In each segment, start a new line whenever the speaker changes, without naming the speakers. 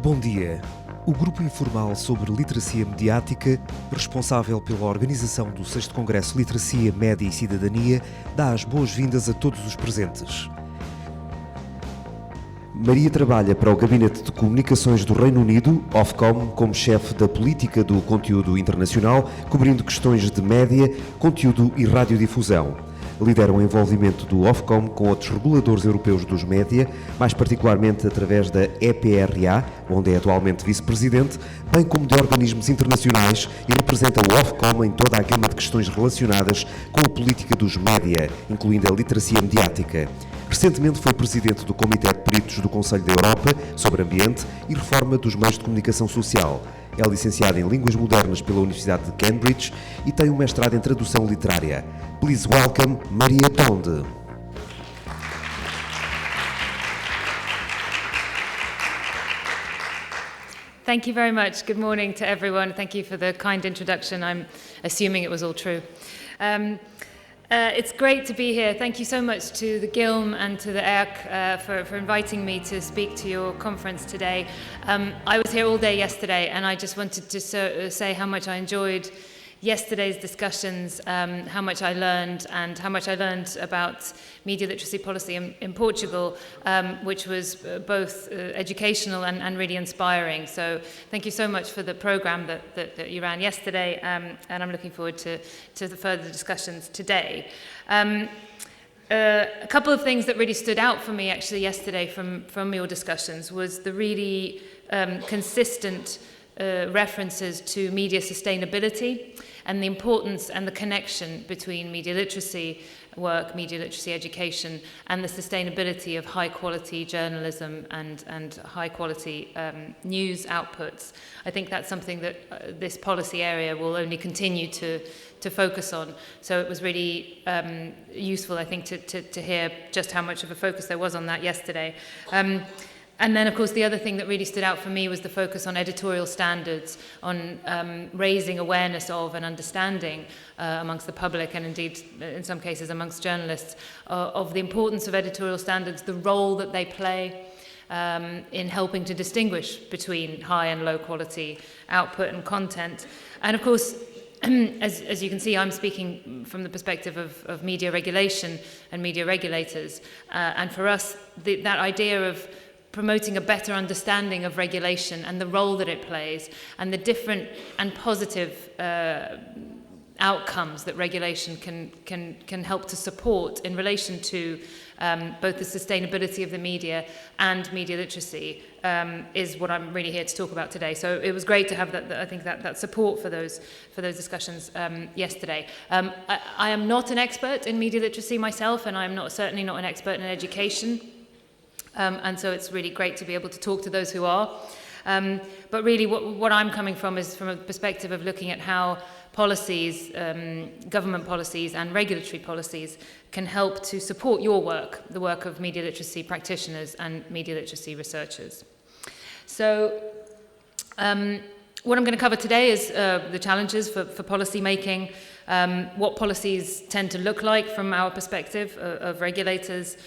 Bom dia. O Grupo Informal sobre Literacia Mediática, responsável pela organização do 6º Congresso Literacia, Média e Cidadania, dá as boas-vindas a todos os presentes. Maria trabalha para o Gabinete de Comunicações do Reino Unido, Ofcom, como chefe da política do conteúdo internacional, cobrindo questões de média, conteúdo e radiodifusão. Lidera o envolvimento do Ofcom com outros reguladores europeus dos média, mais particularmente através da EPRA, onde é atualmente vice-presidente, bem como de organismos internacionais, e representa o Ofcom em toda a gama de questões relacionadas com a política dos média, incluindo a literacia mediática. Recentemente foi presidente do Comitê de Peritos do Conselho da Europa sobre Ambiente e Reforma dos Meios de Comunicação Social. É licenciado em Línguas Modernas pela Universidade de Cambridge e tem um mestrado em Tradução Literária. Please welcome Maria Tonde.
Thank you very much. Good morning to everyone. Thank you for the kind introduction. I'm assuming it was all true. It's great to be here. Thank you so much to the GILM and to the ERC for inviting me to speak to your conference today. I was here all day yesterday, and I just wanted to say how much I enjoyed yesterday's discussions, how much I learned, and how much I learned about media literacy policy in Portugal, which was both educational and really inspiring. So thank you so much for the program that you ran yesterday, and I'm looking forward to the further discussions today. A couple of things that really stood out for me actually yesterday from your discussions was the really consistent references to media sustainability and the importance and the connection between media literacy work, media literacy education, and the sustainability of high-quality journalism and high-quality news outputs. I think that's something that this policy area will only continue to focus on. So it was really useful, I think, to hear just how much of a focus there was on that yesterday. And then, of course, the other thing that really stood out for me was the focus on editorial standards, on raising awareness of and understanding amongst the public, and indeed, in some cases, amongst journalists, of the importance of editorial standards, the role that they play in helping to distinguish between high and low quality output and content. And of course, as you can see, I'm speaking from the perspective of media regulation and media regulators. And for us, that idea of promoting a better understanding of regulation and the role that it plays and the different and positive outcomes that regulation can help to support in relation to both the sustainability of the media and media literacy is what I'm really here to talk about today. So it was great to have that support for those discussions yesterday. I am not an expert in media literacy myself, and I'm certainly not an expert in education. And so it's really great to be able to talk to those who are. But really what I'm coming from is from a perspective of looking at how policies, government policies and regulatory policies can help to support your work, the work of media literacy practitioners and media literacy researchers. So what I'm going to cover today is the challenges for policy making, what policies tend to look like from our perspective of regulators,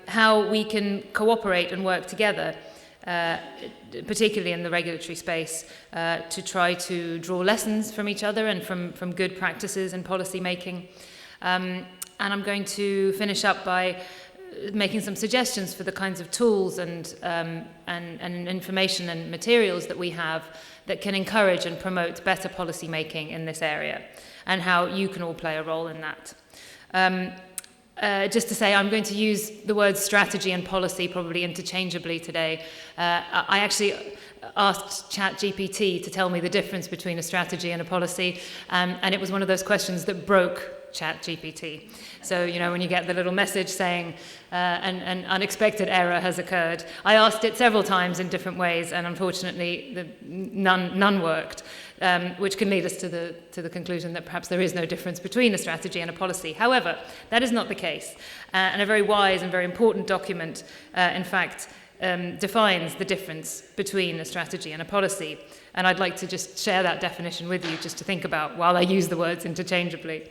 how we can cooperate and work together, particularly in the regulatory space, to try to draw lessons from each other and from good practices in policy making. And I'm going to finish up by making some suggestions for the kinds of tools and information and materials that we have that can encourage and promote better policy making in this area, and how you can all play a role in that. Just to say, I'm going to use the words strategy and policy probably interchangeably today. I actually asked ChatGPT to tell me the difference between a strategy and a policy, and it was one of those questions that broke ChatGPT. So, when you get the little message saying an unexpected error has occurred, I asked it several times in different ways, and unfortunately, none worked, which can lead us to the conclusion that perhaps there is no difference between a strategy and a policy. However, that is not the case, and a very wise and very important document, in fact, defines the difference between a strategy and a policy. And I'd like to just share that definition with you, just to think about while I use the words interchangeably.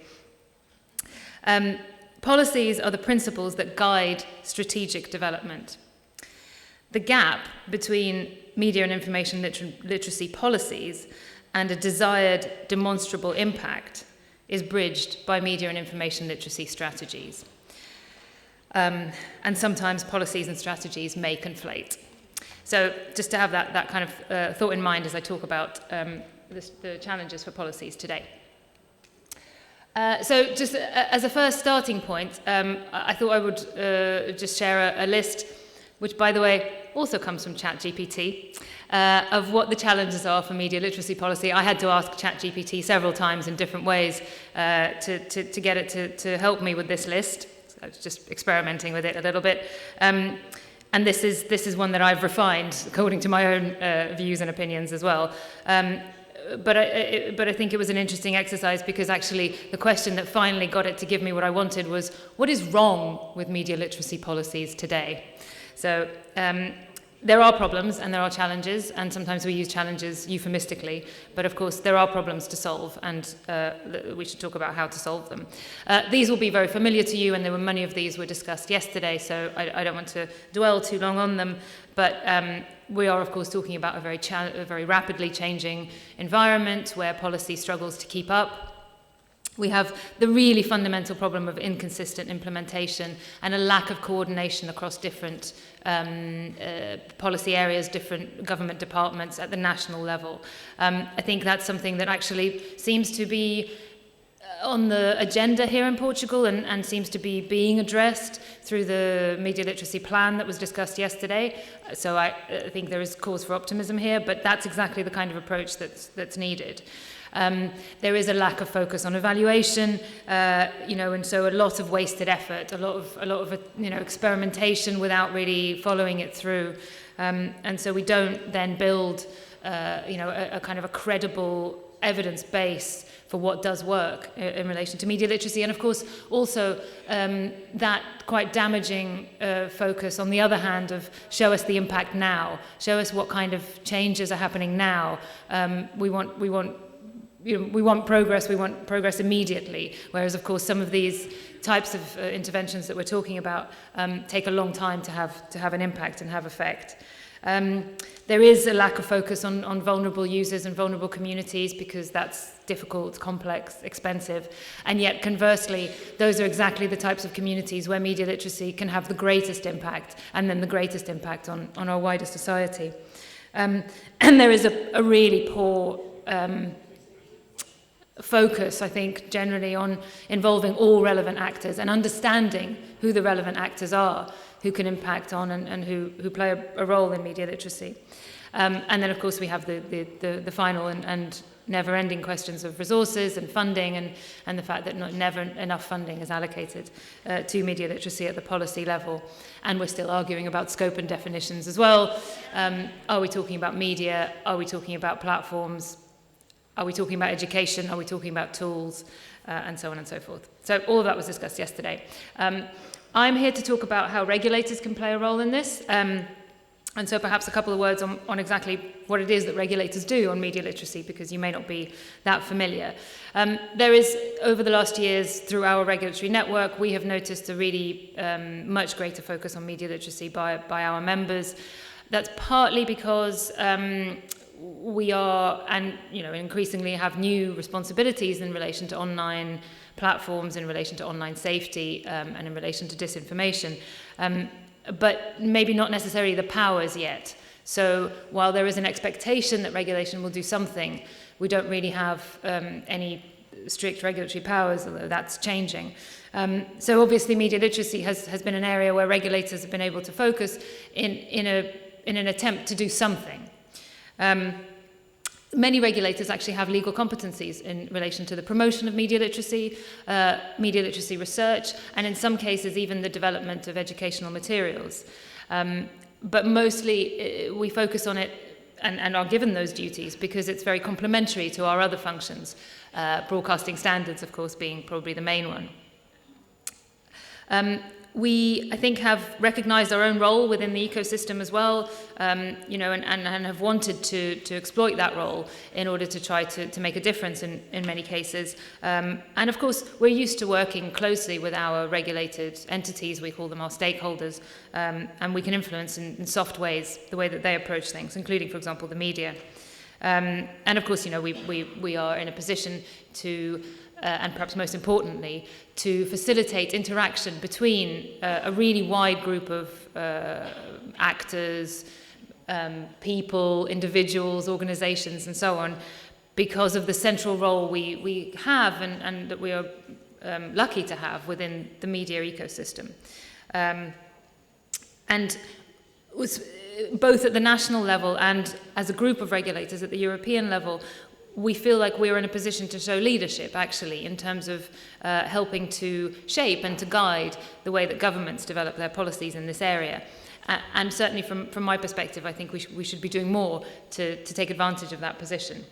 Policies are the principles that guide strategic development. the gap between media and information literacy policies and a desired demonstrable impact is bridged by media and information literacy strategies. And sometimes policies and strategies may conflate. So just to have that kind of thought in mind as I talk about the challenges for policies today. So just as a first starting point, I thought I would just share a list, which, by the way, also comes from ChatGPT, of what the challenges are for media literacy policy. I had to ask ChatGPT several times in different ways to get it to help me with this list. So I was just experimenting with it a little bit. And this is one that I've refined according to my own views and opinions as well. But I think it was an interesting exercise because actually the question that finally got it to give me what I wanted was, what is wrong with media literacy policies today? So there are problems and there are challenges, and sometimes we use challenges euphemistically, but of course there are problems to solve, and we should talk about how to solve them. These will be very familiar to you, and there were many of these were discussed yesterday, so I don't want to dwell too long on them, but we are of course talking about a very rapidly changing environment where policy struggles to keep up. We have the really fundamental problem of inconsistent implementation and a lack of coordination across different policy areas, different government departments at the national level. I think that's something that actually seems to be on the agenda here in Portugal and seems to be being addressed through the media literacy plan that was discussed yesterday. So I think there is cause for optimism here, but that's exactly the kind of approach that's needed. There is a lack of focus on evaluation, and so a lot of wasted effort, a lot of experimentation without really following it through, and so we don't then build, a kind of a credible evidence base for what does work in relation to media literacy, and of course also that quite damaging focus on the other hand of show us the impact now, show us what kind of changes are happening now. We want progress immediately, whereas of course some of these types of interventions that we're talking about take a long time to have an impact and have effect. There is a lack of focus on vulnerable users and vulnerable communities because that's difficult, complex, expensive, and yet conversely those are exactly the types of communities where media literacy can have the greatest impact and then the greatest impact on our wider society. And there is a really poor focus, I think, generally on involving all relevant actors and understanding who the relevant actors are, who can impact on and who play a role in media literacy. And then, of course, we have the final and never-ending questions of resources and funding and the fact that never enough funding is allocated to media literacy at the policy level. And we're still arguing about scope and definitions as well. Are we talking about media? Are we talking about platforms? Are we talking about education? Are we talking about tools? And so on and so forth. So all of that was discussed yesterday. I'm here to talk about how regulators can play a role in this. And so perhaps a couple of words on exactly what it is that regulators do on media literacy, because you may not be that familiar. There is, over the last years, through our regulatory network, we have noticed a really much greater focus on media literacy by our members. That's partly because we are, and increasingly have new responsibilities in relation to online platforms, in relation to online safety, and in relation to disinformation, but maybe not necessarily the powers yet. So while there is an expectation that regulation will do something, we don't really have any strict regulatory powers, although that's changing. So obviously media literacy has been an area where regulators have been able to focus in an attempt to do something. Many regulators actually have legal competencies in relation to the promotion of media literacy research, and in some cases even the development of educational materials. But mostly we focus on it and are given those duties because it's very complementary to our other functions, broadcasting standards, of course, being probably the main one. We, I think, have recognised our own role within the ecosystem as well, you know, and have wanted to exploit that role in order to try to make a difference in many cases. And of course, we're used to working closely with our regulated entities, we call them our stakeholders, and we can influence in soft ways the way that they approach things, including, for example, the media. And of course, you know, we are in a position to, and perhaps most importantly, to facilitate interaction between a really wide group of actors, people, individuals, organizations, and so on, because of the central role we have and that we are lucky to have within the media ecosystem. And both at the national level and as a group of regulators at the European level, we feel like we're in a position to show leadership, actually, in terms of helping to shape and to guide the way that governments develop their policies in this area. And certainly from my perspective, I think we should be doing more to take advantage of that position.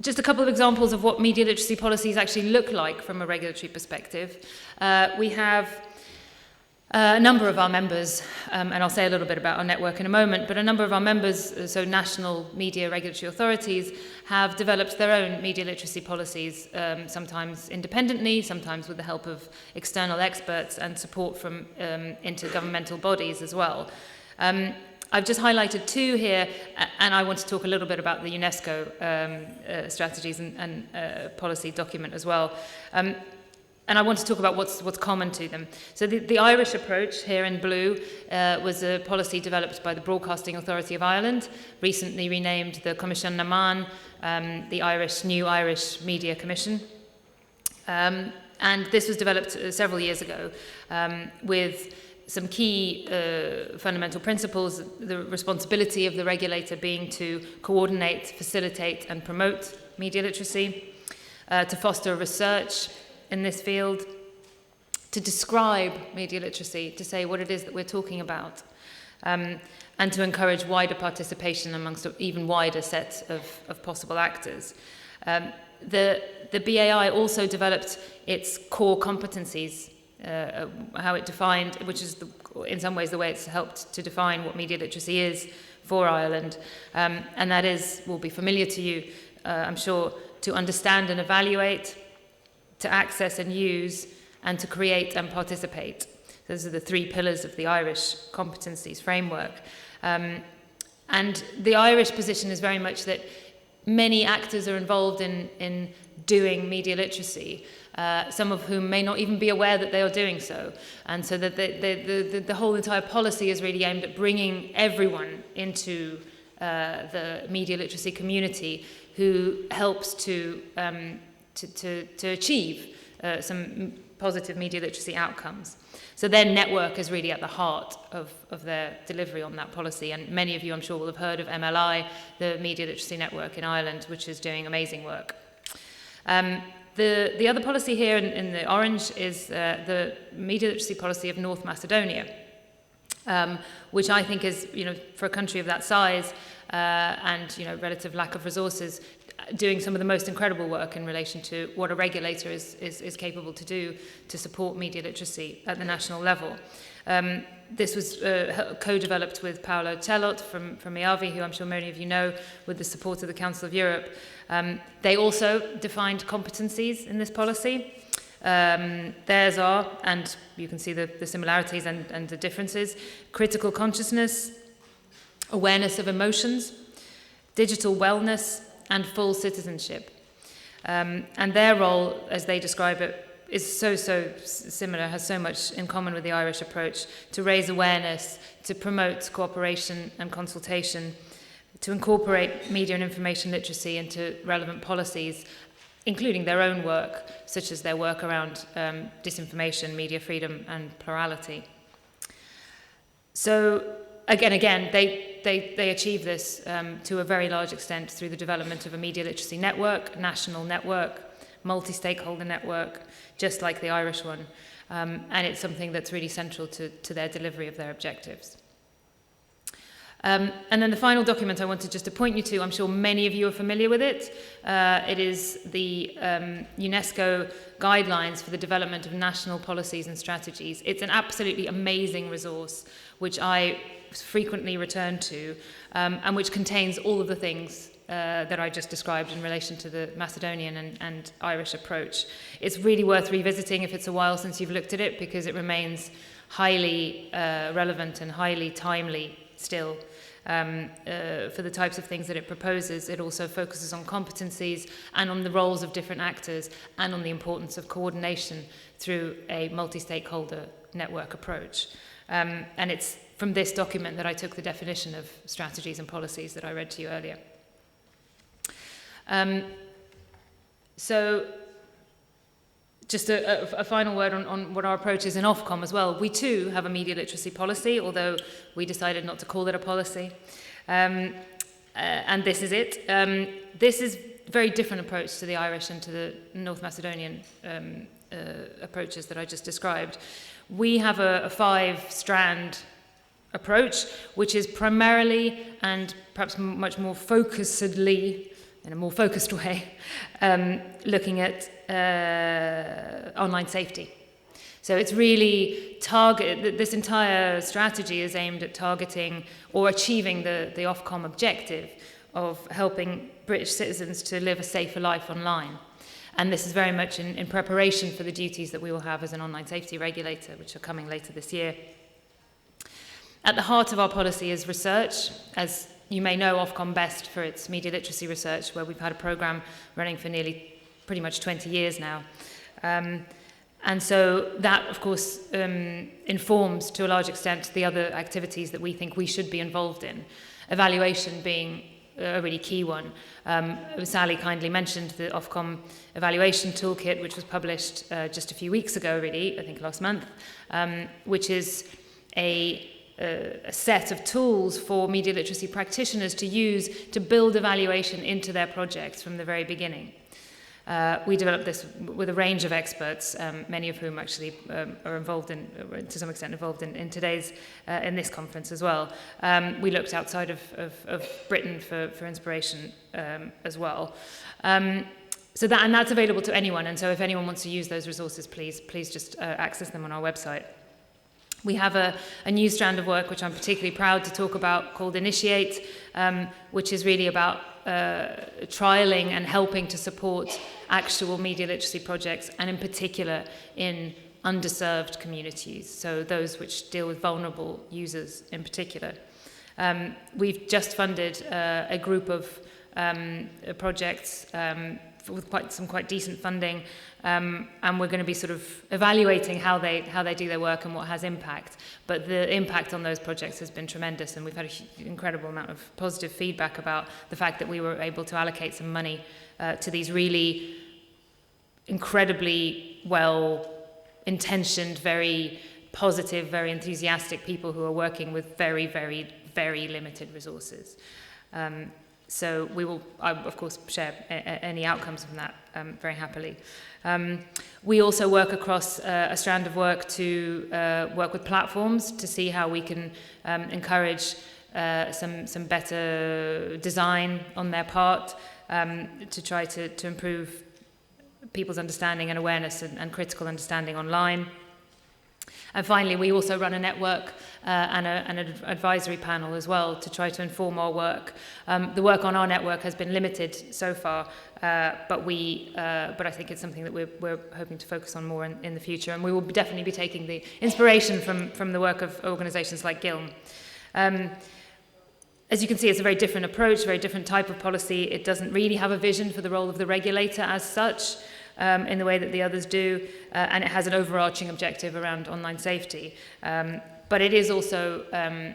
Just a couple of examples of what media literacy policies actually look like from a regulatory perspective. We have a number of our members, and I'll say a little bit about our network in a moment, but a number of our members, so national media regulatory authorities, have developed their own media literacy policies, sometimes independently, sometimes with the help of external experts and support from intergovernmental bodies as well. I've just highlighted two here, and I want to talk a little bit about the UNESCO strategies and policy document as well. And I want to talk about what's common to them. So the Irish approach, here in blue, was a policy developed by the Broadcasting Authority of Ireland, recently renamed the Comisión na Man, the new Irish Media Commission. And this was developed several years ago with some key fundamental principles, the responsibility of the regulator being to coordinate, facilitate, and promote media literacy, to foster research in this field, to describe media literacy, to say what it is that we're talking about, and to encourage wider participation amongst an even wider set of possible actors. The BAI also developed its core competencies, how it defined, which is in some ways the way it's helped to define what media literacy is for Ireland, and that will be familiar to you, I'm sure, to understand and evaluate, to access and use, and to create and participate. Those are the three pillars of the Irish competencies framework. And the Irish position is very much that many actors are involved in doing media literacy, some of whom may not even be aware that they are doing so. And so that the whole entire policy is really aimed at bringing everyone into the media literacy community who helps to achieve some positive media literacy outcomes. So their network is really at the heart of their delivery on that policy, and many of you, I'm sure, will have heard of MLI, the Media Literacy Network in Ireland, which is doing amazing work. The other policy here in the orange is the Media Literacy Policy of North Macedonia, which I think is, for a country of that size and, relative lack of resources, doing some of the most incredible work in relation to what a regulator is capable to do to support media literacy at the national level. This was co-developed with Paolo Cellot from EAVI, who I'm sure many of you know, with the support of the Council of Europe. They also defined competencies in this policy. Theirs are, and you can see the similarities and the differences, critical consciousness, awareness of emotions, digital wellness, and full citizenship. And their role, as they describe it, is so similar, has so much in common with the Irish approach, to raise awareness, to promote cooperation and consultation, to incorporate media and information literacy into relevant policies, including their own work, such as their work around disinformation, media freedom, and plurality. So, again, they achieve this to a very large extent through the development of a media literacy network, national network, multi-stakeholder network, just like the Irish one. And it's something that's really central to their delivery of their objectives. And then the final document I wanted just to point you to, I'm sure many of you are familiar with it. It is the UNESCO Guidelines for the Development of National Policies and Strategies. It's an absolutely amazing resource, which I frequently return to, and which contains all of the things that I just described in relation to the Macedonian and Irish approach. It's really worth revisiting if it's a while since you've looked at it, because it remains highly relevant and highly timely still for the types of things that it proposes. It also focuses on competencies and on the roles of different actors and on the importance of coordination through a multi-stakeholder network approach. And it's from this document that I took the definition of strategies and policies that I read to you earlier. So just a final word on what our approach is in Ofcom as well. We too have a media literacy policy, although we decided not to call it a policy. And this is it. This is a very different approach to the Irish and to the North Macedonian approaches that I just described. We have a 5-strand approach, which is primarily and perhaps much more focusedly, in a more focused way, looking at online safety. So it's really this entire strategy is aimed at targeting or achieving the Ofcom objective of helping British citizens to live a safer life online. And this is very much in preparation for the duties that we will have as an online safety regulator, which are coming later this year. At the heart of our policy is research. As you may know Ofcom best for its media literacy research, where we've had a programme running for nearly pretty much 20 years now. And so that, of course, informs to a large extent the other activities that we think we should be involved in, evaluation being a really key one. Sally kindly mentioned the Ofcom evaluation toolkit, which was published just a few weeks ago, really, I think last month, which is a set of tools for media literacy practitioners to use to build evaluation into their projects from the very beginning. We developed this with a range of experts, many of whom actually are involved in, to some extent involved in today's, in this conference as well. We looked outside of Britain for inspiration as well. So that's available to anyone, and so if anyone wants to use those resources, please just access them on our website. We have a new strand of work which I'm particularly proud to talk about called Initiate, which is really about trialling and helping to support actual media literacy projects, and in particular in underserved communities, so those which deal with vulnerable users in particular. We've just funded a group of projects with some quite decent funding, and we're going to be sort of evaluating how they do their work and what has impact. But the impact on those projects has been tremendous, and we've had an incredible amount of positive feedback about the fact that we were able to allocate some money to these really incredibly well-intentioned, very positive, very enthusiastic people who are working with very, very, very limited resources. So we will, of course, share any outcomes from that very happily. We also work across a strand of work to work with platforms to see how we can encourage some better design on their part to try to improve people's understanding and awareness and critical understanding online. And finally, we also run a network and an advisory panel as well to try to inform our work. The work on our network has been limited so far, but I think it's something that we're hoping to focus on more in the future, and we will definitely be taking the inspiration from the work of organisations like GILM. As you can see, it's a very different approach, very different type of policy. It doesn't really have a vision for the role of the regulator as such, in the way that the others do, and it has an overarching objective around online safety. But it is also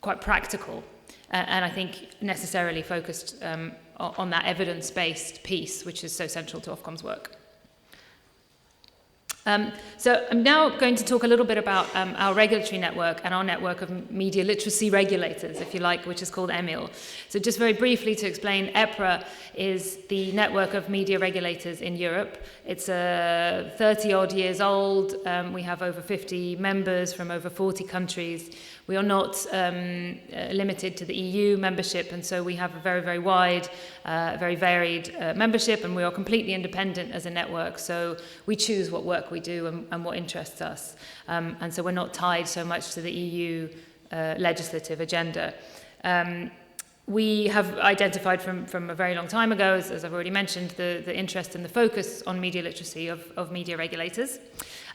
quite practical, and I think necessarily focused on that evidence-based piece, which is so central to Ofcom's work. So I'm now going to talk a little bit about our regulatory network and our network of media literacy regulators, if you like, which is called EMIL. So just very briefly to explain, EPRA is the network of media regulators in Europe. It's 30-odd years old. We have over 50 members from over 40 countries. We are not limited to the EU membership, and so we have a very, very wide, very varied membership, and we are completely independent as a network. So we choose what work we do and what interests us. And so we're not tied so much to the EU legislative agenda. We have identified from a very long time ago, as I've already mentioned, the interest and the focus on media literacy of media regulators.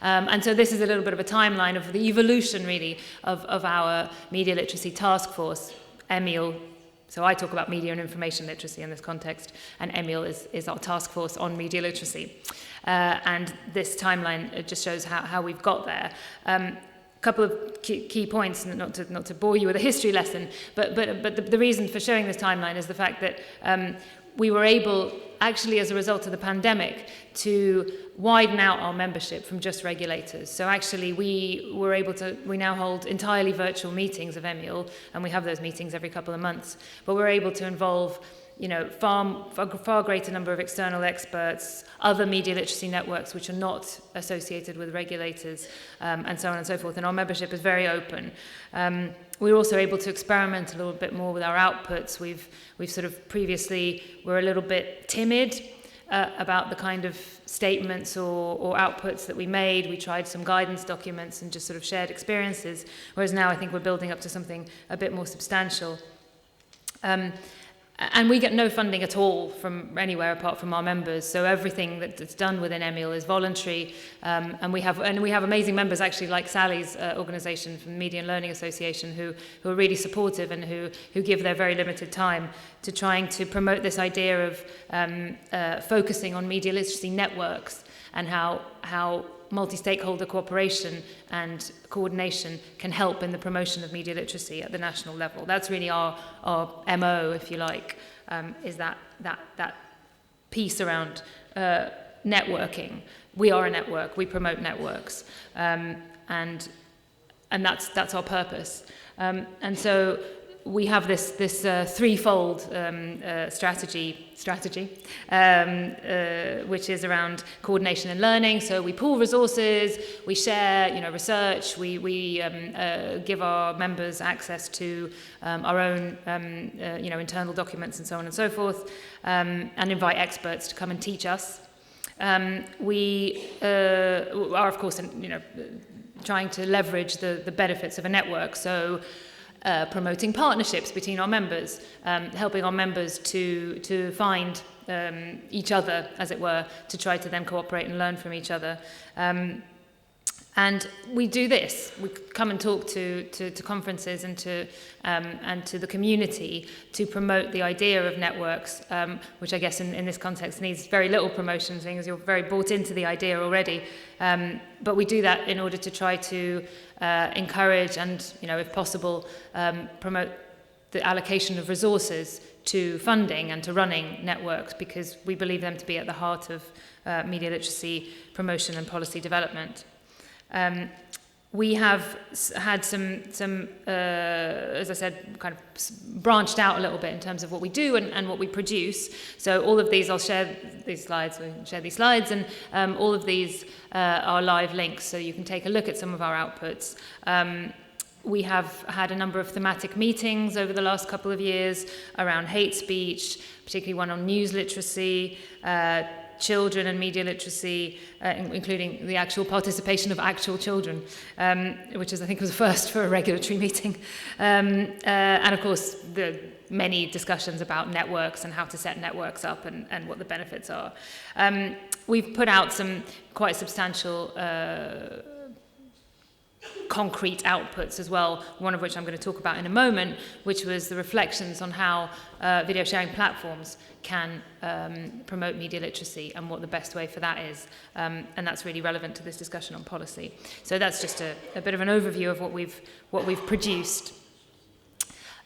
And so this is a little bit of a timeline of the evolution, really, of our media literacy task force, EMIL. So I talk about media and information literacy in this context, and EMIL is our task force on media literacy. And this timeline just shows how we've got there. Couple of key points, not to bore you with a history lesson, but the reason for showing this timeline is the fact that we were able, actually as a result of the pandemic, to widen out our membership from just regulators. So actually we now hold entirely virtual meetings of EMIL, and we have those meetings every couple of months, but we're able to involve far greater number of external experts, other media literacy networks which are not associated with regulators, and so on and so forth. And our membership is very open. We're also able to experiment a little bit more with our outputs. We've sort of previously were a little bit timid about the kind of statements or outputs that we made. We tried some guidance documents and just sort of shared experiences, whereas now I think we're building up to something a bit more substantial. And we get no funding at all from anywhere apart from our members. So everything that's done within EMIL is voluntary. And we have amazing members, actually, like Sally's organisation from the Media and Learning Association, who are really supportive and who give their very limited time to trying to promote this idea of focusing on media literacy networks and how multi-stakeholder cooperation and coordination can help in the promotion of media literacy at the national level. That's really our MO, if you like, is that piece around networking. We are a network. We promote networks, and that's our purpose. And so we have this threefold strategy, which is around coordination and learning. So we pool resources, we share, research, we give our members access to our own, internal documents and so on and so forth, and invite experts to come and teach us. We are, of course, trying to leverage the benefits of a network. So promoting partnerships between our members, helping our members to find each other, as it were, to try to then cooperate and learn from each other. And we do this. We come and talk to conferences and to the community to promote the idea of networks, which I guess in this context needs very little promotion, seeing as you're very bought into the idea already. But we do that in order to try to encourage and, if possible, promote the allocation of resources to funding and to running networks, because we believe them to be at the heart of media literacy promotion and policy development. We have had some as I said, kind of branched out a little bit in terms of what we do and what we produce. So all of these, I'll share these slides, and all of these are live links, so you can take a look at some of our outputs. We have had a number of thematic meetings over the last couple of years around hate speech, particularly one on news literacy, children and media literacy, including the actual participation of actual children, which I think was a first for a regulatory meeting. And of course, the many discussions about networks and how to set networks up and what the benefits are. We've put out some quite substantial concrete outputs as well, one of which I'm going to talk about in a moment, which was the reflections on how video sharing platforms can promote media literacy and what the best way for that is. And that's really relevant to this discussion on policy. So that's just a bit of an overview of what we've produced.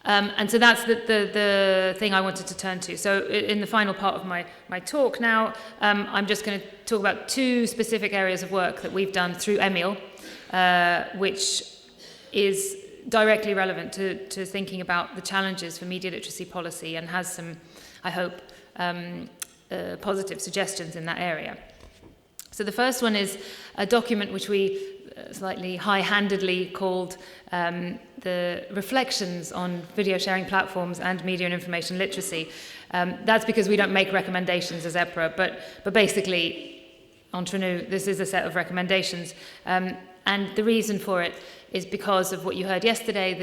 And so that's the thing I wanted to turn to. So in the final part of my talk now, I'm just going to talk about two specific areas of work that we've done through EMIL, which is directly relevant to thinking about the challenges for media literacy policy and has some, I hope, positive suggestions in that area. So the first one is a document which we slightly high-handedly called the Reflections on Video Sharing Platforms and Media and Information Literacy. That's because we don't make recommendations as EPRA, but basically, entre nous, this is a set of recommendations. And the reason for it is because of what you heard yesterday,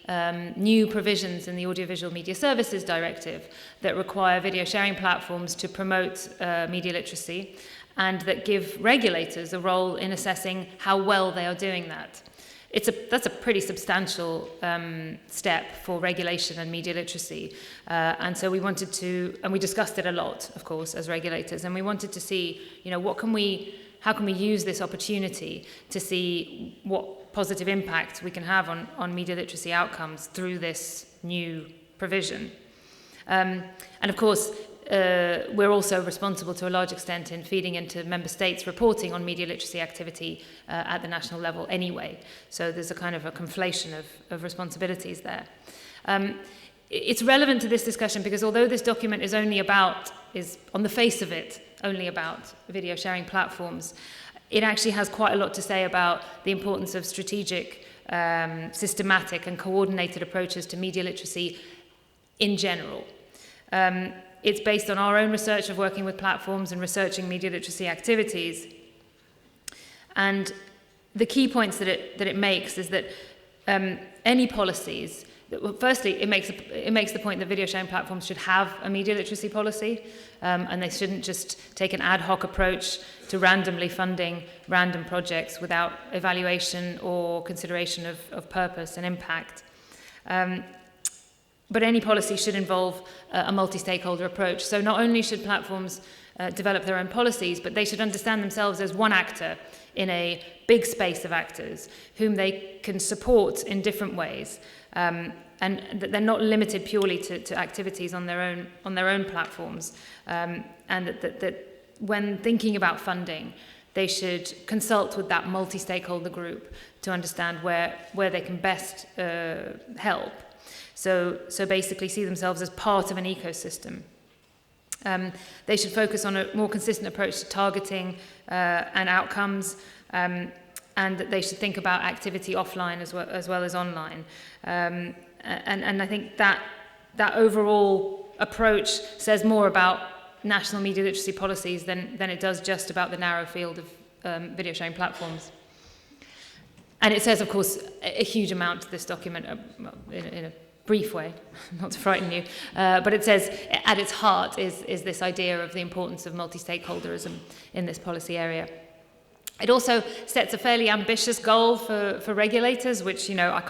the new provisions in the Audiovisual Media Services Directive that require video sharing platforms to promote media literacy, and that give regulators a role in assessing how well they are doing that. That's a pretty substantial step for regulation and media literacy. And so we wanted to, and we discussed it a lot, of course, as regulators, and we wanted to see, how can we use this opportunity to see what positive impact we can have on media literacy outcomes through this new provision. And of course, we're also responsible to a large extent in feeding into member states reporting on media literacy activity at the national level anyway. So there's a kind of a conflation of responsibilities there. It's relevant to this discussion because although this document is on the face of it, only about video sharing platforms, it actually has quite a lot to say about the importance of strategic, systematic and coordinated approaches to media literacy in general. It's based on our own research of working with platforms and researching media literacy activities. And the key points that it makes is that any policies, firstly, it makes the point that video sharing platforms should have a media literacy policy, and they shouldn't just take an ad hoc approach to randomly funding random projects without evaluation or consideration of purpose and impact. But any policy should involve a multi-stakeholder approach. So not only should platforms develop their own policies, but they should understand themselves as one actor in a big space of actors whom they can support in different ways. And they're not limited purely to activities on their own platforms. And that when thinking about funding, they should consult with that multi-stakeholder group to understand where they can best help. So basically see themselves as part of an ecosystem. They should focus on a more consistent approach to targeting and outcomes, and that they should think about activity offline as well as online. And I think that overall approach says more about national media literacy policies than it does just about the narrow field of video sharing platforms. And it says, of course, a huge amount to this document in a brief way, not to frighten you, but it says at its heart is this idea of the importance of multi-stakeholderism in this policy area. It also sets a fairly ambitious goal for regulators, which I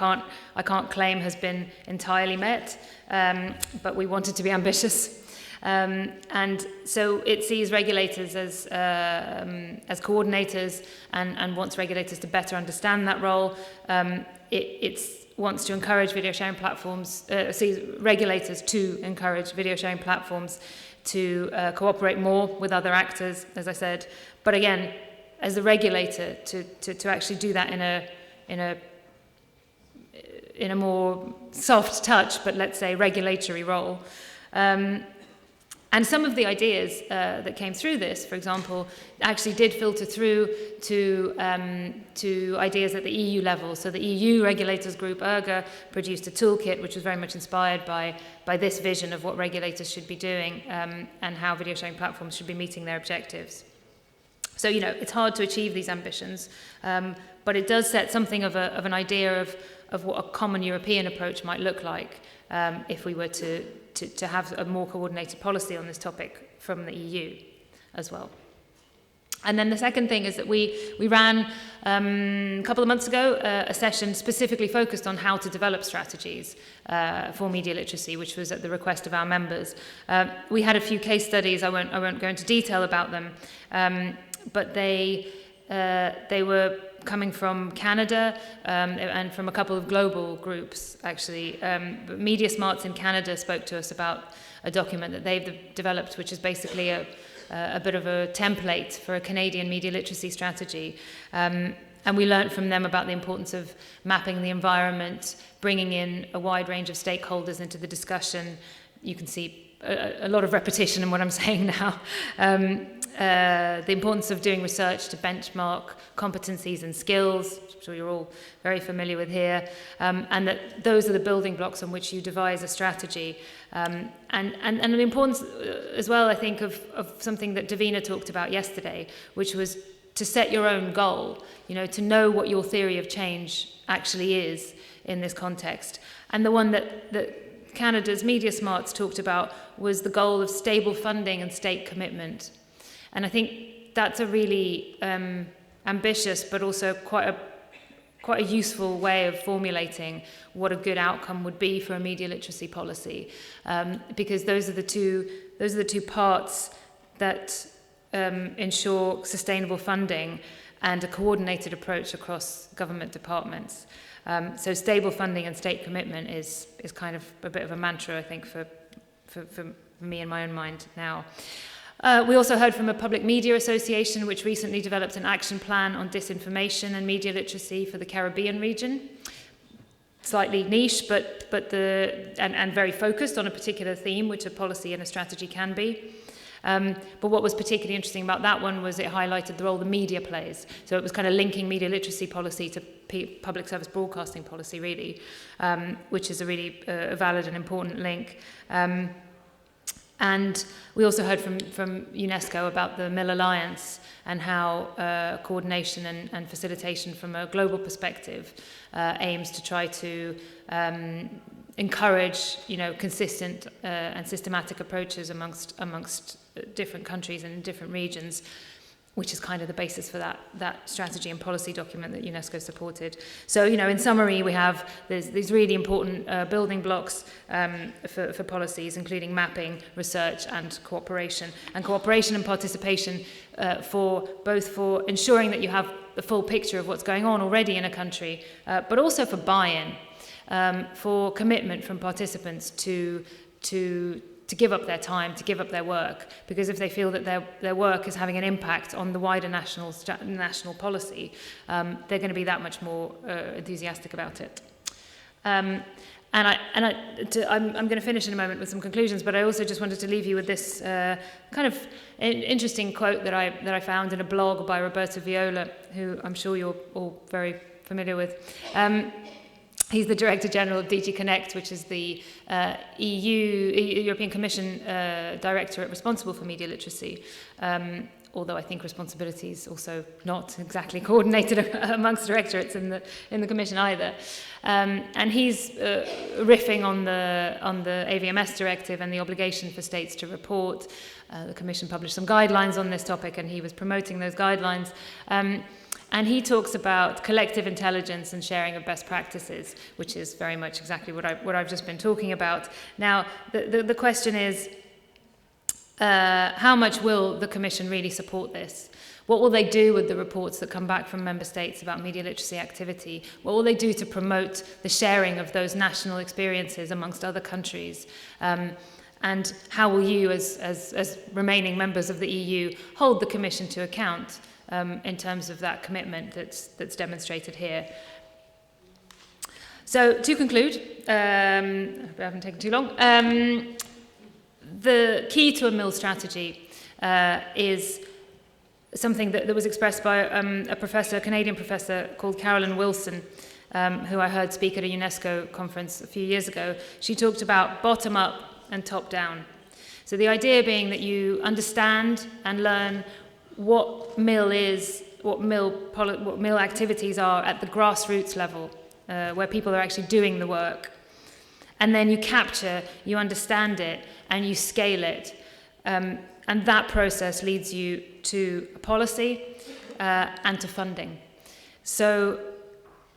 can't claim has been entirely met, but we want it to be ambitious. And so it sees regulators as coordinators and wants regulators to better understand that role. It wants to encourage video sharing platforms, sees regulators to encourage video sharing platforms to cooperate more with other actors, as I said. But again, as a regulator, to actually do that in a more soft touch, but let's say regulatory role. And some of the ideas that came through this, for example, actually did filter through to ideas at the EU level. So the EU regulators group, ERGA, produced a toolkit which was very much inspired by this vision of what regulators should be doing and how video sharing platforms should be meeting their objectives. So, it's hard to achieve these ambitions, but it does set something of an idea of what a common European approach might look like if we were to have a more coordinated policy on this topic from the EU as well. And then the second thing is that we ran a couple of months ago a session specifically focused on how to develop strategies for media literacy, which was at the request of our members. We had a few case studies. I won't go into detail about them, but they were coming from Canada and from a couple of global groups, actually. Media Smarts in Canada spoke to us about a document that they've developed, which is basically a bit of a template for a Canadian media literacy strategy. And we learned from them about the importance of mapping the environment, bringing in a wide range of stakeholders into the discussion. You can see a lot of repetition in what I'm saying now. The importance of doing research to benchmark competencies and skills, which I'm sure you're all very familiar with here, and that those are the building blocks on which you devise a strategy. And the importance as well, I think, of something that Davina talked about yesterday, which was to set your own goal, to know what your theory of change actually is in this context. And the one that Canada's Media Smarts talked about was the goal of stable funding and state commitment. And I think that's a really ambitious but also quite a useful way of formulating what a good outcome would be for a media literacy policy, because those are the two parts that ensure sustainable funding and a coordinated approach across government departments. So stable funding and state commitment is kind of a bit of a mantra, I think, for me in my own mind now. We also heard from a Public Media Association, which recently developed an action plan on disinformation and media literacy for the Caribbean region. Slightly niche, but very focused on a particular theme, which a policy and a strategy can be. But what was particularly interesting about that one was it highlighted the role the media plays. So it was kind of linking media literacy policy to public service broadcasting policy, really, which is a really valid and important link. And we also heard from UNESCO about the Mill Alliance and how coordination and facilitation from a global perspective aims to try to encourage, consistent and systematic approaches amongst different countries and different regions, which is kind of the basis for that strategy and policy document that UNESCO supported. So, in summary, we have these really important building blocks for policies, including mapping, research, and cooperation. And cooperation and participation for ensuring that you have the full picture of what's going on already in a country, but also for buy-in, for commitment from participants to give up their time, to give up their work, because if they feel that their work is having an impact on the wider national policy, they're going to be that much more enthusiastic about it. I'm going to finish in a moment with some conclusions, but I also just wanted to leave you with this kind of interesting quote that I found in a blog by Roberto Viola, who I'm sure you're all very familiar with. He's the Director General of DG Connect, which is the European Commission directorate responsible for media literacy, although I think responsibility is also not exactly coordinated amongst directorates in the Commission either. And he's riffing on the AVMS directive and the obligation for states to report. The Commission published some guidelines on this topic, and he was promoting those guidelines. And he talks about collective intelligence and sharing of best practices, which is very much exactly what I've just been talking about. Now, the question is, how much will the Commission really support this? What will they do with the reports that come back from member states about media literacy activity? What will they do to promote the sharing of those national experiences amongst other countries? And how will you, as remaining members of the EU, hold the Commission to account in terms of that commitment that's demonstrated here? So, to conclude, I haven't taken too long, the key to a Mill strategy is something that was expressed by a Canadian professor called Carolyn Wilson, who I heard speak at a UNESCO conference a few years ago. She talked about bottom up and top down. So the idea being that you understand and learn what Mill is, what Mill activities are at the grassroots level, where people are actually doing the work. And then you capture, you understand it, and you scale it. And that process leads you to a policy and to funding. So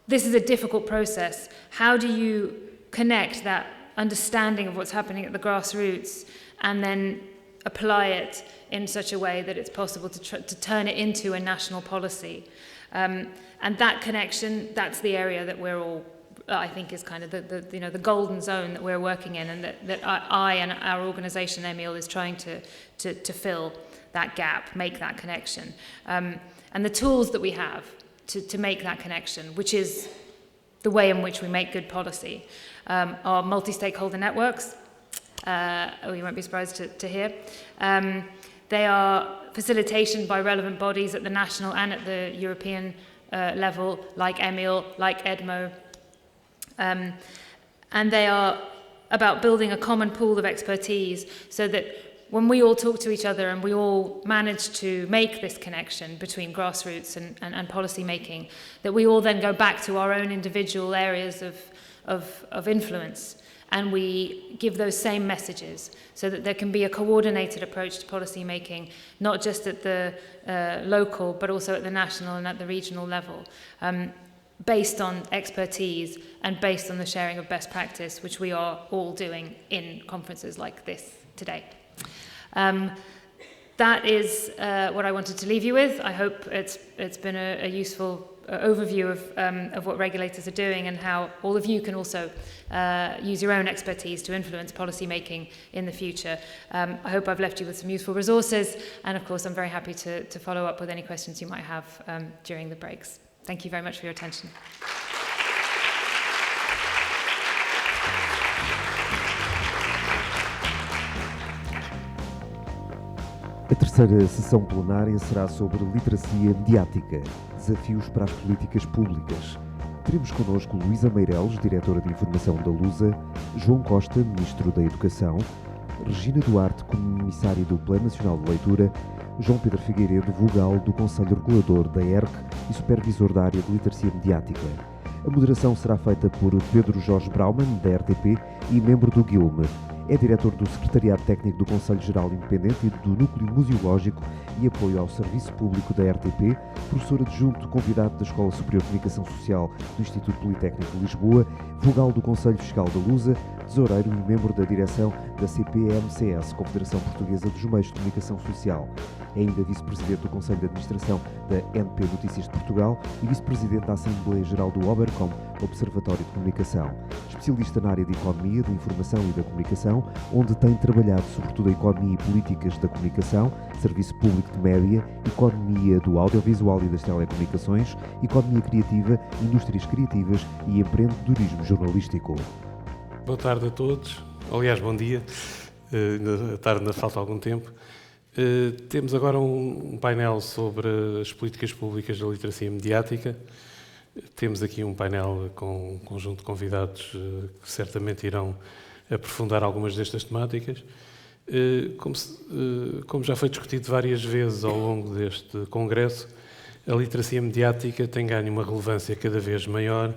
this is a difficult process. How do you connect that understanding of what's happening at the grassroots and then apply it in such a way that it's possible to turn it into a national policy. And that connection, that's the area that we're all, I think, is kind of the golden zone that we're working in, and that I and our organisation, Emil, is trying to fill that gap, make that connection. And the tools that we have to make that connection, which is the way in which we make good policy, are multi-stakeholder networks. You won't be surprised to hear. They are facilitation by relevant bodies at the national and at the European level, like Emil, like EDMO. And they are about building a common pool of expertise so that when we all talk to each other and we all manage to make this connection between grassroots and policy making, that we all then go back to our own individual areas of influence, and we give those same messages so that there can be a coordinated approach to policy making, not just at the local, but also at the national and at the regional level, based on expertise and based on the sharing of best practice, which we are all doing in conferences like this today. That is what I wanted to leave you with. I hope it's been a useful overview of what regulators are doing and how all of you can also use your own expertise to influence policy making in the future. I hope I've left you with some useful resources, and of course I'm very happy to follow up with any questions you might have during the breaks. Thank you very much for your attention.
A terceira sessão plenária será sobre literacia mediática, desafios para as políticas públicas. Teremos connosco Luísa Meireles, diretora de informação da Lusa, João Costa, ministro da Educação, Regina Duarte, comissária do Plano Nacional de Leitura, João Pedro Figueiredo, vogal do Conselho Regulador da ERC e supervisor da área de literacia mediática. A moderação será feita por Pedro Jorge Brauman, da RTP, e membro do GILME. É diretor do Secretariado Técnico do Conselho Geral Independente e do Núcleo Museológico e Apoio ao Serviço Público da RTP, professor adjunto convidado da Escola Superior de Comunicação Social do Instituto Politécnico de Lisboa, vogal do Conselho Fiscal da Lusa, tesoureiro e membro da direção da CPMCS, Confederação Portuguesa dos Meios de Comunicação Social. É ainda vice-presidente do Conselho de Administração da NP Notícias de Portugal e vice-presidente da Assembleia Geral do Obercom, Observatório de Comunicação. Especialista na área de Economia, da Informação e da Comunicação, onde tem trabalhado sobretudo a economia e políticas da comunicação, serviço público de média, economia do audiovisual e das telecomunicações, economia criativa, indústrias criativas e empreendedorismo jornalístico.
Boa tarde a todos. Aliás, bom dia. A tarde ainda falta algum tempo. Temos agora um painel sobre as políticas públicas da literacia mediática. Temos aqui um painel com um conjunto de convidados que certamente irão aprofundar algumas destas temáticas. Como já foi discutido várias vezes ao longo deste congresso, a literacia mediática tem ganho uma relevância cada vez maior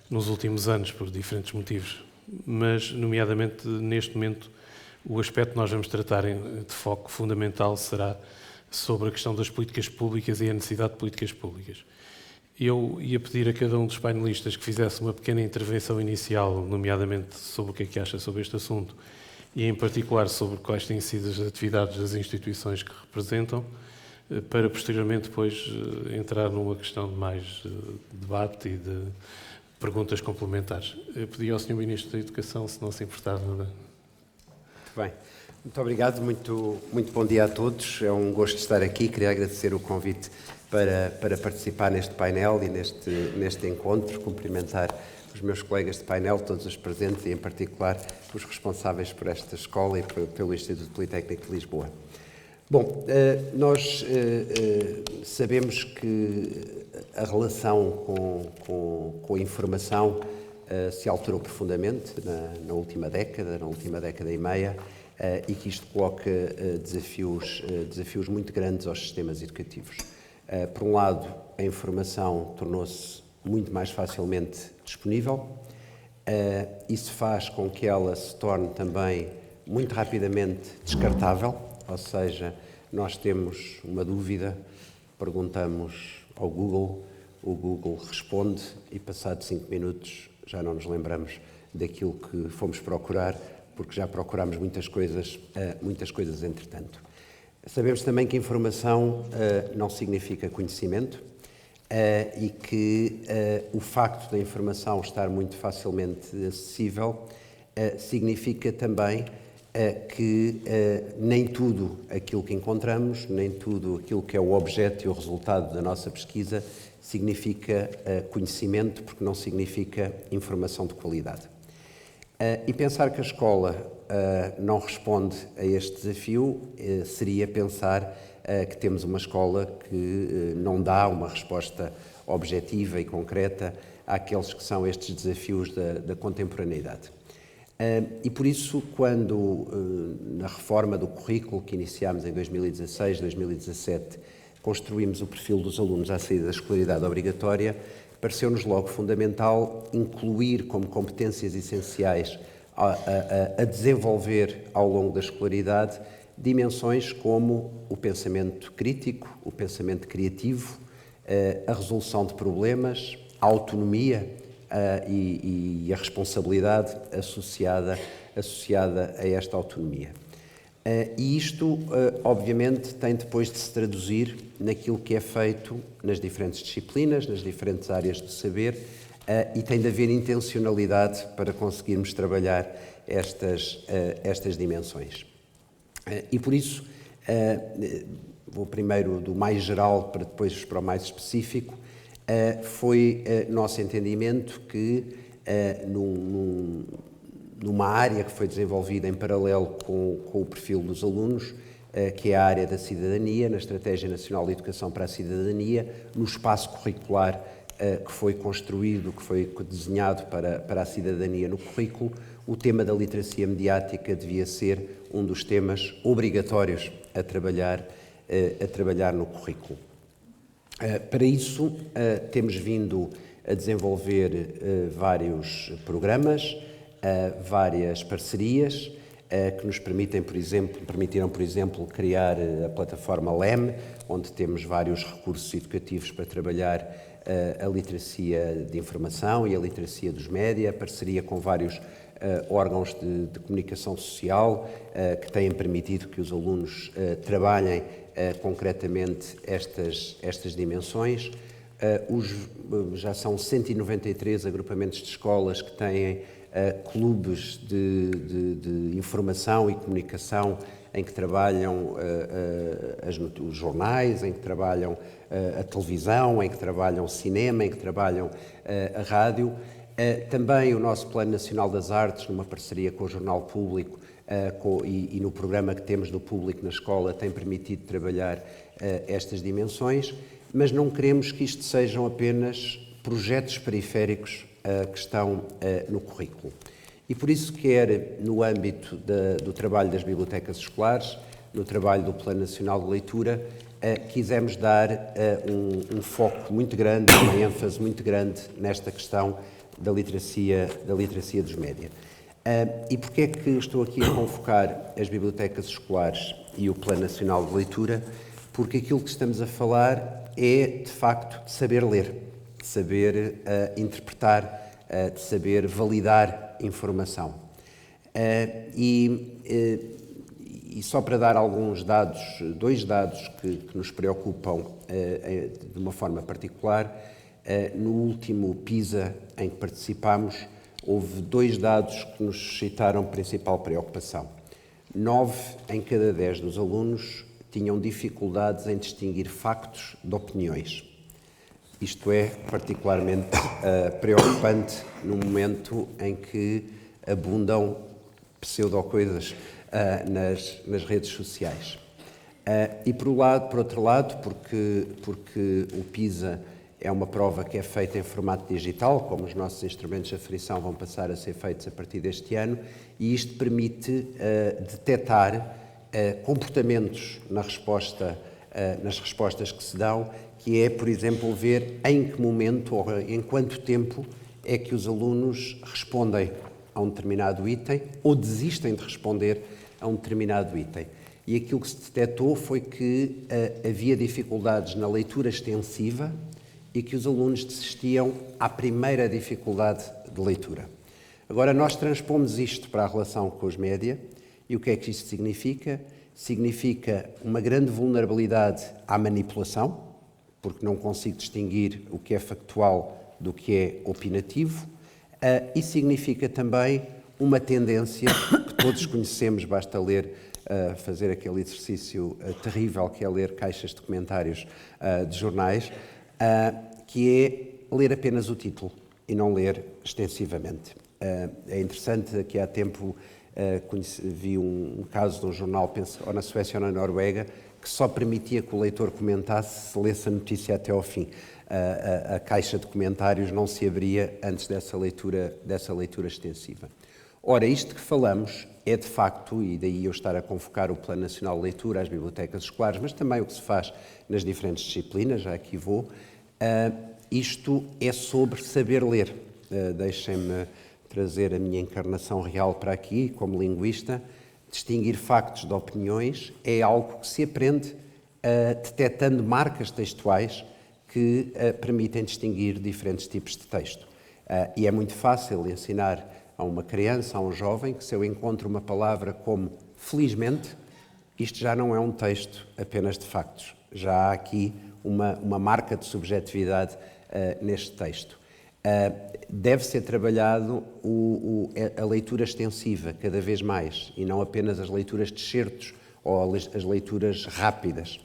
nos últimos anos, por diferentes motivos. Mas, nomeadamente, neste momento, o aspecto que nós vamos tratar de foco fundamental será sobre a questão das políticas públicas e a necessidade de políticas públicas. Eu ia pedir a cada um dos painelistas que fizesse uma pequena intervenção inicial, nomeadamente sobre o que é que acha sobre este assunto e, em particular, sobre quais têm sido as atividades das instituições que representam, para posteriormente depois entrar numa questão de mais debate e de perguntas complementares. Eu pedi ao Sr. Ministro da Educação se não se importava. Muito
bem. Muito obrigado, muito bom dia a todos. É um gosto estar aqui. Queria agradecer o convite para participar neste painel e neste encontro, cumprimentar os meus colegas de painel, todos os presentes e, em particular, os responsáveis por esta escola e pelo Instituto Politécnico de Lisboa. Bom, nós sabemos que a relação com a informação se alterou profundamente na última década e meia, e que isto coloca desafios muito grandes aos sistemas educativos. Por um lado, a informação tornou-se muito mais facilmente disponível. Isso faz com que ela se torne também muito rapidamente descartável, ou seja, nós temos uma dúvida, perguntamos ao Google, o Google responde e, passados 5 minutos, já não nos lembramos daquilo que fomos procurar, porque já procurámos muitas coisas entretanto. Sabemos também que informação não significa conhecimento e que o facto da informação estar muito facilmente acessível significa também que nem tudo aquilo que encontramos, nem tudo aquilo que é o objeto e o resultado da nossa pesquisa significa conhecimento, porque não significa informação de qualidade. E pensar que a escola não responde a este desafio seria pensar que temos uma escola que não dá uma resposta objetiva e concreta àqueles que são estes desafios da contemporaneidade. E por isso, quando na reforma do currículo que iniciámos em 2016, 2017, construímos o perfil dos alunos à saída da escolaridade obrigatória, pareceu-nos logo fundamental incluir como competências essenciais a desenvolver ao longo da escolaridade dimensões como o pensamento crítico, o pensamento criativo, a resolução de problemas, a autonomia e a responsabilidade associada a esta autonomia. E isto, obviamente, tem depois de se traduzir naquilo que é feito nas diferentes disciplinas, nas diferentes áreas do saber, e tem de haver intencionalidade para conseguirmos trabalhar estas dimensões. E por isso, vou primeiro do mais geral para depois para o mais específico, foi nosso entendimento que numa área que foi desenvolvida em paralelo com o perfil dos alunos, que é a área da cidadania, na Estratégia Nacional de Educação para a Cidadania, no espaço curricular que foi construído, que foi desenhado para a cidadania no currículo, o tema da literacia mediática devia ser um dos temas obrigatórios a trabalhar no currículo. Para isso, temos vindo a desenvolver vários programas, várias parcerias que nos permitiram, por exemplo, criar a plataforma LEM, onde temos vários recursos educativos para trabalhar a literacia de informação e a literacia dos média, parceria com vários órgãos de comunicação social que têm permitido que os alunos trabalhem concretamente estas dimensões. Já são 193 agrupamentos de escolas que têm clubes de informação e comunicação em que trabalham os jornais, em que trabalham a televisão, em que trabalham o cinema, em que trabalham a rádio. Também o nosso Plano Nacional das Artes, numa parceria com o Jornal Público e no programa que temos do Público na Escola, tem permitido trabalhar estas dimensões, mas não queremos que isto sejam apenas projetos periféricos que estão no currículo. E por isso, quer no âmbito do trabalho das bibliotecas escolares, no trabalho do Plano Nacional de Leitura, quisemos dar um foco muito grande, uma ênfase muito grande nesta questão da literacia dos média. E porquê é que estou aqui a convocar as bibliotecas escolares e o Plano Nacional de Leitura? Porque aquilo que estamos a falar é, de facto, de saber ler, de saber interpretar, de saber validar informação. E só para dar alguns dados, dois dados que nos preocupam de uma forma particular, no último PISA em que participámos, houve dois dados que nos suscitaram principal preocupação. 9 em cada 10 dos alunos tinham dificuldades em distinguir factos de opiniões. Isto é particularmente preocupante no momento em que abundam pseudo-coisas nas redes sociais. E por outro lado, porque o PISA é uma prova que é feita em formato digital, como os nossos instrumentos de aferição vão passar a ser feitos a partir deste ano, e isto permite detectar comportamentos nas respostas que se dão, que é, por exemplo, ver em que momento ou em quanto tempo é que os alunos respondem a um determinado item ou desistem de responder a um determinado item. E aquilo que se detectou foi que havia dificuldades na leitura extensiva e que os alunos desistiam à primeira dificuldade de leitura. Agora, nós transpomos isto para a relação com os média, e o que é que isto significa? Significa uma grande vulnerabilidade à manipulação, porque não consigo distinguir o que é factual do que é opinativo, e significa também uma tendência que todos conhecemos, basta ler, fazer aquele exercício terrível que é ler caixas de comentários de jornais, que é ler apenas o título e não ler extensivamente. É interessante que há tempo vi um caso de um jornal, penso, ou na Suécia ou na Noruega, que só permitia que o leitor comentasse se lesse a notícia até ao fim. A caixa de comentários não se abria antes dessa leitura extensiva. Ora, isto que falamos é de facto, e daí eu estar a convocar o Plano Nacional de Leitura às bibliotecas escolares, mas também o que se faz nas diferentes disciplinas, já aqui vou, isto é sobre saber ler. Deixem-me trazer a minha encarnação real para aqui, como linguista. Distinguir factos de opiniões é algo que se aprende detectando marcas textuais que permitem distinguir diferentes tipos de texto. E é muito fácil ensinar a uma criança, a um jovem, que se eu encontro uma palavra como felizmente, isto já não é um texto apenas de factos. Já há aqui uma marca de subjetividade neste texto. Deve ser trabalhado a leitura extensiva, cada vez mais, e não apenas as leituras de excertos ou as leituras rápidas.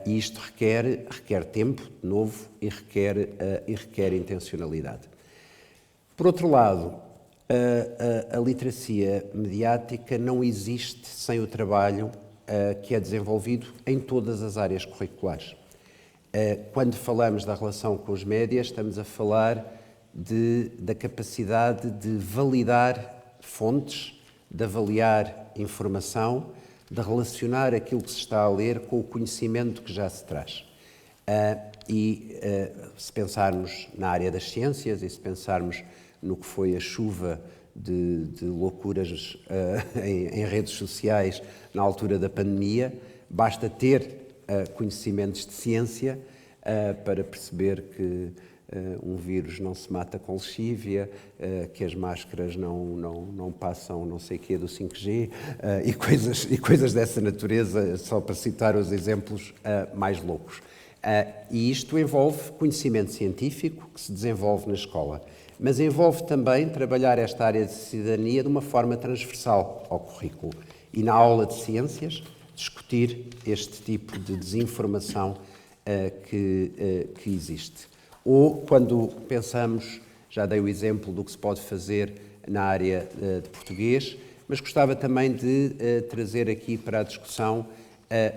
E isto requer tempo, de novo, e requer intencionalidade. Por outro lado, a literacia mediática não existe sem o trabalho que é desenvolvido em todas as áreas curriculares. Quando falamos da relação com os médias, estamos a falar da capacidade de validar fontes, de avaliar informação, de relacionar aquilo que se está a ler com o conhecimento que já se traz. Se pensarmos na área das ciências e se pensarmos no que foi a chuva de loucuras em redes sociais na altura da pandemia, basta ter conhecimentos de ciência para perceber que um vírus não se mata com lexívia, que as máscaras não passam não sei o quê do 5G e coisas dessa natureza, só para citar os exemplos mais loucos. E isto envolve conhecimento científico que se desenvolve na escola, mas envolve também trabalhar esta área de cidadania de uma forma transversal ao currículo e na aula de ciências discutir este tipo de desinformação que existe. Ou quando pensamos, já dei o exemplo do que se pode fazer na área de português, mas gostava também de trazer aqui para a discussão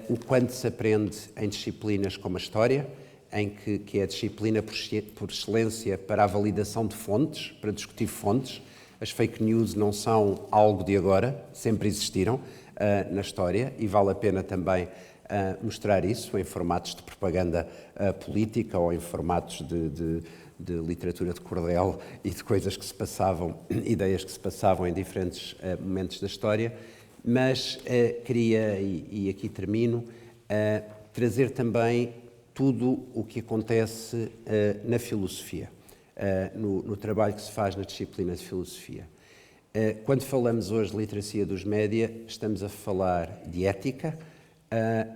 o quanto se aprende em disciplinas como a História, que é a disciplina por excelência para a validação de fontes, para discutir fontes. As fake news não são algo de agora, sempre existiram na história e vale a pena também mostrar isso em formatos de propaganda política ou em formatos de literatura de cordel e de coisas que se passavam, ideias que se passavam em diferentes momentos da história. Mas queria, e aqui termino, trazer também tudo o que acontece na filosofia, no trabalho que se faz na disciplina de filosofia. Quando falamos hoje de literacia dos média, estamos a falar de ética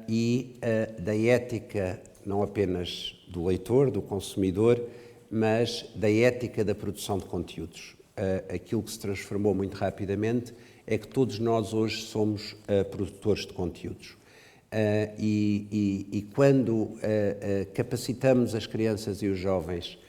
e da ética não apenas do leitor, do consumidor, mas da ética da produção de conteúdos. Aquilo que se transformou muito rapidamente é que todos nós hoje somos produtores de conteúdos. E quando capacitamos as crianças e os jovens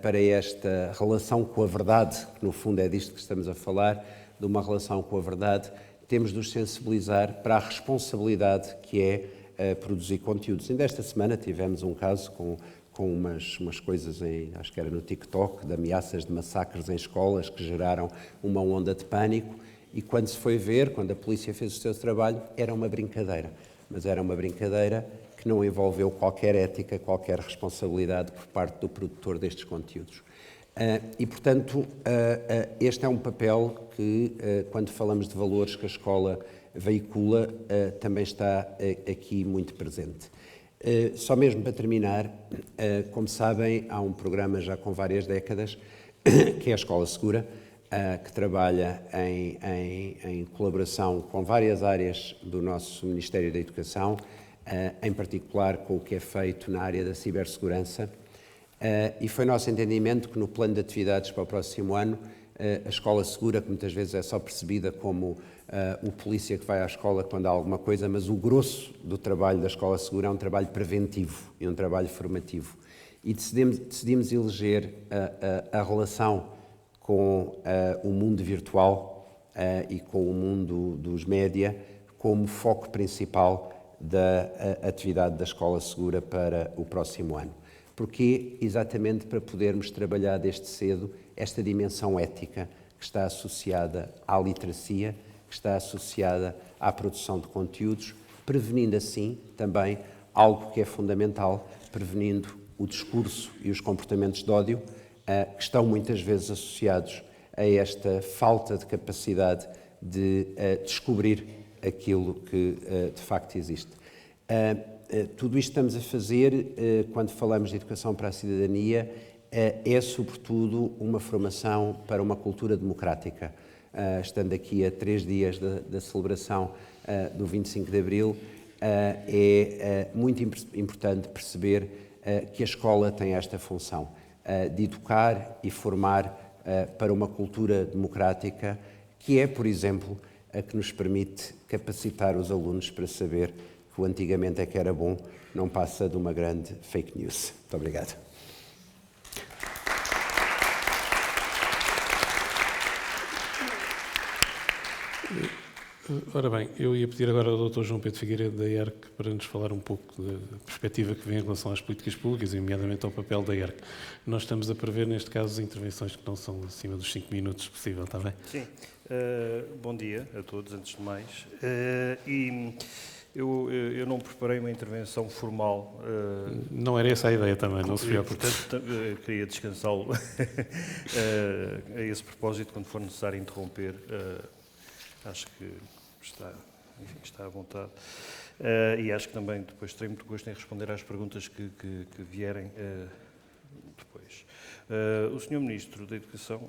para esta relação com a verdade, que no fundo é disto que estamos a falar, de uma relação com a verdade, temos de os sensibilizar para a responsabilidade que é produzir conteúdos. Ainda esta semana tivemos um caso com umas coisas, acho que era no TikTok, de ameaças de massacres em escolas que geraram uma onda de pânico e quando se foi ver, quando a polícia fez o seu trabalho, era uma brincadeira. Mas era uma brincadeira que não envolveu qualquer ética, qualquer responsabilidade por parte do produtor destes conteúdos. E, portanto, este é um papel que, quando falamos de valores que a escola veicula, também está aqui muito presente. Só mesmo para terminar, como sabem, há um programa já com várias décadas, que é a Escola Segura, que trabalha em colaboração com várias áreas do nosso Ministério da Educação, em particular com o que é feito na área da cibersegurança. E foi nosso entendimento que no plano de atividades para o próximo ano, a escola segura, que muitas vezes é só percebida como o polícia que vai à escola quando há alguma coisa, mas o grosso do trabalho da escola segura é um trabalho preventivo e um trabalho formativo. E decidimos eleger a relação com o mundo virtual e com o mundo dos média como foco principal da atividade da Escola Segura para o próximo ano. Porquê? Exatamente para podermos trabalhar desde cedo esta dimensão ética que está associada à literacia, que está associada à produção de conteúdos, prevenindo assim também algo que é fundamental, prevenindo o discurso e os comportamentos de ódio, que estão muitas vezes associados a esta falta de capacidade de descobrir aquilo que de facto existe. Tudo isto estamos a fazer, quando falamos de educação para a cidadania, é sobretudo uma formação para uma cultura democrática. Estando aqui a 3 dias da celebração do 25 de Abril, é muito importante perceber que a escola tem esta função de educar e formar para uma cultura democrática, que é, por exemplo, a que nos permite capacitar os alunos para saber que o antigamente é que era bom, não passa de uma grande fake news. Muito obrigado.
Ora bem, eu ia pedir agora ao Dr. João Pedro Figueiredo da ERC para nos falar um pouco da perspectiva que vem em relação às políticas públicas e, nomeadamente, ao papel da ERC. Nós estamos a prever, neste caso, intervenções que não são acima dos 5 minutos, se possível, está bem?
Sim. Bom dia a todos, antes de mais. Eu não preparei uma intervenção formal.
Não era essa a ideia também, não se preocupe.
Portanto, queria descansá-lo a esse propósito, quando for necessário interromper. Acho que está à vontade. E acho que também depois terei muito gosto em responder às perguntas que vierem depois. O Sr. Ministro da Educação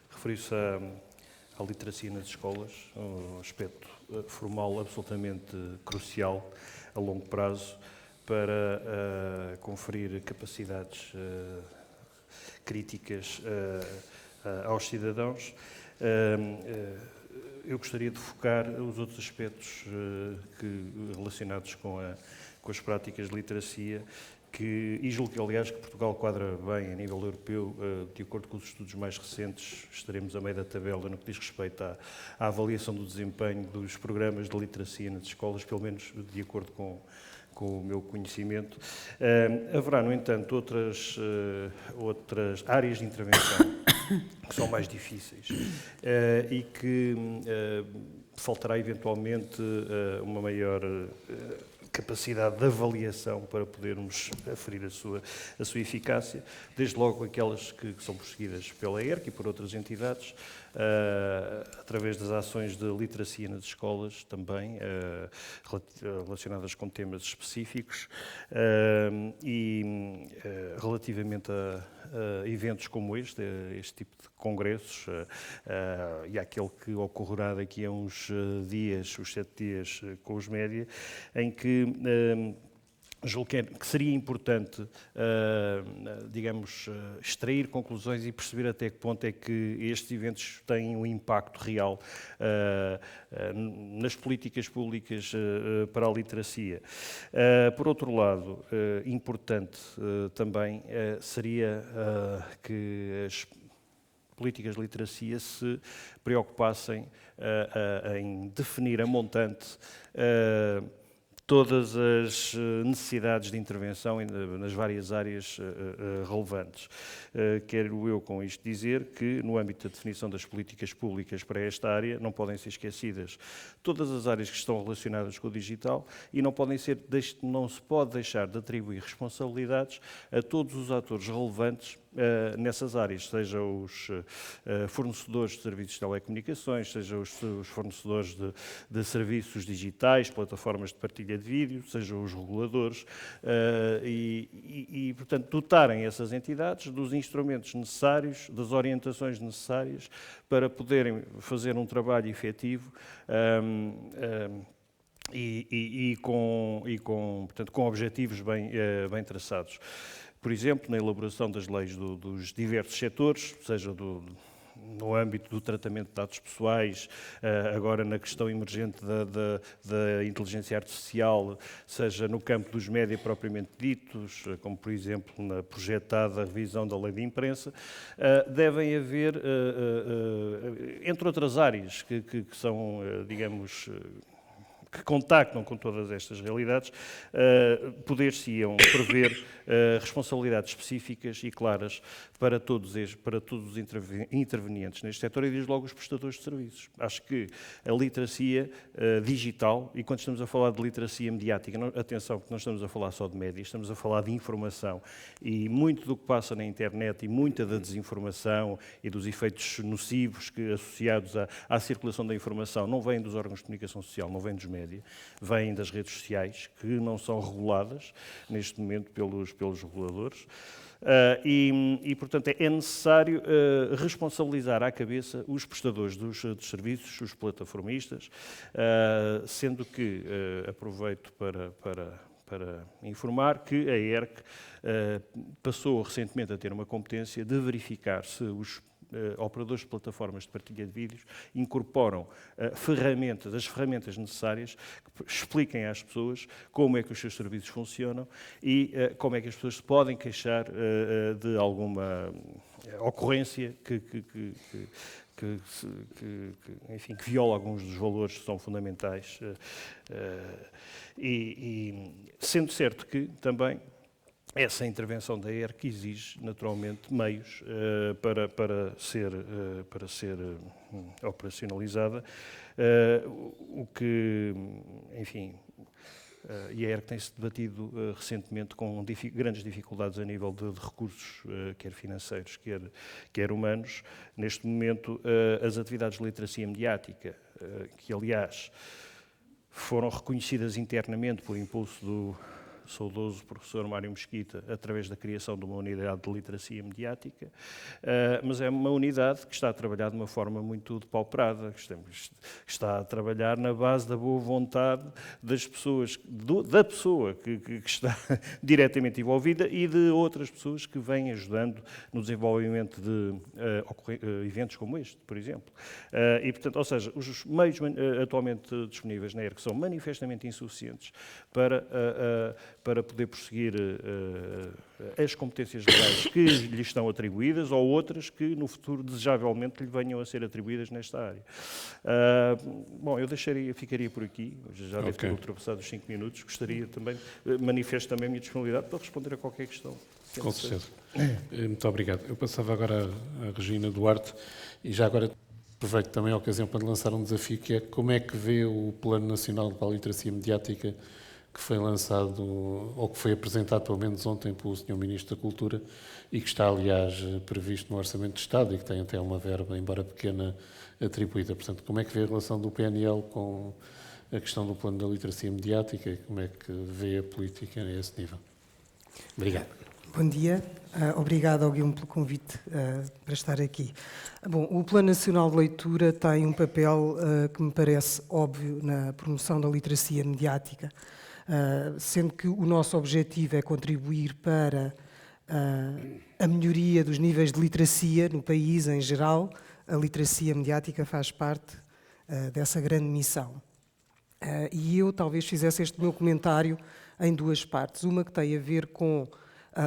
referiu-se à literacia nas escolas, um aspecto formal absolutamente crucial a longo prazo para conferir capacidades críticas aos cidadãos. Eu gostaria de focar os outros aspectos relacionados com as práticas de literacia, e julgo que, aliás, que Portugal quadra bem a nível europeu, de acordo com os estudos mais recentes, estaremos a meio da tabela no que diz respeito à avaliação do desempenho dos programas de literacia nas escolas, pelo menos de acordo com o meu conhecimento. Haverá, no entanto, outras áreas de intervenção que são mais difíceis e que faltará eventualmente uma maior capacidade de avaliação para podermos aferir a sua eficácia, desde logo aquelas que são prosseguidas pela ERC e por outras entidades, através das ações de literacia nas escolas também, relacionadas com temas específicos, e relativamente a eventos como este tipo de congressos, e aquele que ocorrerá daqui a uns dias, os 7 dias com os média, em que julgo que seria importante, digamos, extrair conclusões e perceber até que ponto é que estes eventos têm um impacto real nas políticas públicas para a literacia. Por outro lado, importante também seria que as políticas de literacia se preocupassem em definir a montante todas as necessidades de intervenção nas várias áreas relevantes. Quero eu com isto dizer que, no âmbito da definição das políticas públicas para esta área, não podem ser esquecidas todas as áreas que estão relacionadas com o digital e não se pode deixar de atribuir responsabilidades a todos os atores relevantes nessas áreas, seja os fornecedores de serviços de telecomunicações, seja os fornecedores de serviços digitais, plataformas de partilha partilha de vídeo, sejam os reguladores, portanto, dotarem essas entidades dos instrumentos necessários, das orientações necessárias para poderem fazer um trabalho efetivo portanto, com objetivos bem traçados. Por exemplo, na elaboração das leis dos diversos setores, seja no âmbito do tratamento de dados pessoais, agora na questão emergente da inteligência artificial, seja no campo dos média propriamente ditos, como por exemplo na projetada revisão da lei de imprensa, devem haver, entre outras áreas que são, digamos, que contactam com todas estas realidades, poder-se-iam prever responsabilidades específicas e claras para todos os intervenientes neste setor e, desde logo, os prestadores de serviços. Acho que a literacia digital, e quando estamos a falar de literacia mediática, atenção, que não estamos a falar só de médias, estamos a falar de informação, e muito do que passa na internet e muita da desinformação e dos efeitos nocivos associados à circulação da informação não vêm dos órgãos de comunicação social, não vêm dos médias, vêm das redes sociais, que não são reguladas neste momento pelos reguladores. Portanto, é necessário responsabilizar à cabeça os prestadores dos serviços, os plataformistas, sendo que aproveito para informar que a ERC passou recentemente a ter uma competência de verificar se os operadores de plataformas de partilha de vídeos incorporam as ferramentas necessárias que expliquem às pessoas como é que os seus serviços funcionam e como é que as pessoas se podem queixar de alguma ocorrência que viola alguns dos valores que são fundamentais. Sendo certo que também essa intervenção da ERC exige, naturalmente, meios para ser operacionalizada, o que, enfim, e a ERC tem-se debatido recentemente com grandes dificuldades a nível de recursos, quer financeiros, quer humanos. Neste momento, as atividades de literacia mediática, que, aliás, foram reconhecidas internamente por impulso do saudoso professor Mário Mesquita, através da criação de uma unidade de literacia mediática, mas é uma unidade que está a trabalhar de uma forma muito depauperada, que está a trabalhar na base da boa vontade das pessoas, da pessoa que está diretamente envolvida e de outras pessoas que vêm ajudando no desenvolvimento de eventos como este, por exemplo. E, portanto, ou seja, os meios atualmente disponíveis na ERC são manifestamente insuficientes para poder prosseguir as competências legais que lhe estão atribuídas ou outras que no futuro desejavelmente lhe venham a ser atribuídas nesta área. Bom, eu ficaria por aqui, já devo ter ultrapassado os 5 minutos, gostaria também, manifesto também a minha disponibilidade para responder a qualquer questão.
Com certeza. Muito obrigado. Eu passava agora à Regina Duarte e já agora aproveito também a ocasião para lançar um desafio, que é como é que vê o Plano Nacional para a Literacia Mediática que foi lançado, ou que foi apresentado pelo menos ontem pelo Sr. Ministro da Cultura e que está, aliás, previsto no Orçamento de Estado e que tem até uma verba, embora pequena, atribuída. Portanto, como é que vê a relação do PNL com a questão do plano da literacia mediática e como é que vê a política a esse nível? Obrigado.
Bom dia. Obrigado ao Guilherme pelo convite para estar aqui. Bom, o Plano Nacional de Leitura tem um papel que me parece óbvio na promoção da literacia mediática, sendo que o nosso objetivo é contribuir para a melhoria dos níveis de literacia no país em geral. A literacia mediática faz parte dessa grande missão. E eu talvez fizesse este meu comentário em duas partes. Uma que tem a ver com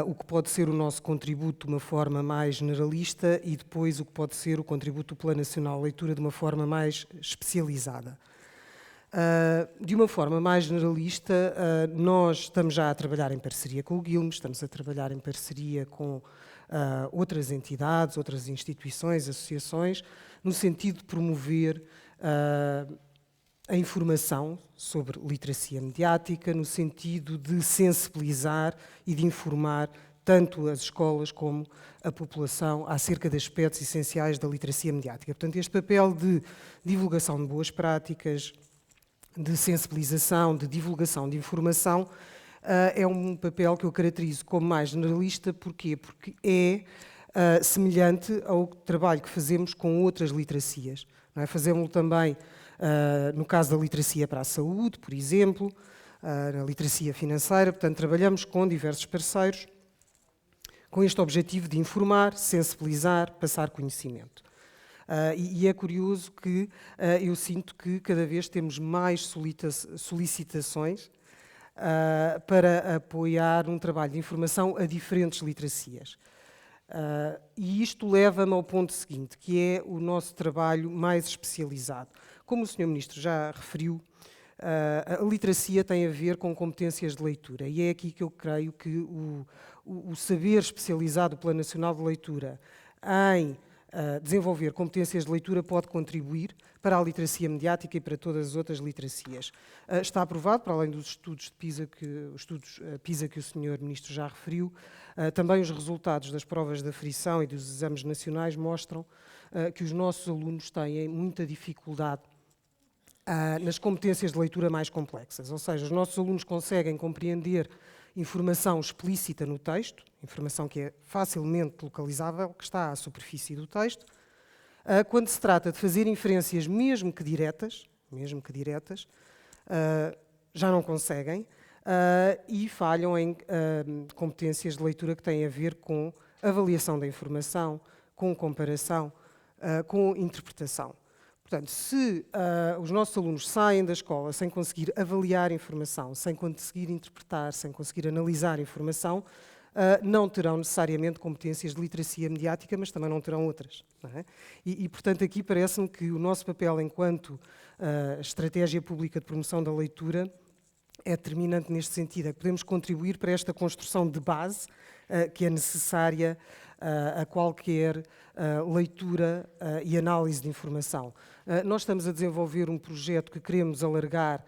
o que pode ser o nosso contributo de uma forma mais generalista e depois o que pode ser o contributo do Plano Nacional de Leitura de uma forma mais especializada. De uma forma mais generalista, nós estamos já a trabalhar em parceria com o Guilherme, estamos a trabalhar em parceria com outras entidades, outras instituições, associações, no sentido de promover a informação sobre literacia mediática, no sentido de sensibilizar e de informar tanto as escolas como a população acerca de aspectos essenciais da literacia mediática. Portanto, este papel de divulgação de boas práticas, de sensibilização, de divulgação de informação, é um papel que eu caracterizo como mais generalista. Porquê? Porque é semelhante ao trabalho que fazemos com outras literacias. Não é? Fazemos-lo também no caso da literacia para a saúde, por exemplo, na literacia financeira. Portanto, trabalhamos com diversos parceiros com este objetivo de informar, sensibilizar, passar conhecimento. E é curioso que eu sinto que cada vez temos mais solicitações para apoiar um trabalho de informação a diferentes literacias. E isto leva-me ao ponto seguinte, que é o nosso trabalho mais especializado. Como o Sr. Ministro já referiu, a literacia tem a ver com competências de leitura, e é aqui que eu creio que o saber especializado do Plano Nacional de Leitura em desenvolver competências de leitura pode contribuir para a literacia mediática e para todas as outras literacias. Está aprovado, para além dos estudos de PISA que o Sr. Ministro já referiu, também os resultados das provas de aferição e dos exames nacionais mostram que os nossos alunos têm muita dificuldade nas competências de leitura mais complexas, ou seja, os nossos alunos conseguem compreender informação explícita no texto, informação que é facilmente localizável, que está à superfície do texto. Quando se trata de fazer inferências, mesmo que diretas, já não conseguem e falham em competências de leitura que têm a ver com avaliação da informação, com comparação, com interpretação. Portanto, se os nossos alunos saem da escola sem conseguir avaliar informação, sem conseguir interpretar, sem conseguir analisar informação, não terão necessariamente competências de literacia mediática, mas também não terão outras. Não é? Portanto, aqui parece-me que o nosso papel enquanto estratégia pública de promoção da leitura é determinante neste sentido, é que podemos contribuir para esta construção de base que é necessária a qualquer leitura e análise de informação. Nós estamos a desenvolver um projeto que queremos alargar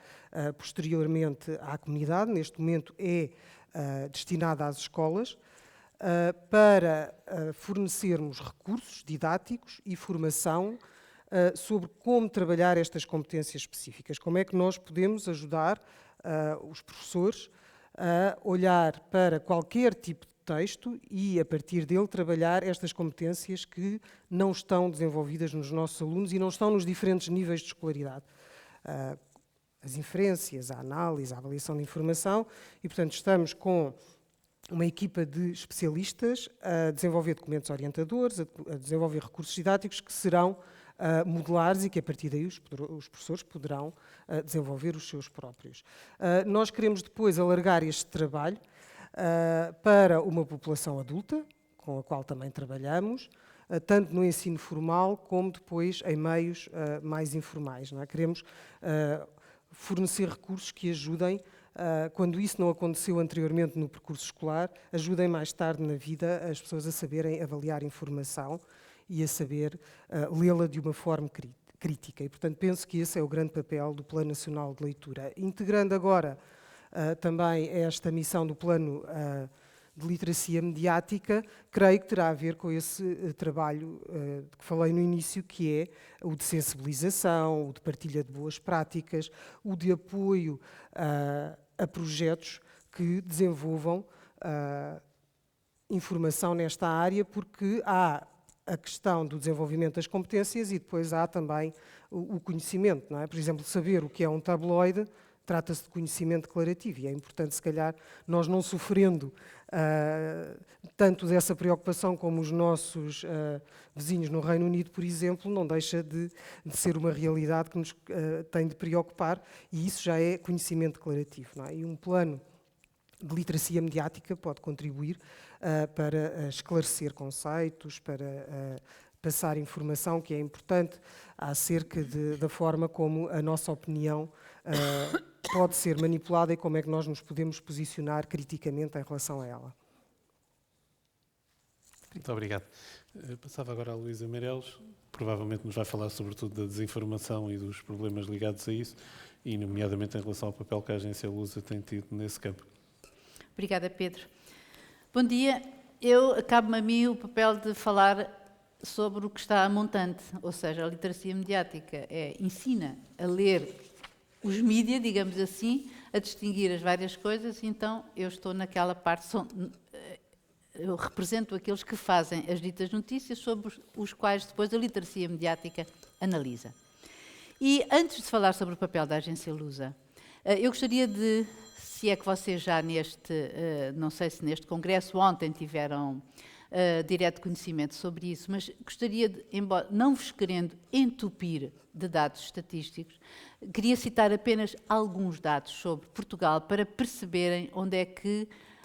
posteriormente à comunidade, neste momento é destinado às escolas, para fornecermos recursos didáticos e formação sobre como trabalhar estas competências específicas, como é que nós podemos ajudar os professores a olhar para qualquer tipo de texto e, a partir dele, trabalhar estas competências que não estão desenvolvidas nos nossos alunos e não estão nos diferentes níveis de escolaridade. As inferências, a análise, a avaliação de informação e, portanto, estamos com uma equipa de especialistas a desenvolver documentos orientadores, a desenvolver recursos didáticos que serão modulares e que, a partir daí, os professores poderão desenvolver os seus próprios. Nós queremos depois alargar este trabalho para uma população adulta, com a qual também trabalhamos, tanto no ensino formal como depois em meios mais informais. Não é? Queremos fornecer recursos que ajudem, quando isso não aconteceu anteriormente no percurso escolar, ajudem mais tarde na vida as pessoas a saberem avaliar informação e a saber lê-la de uma forma crítica. E, portanto, penso que esse é o grande papel do Plano Nacional de Leitura. Integrando agora também esta missão do Plano de Literacia Mediática, creio que terá a ver com esse trabalho de que falei no início, que é o de sensibilização, o de partilha de boas práticas, o de apoio a projetos que desenvolvam informação nesta área, porque há a questão do desenvolvimento das competências e depois há também o conhecimento, não é? Por exemplo, saber o que é um tabloide trata-se de conhecimento declarativo e é importante, se calhar, nós não sofrendo tanto dessa preocupação como os nossos vizinhos no Reino Unido, por exemplo, não deixa de ser uma realidade que nos tem de preocupar e isso já é conhecimento declarativo, não é? E um plano de literacia mediática pode contribuir para esclarecer conceitos, para passar informação que é importante acerca da forma como a nossa opinião pode ser manipulada e como é que nós nos podemos posicionar criticamente em relação a ela.
Muito obrigado. Passava agora a Luísa Meireles, provavelmente nos vai falar sobretudo da desinformação e dos problemas ligados a isso, e nomeadamente em relação ao papel que a agência Lusa tem tido nesse campo.
Obrigada, Pedro. Bom dia. Cabe-me a mim o papel de falar sobre o que está a montante, ou seja, a literacia mediática ensina a ler os mídias, digamos assim, a distinguir as várias coisas, então eu estou naquela parte, eu represento aqueles que fazem as ditas notícias sobre os quais depois a literacia mediática analisa. E antes de falar sobre o papel da agência Lusa, eu gostaria de, se é que vocês já não sei se neste congresso ontem tiveram direto conhecimento sobre isso, mas gostaria de, embora não vos querendo entupir de dados estatísticos, queria citar apenas alguns dados sobre Portugal para perceberem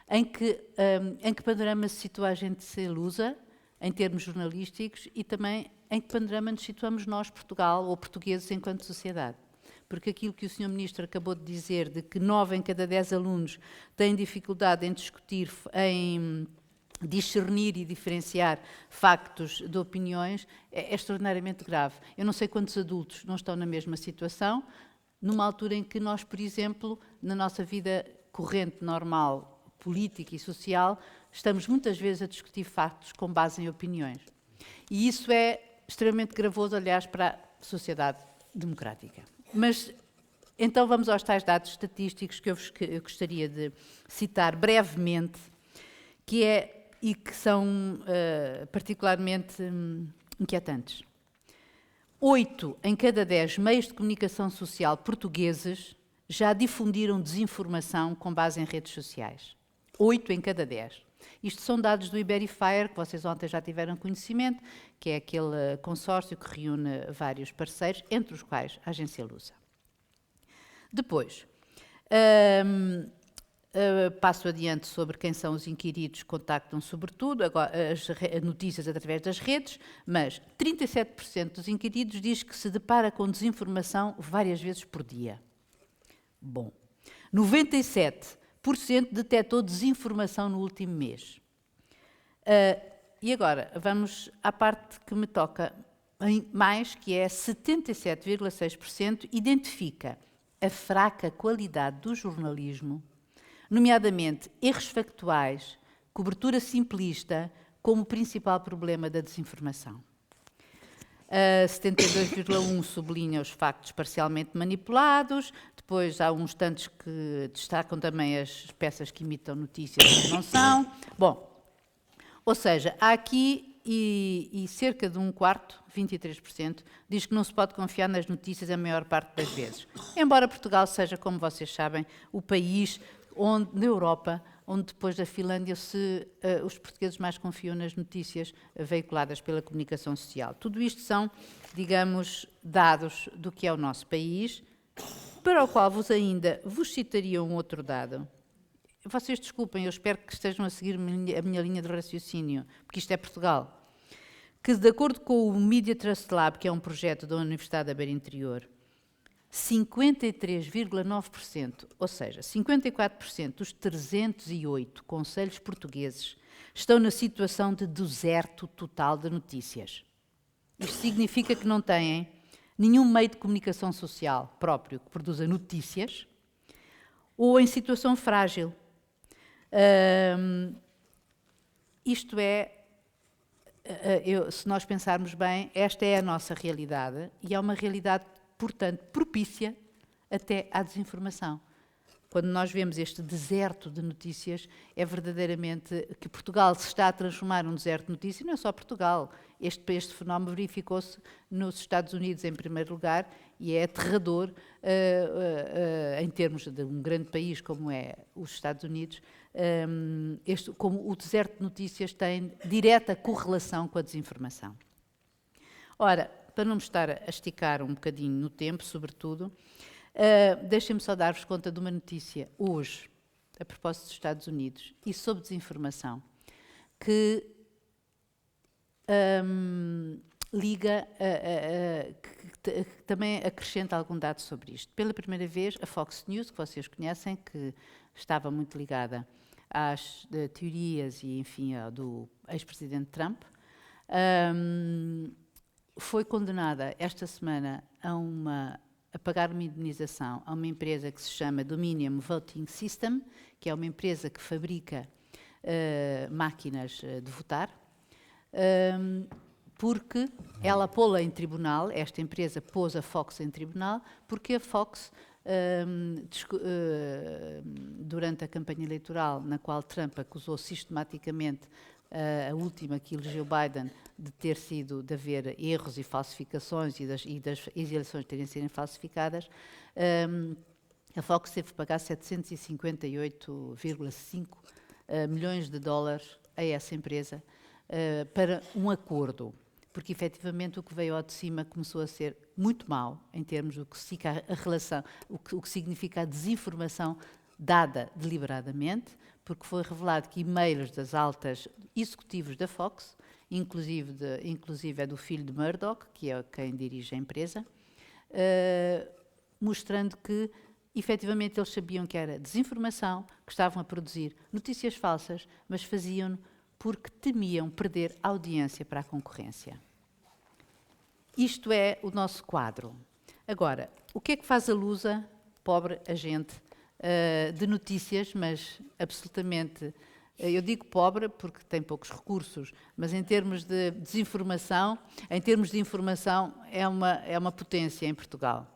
em que panorama se situa a agência Lusa, em termos jornalísticos, e também em que panorama nos situamos nós, Portugal, ou portugueses, enquanto sociedade. Porque aquilo que o Sr. Ministro acabou de dizer, de que 9 em cada 10 alunos têm dificuldade em discutir, em discernir e diferenciar factos de opiniões, é extraordinariamente grave. Eu não sei quantos adultos não estão na mesma situação, numa altura em que nós, por exemplo, na nossa vida corrente, normal, política e social, estamos muitas vezes a discutir factos com base em opiniões. E isso é extremamente gravoso, aliás, para a sociedade democrática. Mas, então, vamos aos tais dados estatísticos que eu gostaria de citar brevemente, e que são particularmente inquietantes. 8 em cada 10 meios de comunicação social portugueses já difundiram desinformação com base em redes sociais. 8 em cada 10. Isto são dados do Iberifier, que vocês ontem já tiveram conhecimento, que é aquele consórcio que reúne vários parceiros, entre os quais a agência Lusa. Depois, passo adiante sobre quem são os inquiridos que contactam sobretudo as notícias através das redes, mas 37% dos inquiridos diz que se depara com desinformação várias vezes por dia. Bom, 97% detectou desinformação no último mês. E agora, vamos à parte que me toca mais, que é 77,6% identifica a fraca qualidade do jornalismo, nomeadamente erros factuais, cobertura simplista, como o principal problema da desinformação. 72,1% sublinha os factos parcialmente manipulados, depois há uns tantos que destacam também as peças que imitam notícias que não são. Bom, ou seja, há aqui e cerca de um quarto, 23%, diz que não se pode confiar nas notícias a maior parte das vezes. Embora Portugal seja, como vocês sabem, o país na Europa, onde depois da Finlândia os portugueses mais confiam nas notícias veiculadas pela comunicação social. Tudo isto são, digamos, dados do que é o nosso país, para o qual vos citaria um outro dado. Vocês desculpem, eu espero que estejam a seguir a minha linha de raciocínio, porque isto é Portugal. Que, de acordo com o Media Trust Lab, que é um projeto da Universidade da Beira Interior, 53,9%, ou seja, 54% dos 308 concelhos portugueses estão na situação de deserto total de notícias. Isto significa que não têm nenhum meio de comunicação social próprio que produza notícias ou em situação frágil. Isto é, se nós pensarmos bem, esta é a nossa realidade e é uma realidade, portanto, propícia até à desinformação. Quando nós vemos este deserto de notícias, é verdadeiramente que Portugal se está a transformar num deserto de notícias, não é só Portugal. Este fenómeno verificou-se nos Estados Unidos, em primeiro lugar, e é aterrador em termos de um grande país como é os Estados Unidos, como o deserto de notícias tem direta correlação com a desinformação. Ora, para não me estar a esticar um bocadinho no tempo, sobretudo, deixem-me só dar-vos conta de uma notícia hoje, a propósito dos Estados Unidos, e sobre desinformação, que liga, que também acrescenta algum dado sobre isto. Pela primeira vez, a Fox News, que vocês conhecem, que estava muito ligada às teorias e, enfim, do ex-presidente Trump, foi condenada esta semana a pagar uma indemnização a uma empresa que se chama Dominion Voting System, que é uma empresa que fabrica máquinas de votar, porque ela pô-la em tribunal, esta empresa pôs a Fox em tribunal, porque a Fox durante a campanha eleitoral, na qual Trump acusou sistematicamente a última que elegeu Biden de haver erros e falsificações e das eleições terem sido falsificadas, a Fox teve que pagar 758,5 milhões de dólares a essa empresa para um acordo, porque efetivamente o que veio ao de cima começou a ser muito mau em termos do que significa a relação, o que significa a desinformação dada deliberadamente, porque foi revelado que e-mails das altas executivos da Fox, inclusive é do filho de Murdoch, que é quem dirige a empresa, mostrando que efetivamente eles sabiam que era desinformação, que estavam a produzir notícias falsas, mas faziam-no porque temiam perder audiência para a concorrência. Isto é o nosso quadro. Agora, o que é que faz a Lusa, pobre agente de notícias, mas absolutamente, eu digo pobre porque tem poucos recursos, mas em termos de desinformação, é uma potência em Portugal.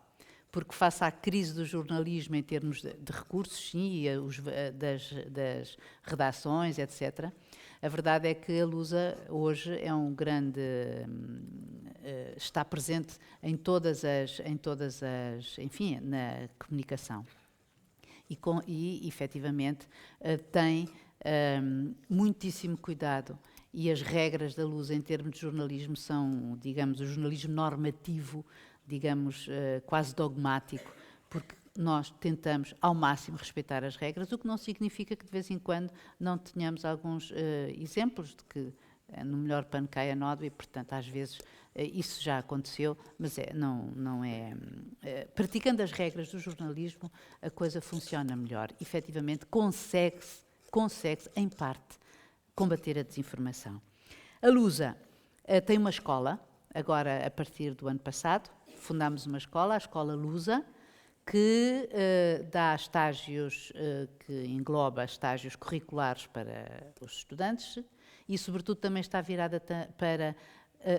Porque face à crise do jornalismo em termos de recursos, sim, e das redações, etc., a verdade é que a Lusa hoje é um grande... está presente enfim, na comunicação. E efetivamente, tem muitíssimo cuidado. E as regras da Lusa em termos de jornalismo são, digamos, o jornalismo normativo, digamos, quase dogmático, porque nós tentamos ao máximo respeitar as regras, o que não significa que de vez em quando não tenhamos alguns exemplos de que no melhor pano cai a nódoa e, portanto, às vezes isso já aconteceu, mas não é... praticando as regras do jornalismo, a coisa funciona melhor. Efetivamente, consegue-se, em parte, combater a desinformação. A Lusa tem uma escola, agora a partir do ano passado, fundámos uma escola, a Escola Lusa, que dá estágios, que engloba estágios curriculares para os estudantes e, sobretudo, também está virada para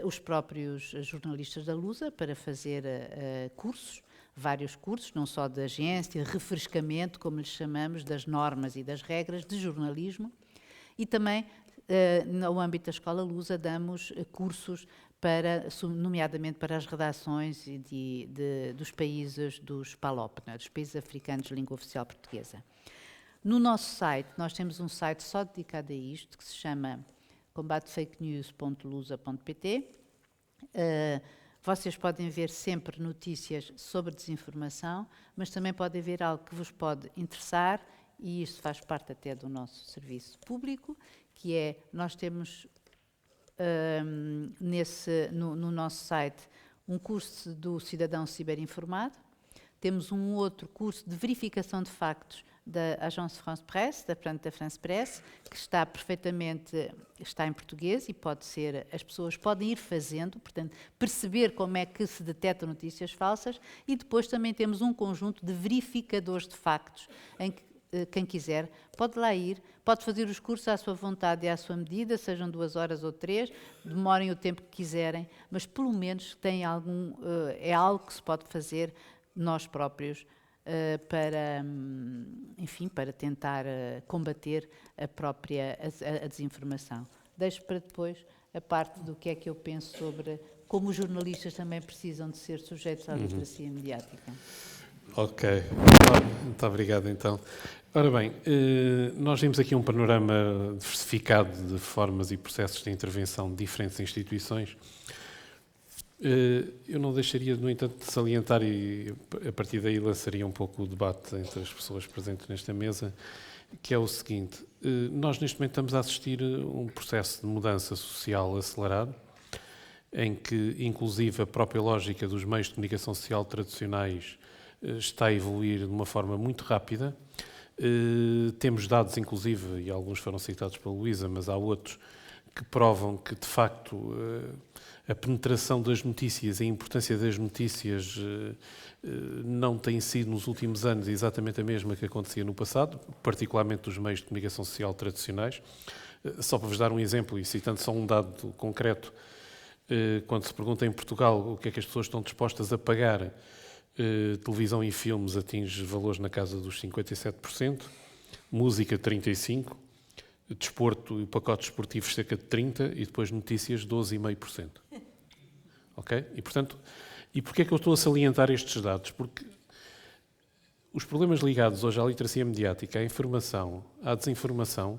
os próprios jornalistas da Lusa, para fazer cursos, vários cursos, não só de agência, refrescamento, como lhes chamamos, das normas e das regras de jornalismo, e também, no âmbito da Escola Lusa, damos cursos nomeadamente para as redações dos países dos PALOP, dos países africanos de língua oficial portuguesa. No nosso site, nós temos um site só dedicado a isto, que se chama combatefakenews.lusa.pt. Vocês podem ver sempre notícias sobre desinformação, mas também podem ver algo que vos pode interessar, e isso faz parte até do nosso serviço público, que é, nós temos no nosso site um curso do cidadão ciberinformado, temos um outro curso de verificação de factos da Agence France Presse, da France Presse, que está em português e as pessoas podem ir fazendo, portanto, perceber como é que se detectam notícias falsas, e depois também temos um conjunto de verificadores de factos, em que quem quiser pode lá ir, pode fazer os cursos à sua vontade e à sua medida, sejam 2 horas ou 3, demorem o tempo que quiserem, mas pelo menos tem é algo que se pode fazer nós próprios para tentar combater a desinformação. Deixo para depois a parte do que é que eu penso sobre como os jornalistas também precisam de ser sujeitos à literacia mediática.
Ok, muito obrigado então. Ora bem, nós vimos aqui um panorama diversificado de formas e processos de intervenção de diferentes instituições. Eu não deixaria, no entanto, de salientar, e a partir daí lançaria um pouco o debate entre as pessoas presentes nesta mesa, que é o seguinte: nós neste momento estamos a assistir a um processo de mudança social acelerado, em que, inclusive, a própria lógica dos meios de comunicação social tradicionais está a evoluir de uma forma muito rápida. Temos dados, inclusive, e alguns foram citados pela Luísa, mas há outros que provam que, de facto, a penetração das notícias e a importância das notícias não tem sido, nos últimos anos, exatamente a mesma que acontecia no passado, particularmente dos meios de comunicação social tradicionais. Só para vos dar um exemplo, e citando só um dado concreto, quando se pergunta em Portugal o que é que as pessoas estão dispostas a pagar Televisão e filmes atinge valores na casa dos 57%, música 35%, desporto e pacotes esportivos cerca de 30% e depois notícias 12,5%. Ok? E, portanto, porquê é que eu estou a salientar estes dados? Porque os problemas ligados hoje à literacia mediática, à informação, à desinformação,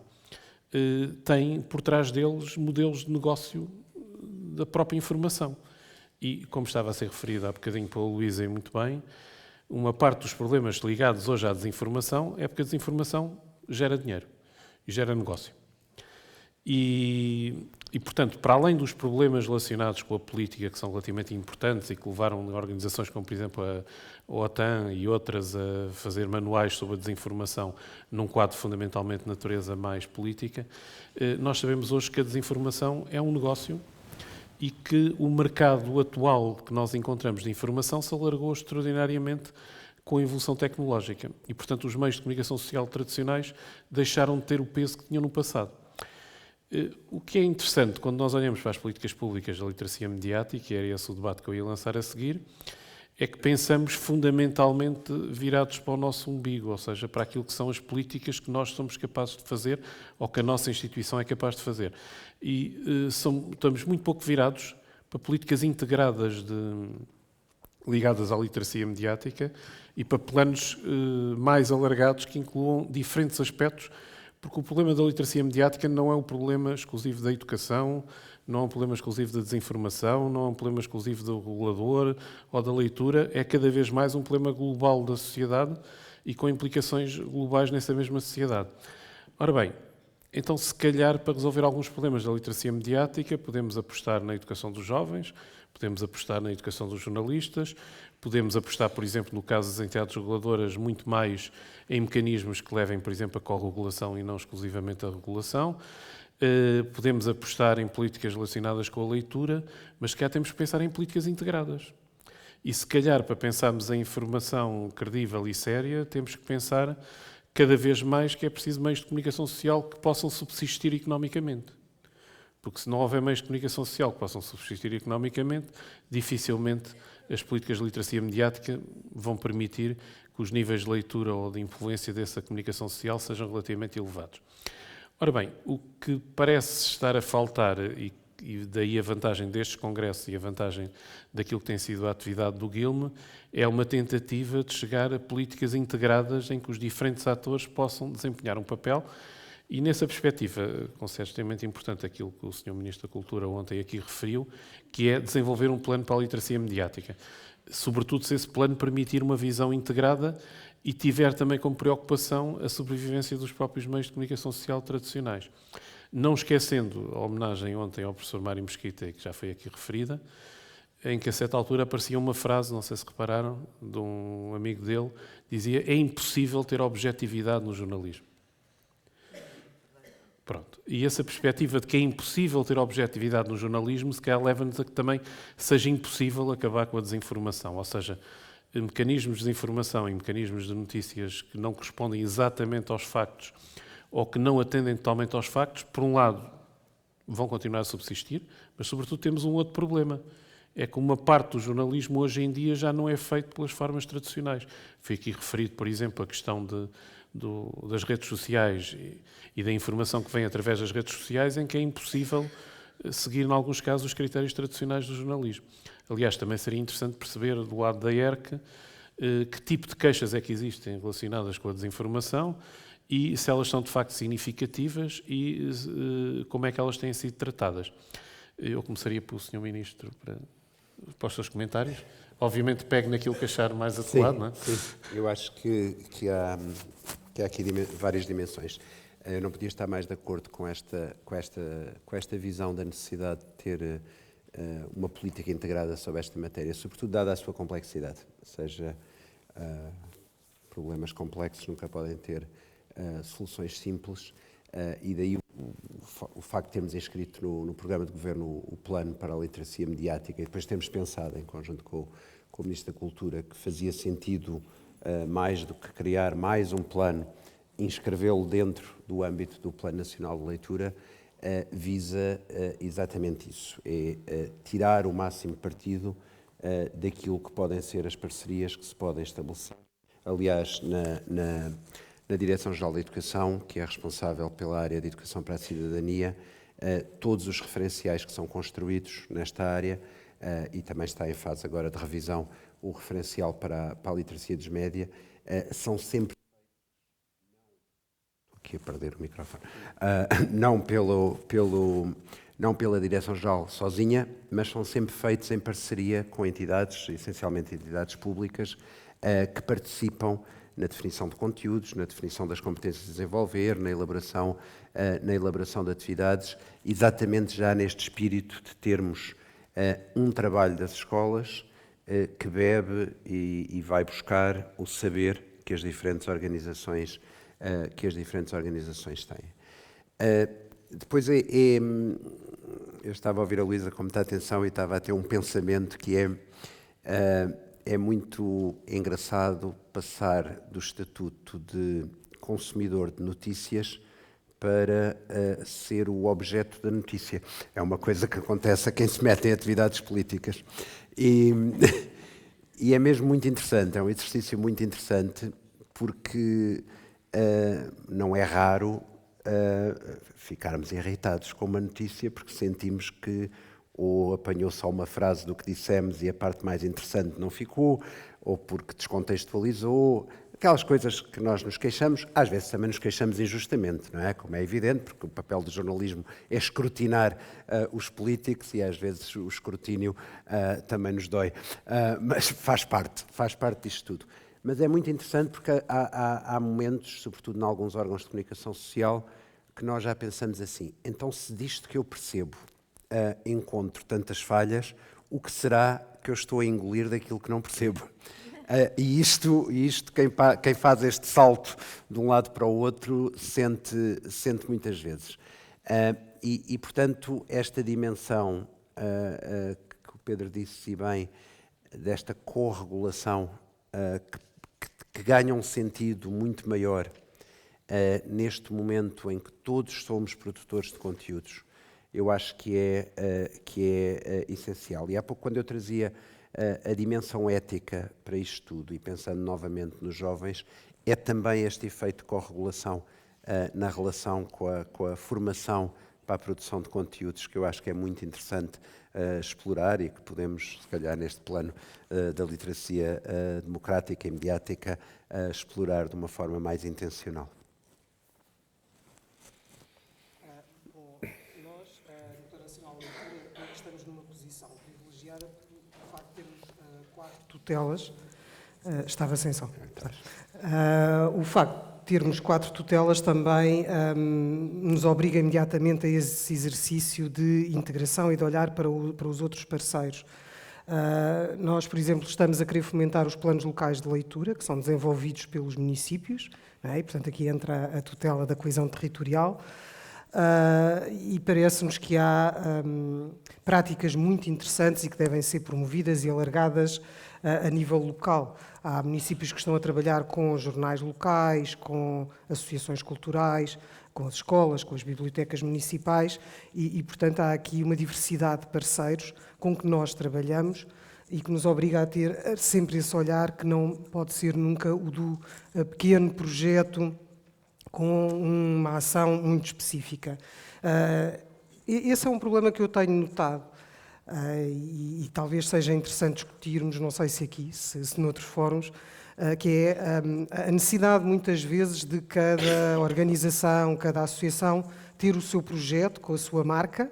têm por trás deles modelos de negócio da própria informação. E, como estava a ser referido há bocadinho pela Luísa e muito bem, uma parte dos problemas ligados hoje à desinformação é porque a desinformação gera dinheiro e gera negócio. E, portanto, para além dos problemas relacionados com a política, que são relativamente importantes e que levaram organizações como, por exemplo, a OTAN e outras a fazer manuais sobre a desinformação num quadro fundamentalmente de natureza mais política, nós sabemos hoje que a desinformação é um negócio e que o mercado atual que nós encontramos de informação se alargou extraordinariamente com a evolução tecnológica. E, portanto, os meios de comunicação social tradicionais deixaram de ter o peso que tinham no passado. O que é interessante quando nós olhamos para as políticas públicas da literacia mediática, e era esse o debate que eu ia lançar a seguir, é que pensamos fundamentalmente virados para o nosso umbigo, ou seja, para aquilo que são as políticas que nós somos capazes de fazer ou que a nossa instituição é capaz de fazer. E estamos muito pouco virados para políticas integradas ligadas à literacia mediática e para planos mais alargados que incluam diferentes aspectos, porque o problema da literacia mediática não é um problema exclusivo da educação, não é um problema exclusivo da desinformação, não é um problema exclusivo do regulador ou da leitura, é cada vez mais um problema global da sociedade e com implicações globais nessa mesma sociedade. Ora bem, então se calhar para resolver alguns problemas da literacia mediática podemos apostar na educação dos jovens, podemos apostar na educação dos jornalistas, podemos apostar, por exemplo, no caso das entidades reguladoras, muito mais em mecanismos que levem, por exemplo, a corregulação e não exclusivamente a regulação. Podemos apostar em políticas relacionadas com a leitura, mas se calhar temos que pensar em políticas integradas. E se calhar, para pensarmos em informação credível e séria, temos que pensar cada vez mais que é preciso meios de comunicação social que possam subsistir economicamente. Porque se não houver meios de comunicação social que possam subsistir economicamente, dificilmente as políticas de literacia mediática vão permitir que os níveis de leitura ou de influência dessa comunicação social sejam relativamente elevados. Ora bem, o que parece estar a faltar, e daí a vantagem destes congressos e a vantagem daquilo que tem sido a atividade do GILME, é uma tentativa de chegar a políticas integradas em que os diferentes atores possam desempenhar um papel. E nessa perspectiva, considero extremamente importante aquilo que o Sr. Ministro da Cultura ontem aqui referiu, que é desenvolver um plano para a literacia mediática. Sobretudo se esse plano permitir uma visão integrada e tiver também como preocupação a sobrevivência dos próprios meios de comunicação social tradicionais. Não esquecendo a homenagem ontem ao professor Mário Mesquita, que já foi aqui referida, em que a certa altura aparecia uma frase, não sei se repararam, de um amigo dele, dizia: é impossível ter objetividade no jornalismo. Pronto. E essa perspectiva de que é impossível ter objetividade no jornalismo, se calhar leva-nos a que também seja impossível acabar com a desinformação. Ou seja, mecanismos de desinformação e mecanismos de notícias que não correspondem exatamente aos factos ou que não atendem totalmente aos factos, por um lado, vão continuar a subsistir, mas sobretudo temos um outro problema. É que uma parte do jornalismo hoje em dia já não é feito pelas formas tradicionais. Foi aqui referido, por exemplo, a questão das redes sociais e da informação que vem através das redes sociais, em que é impossível seguir, em alguns casos, os critérios tradicionais do jornalismo. Aliás, também seria interessante perceber, do lado da ERC, que tipo de queixas é que existem relacionadas com a desinformação e se elas são, de facto, significativas e como é que elas têm sido tratadas. Eu começaria pelo Sr. Ministro para os seus comentários. Obviamente pego naquilo que achar mais adequado, não é?
Sim, eu acho que há aqui várias dimensões. Eu não podia estar mais de acordo com esta visão da necessidade de ter uma política integrada sobre esta matéria, sobretudo dada a sua complexidade. Ou seja, problemas complexos nunca podem ter soluções simples, e daí o facto de termos inscrito no programa de governo o plano para a literacia mediática e depois termos pensado, em conjunto com o Ministro da Cultura, que fazia sentido, mais do que criar mais um plano, inscrevê-lo dentro do âmbito do Plano Nacional de Leitura, visa exatamente isso, é tirar o máximo partido daquilo que podem ser as parcerias que se podem estabelecer. Aliás, na Direção-Geral da Educação, que é responsável pela área de Educação para a Cidadania, todos os referenciais que são construídos nesta área, e também está em fase agora de revisão o referencial para a literacia dos média, são sempre... Estou aqui a perder o microfone. Não pela Direção-Geral sozinha, mas são sempre feitos em parceria com entidades, essencialmente entidades públicas, que participam na definição de conteúdos, na definição das competências a desenvolver, na elaboração de atividades, exatamente já neste espírito de termos um trabalho das escolas que bebe e vai buscar o saber que as diferentes organizações têm. Depois eu estava a ouvir a Luísa com muita atenção e estava a ter um pensamento que é muito engraçado passar do estatuto de consumidor de notícias para ser o objeto da notícia. É uma coisa que acontece a quem se mete em atividades políticas. E é mesmo muito interessante, é um exercício muito interessante, porque não é raro ficarmos irritados com uma notícia porque sentimos que ou apanhou só uma frase do que dissemos e a parte mais interessante não ficou, ou porque descontextualizou, aquelas coisas que nós nos queixamos, às vezes também nos queixamos injustamente, não é? Como é evidente, porque o papel do jornalismo é escrutinar os políticos e às vezes o escrutínio também nos dói, mas faz parte disto tudo. Mas é muito interessante porque há momentos, sobretudo em alguns órgãos de comunicação social, que nós já pensamos assim, então se disto que eu percebo encontro tantas falhas, o que será que eu estou a engolir daquilo que não percebo? E isto quem faz este salto de um lado para o outro sente muitas vezes. E portanto, esta dimensão que o Pedro disse bem, desta corregulação que ganha um sentido muito maior neste momento em que todos somos produtores de conteúdos, eu acho que é essencial. E há pouco, quando eu trazia a dimensão ética para isto tudo, e pensando novamente nos jovens, é também este efeito de corregulação na relação com a formação para a produção de conteúdos, que eu acho que é muito interessante explorar e que podemos, se calhar, neste plano da literacia democrática e mediática, explorar de uma forma mais intencional.
Tutelas, estava sem som. O facto de termos 4 tutelas também nos obriga imediatamente a esse exercício de integração e de olhar para os outros parceiros. Nós, por exemplo, estamos a querer fomentar os planos locais de leitura, que são desenvolvidos pelos municípios, não é? E, portanto, aqui entra a tutela da coesão territorial. E parece-nos que há práticas muito interessantes e que devem ser promovidas e alargadas a nível local. Há municípios que estão a trabalhar com jornais locais, com associações culturais, com as escolas, com as bibliotecas municipais e, portanto, há aqui uma diversidade de parceiros com que nós trabalhamos e que nos obriga a ter sempre esse olhar que não pode ser nunca o do pequeno projeto com uma ação muito específica. Esse é um problema que eu tenho notado e talvez seja interessante discutirmos, não sei se aqui, se noutros fóruns, que é a necessidade muitas vezes de cada organização, cada associação ter o seu projeto com a sua marca,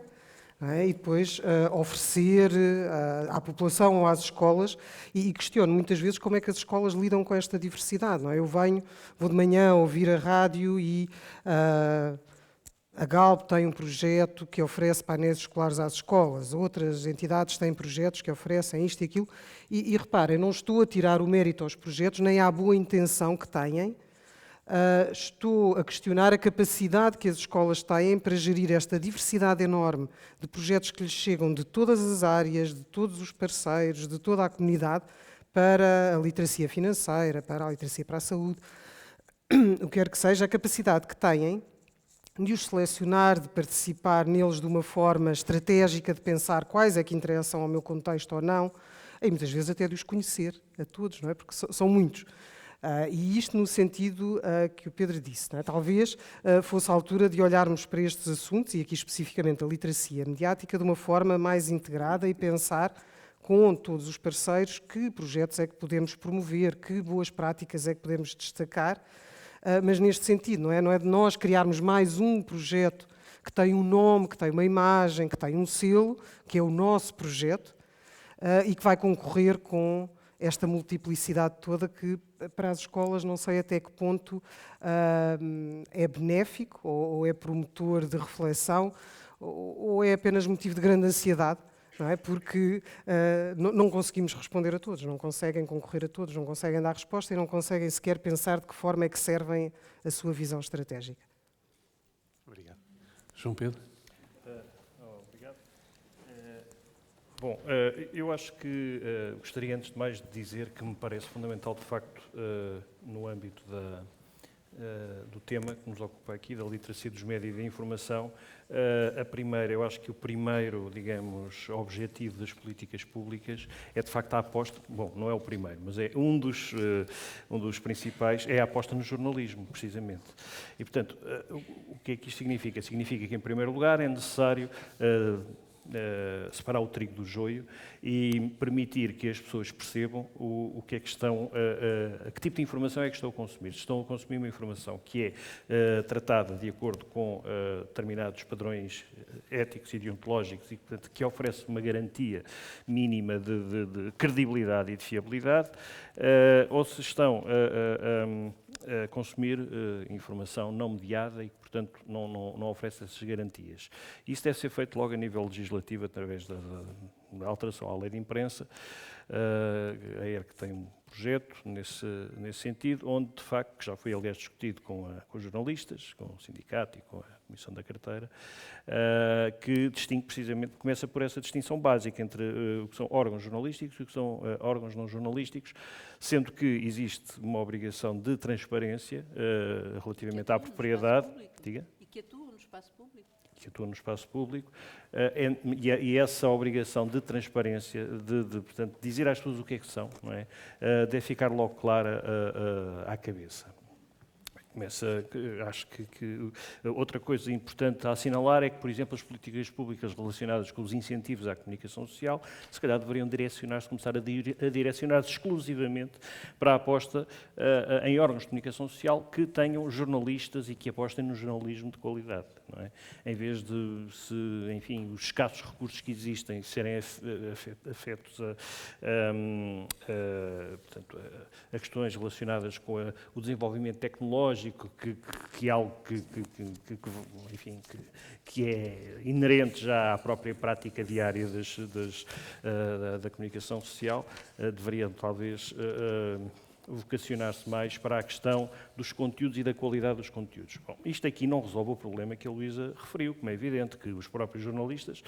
não é? E depois oferecer à população ou às escolas e questiono muitas vezes como é que as escolas lidam com esta diversidade. Não é? Vou de manhã ouvir a rádio e a Galp tem um projeto que oferece painéis escolares às escolas, outras entidades têm projetos que oferecem isto e aquilo e reparem, não estou a tirar o mérito aos projetos nem à boa intenção que têm. Estou a questionar a capacidade que as escolas têm para gerir esta diversidade enorme de projetos que lhes chegam de todas as áreas, de todos os parceiros, de toda a comunidade, para a literacia financeira, para a literacia para a saúde, o que quer que seja, a capacidade que têm de os selecionar, de participar neles de uma forma estratégica, de pensar quais é que interessam ao meu contexto ou não, e muitas vezes até de os conhecer a todos, não é? Porque são muitos. E isto no sentido que o Pedro disse, não é? Talvez fosse a altura de olharmos para estes assuntos, e aqui especificamente a literacia mediática, de uma forma mais integrada e pensar com todos os parceiros que projetos é que podemos promover, que boas práticas é que podemos destacar, mas neste sentido, não é de nós criarmos mais um projeto que tem um nome, que tem uma imagem, que tem um selo, que é o nosso projeto, e que vai concorrer com esta multiplicidade toda que, para as escolas, não sei até que ponto é benéfico ou é promotor de reflexão ou é apenas motivo de grande ansiedade, não é? Porque não conseguimos responder a todos, não conseguem concorrer a todos, não conseguem dar resposta e não conseguem sequer pensar de que forma é que servem a sua visão estratégica.
Obrigado. João Pedro?
Obrigado. Bom, eu acho que gostaria antes de mais de dizer que me parece fundamental, de facto, no âmbito do tema que nos ocupa aqui, da literacia dos médios e da informação, eu acho que o primeiro, digamos, objetivo das políticas públicas é, de facto, a aposta, bom, não é o primeiro, mas é um dos principais, é a aposta no jornalismo, precisamente. E, portanto, o que é que isto significa? Significa que, em primeiro lugar, é necessário separar o trigo do joio e permitir que as pessoas percebam o que é que estão, a que tipo de informação é que estão a consumir. Estão a consumir uma informação que é tratada de acordo com determinados padrões éticos e deontológicos e, portanto, que oferece uma garantia mínima de credibilidade e de fiabilidade, ou se estão a consumir informação não mediada e que, portanto, não oferece essas garantias. Isso deve ser feito logo a nível legislativo, através da alteração à lei de imprensa. A ERC tem um projeto nesse sentido, onde, de facto, que já foi, aliás, discutido com os jornalistas, com o sindicato e com a Comissão da Carteira, que distingue precisamente, começa por essa distinção básica entre o que são órgãos jornalísticos e o que são órgãos não jornalísticos, sendo que existe uma obrigação de transparência relativamente à propriedade. Diga?
E que atua no espaço público.
Que atua no espaço público, e essa obrigação de transparência, portanto, dizer às pessoas o que é que são, não é? Deve ficar logo clara à cabeça. Acho que outra coisa importante a assinalar é que, por exemplo, as políticas públicas relacionadas com os incentivos à comunicação social, se calhar deveriam começar a direcionar-se exclusivamente para a aposta em órgãos de comunicação social que tenham jornalistas e que apostem no jornalismo de qualidade, não é? Em vez de, enfim, os escassos recursos que existem serem afetos portanto, a questões relacionadas com o desenvolvimento tecnológico, que é algo enfim, que é inerente já à própria prática diária da comunicação social, deveria talvez vocacionar-se mais para a questão dos conteúdos e da qualidade dos conteúdos. Bom, isto aqui não resolve o problema que a Luísa referiu, como é evidente, que os próprios jornalistas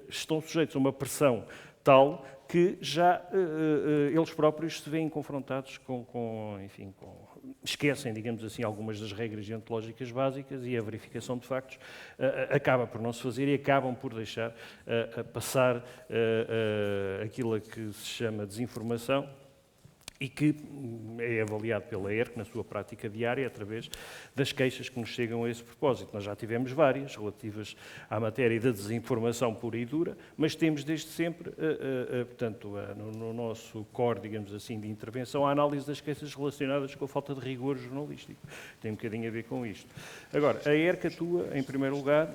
estão sujeitos a uma pressão tal que já eles próprios se veem confrontados enfim, esquecem, digamos assim, algumas das regras deontológicas básicas e a verificação de factos acaba por não se fazer e acabam por deixar passar aquilo a que se chama desinformação e que é avaliado pela ERC na sua prática diária através das queixas que nos chegam a esse propósito. Nós já tivemos várias relativas à matéria da desinformação pura e dura, mas temos desde sempre, portanto, no nosso core, digamos assim, de intervenção, a análise das queixas relacionadas com a falta de rigor jornalístico. Tem um bocadinho a ver com isto. Agora, a ERC atua, em primeiro lugar,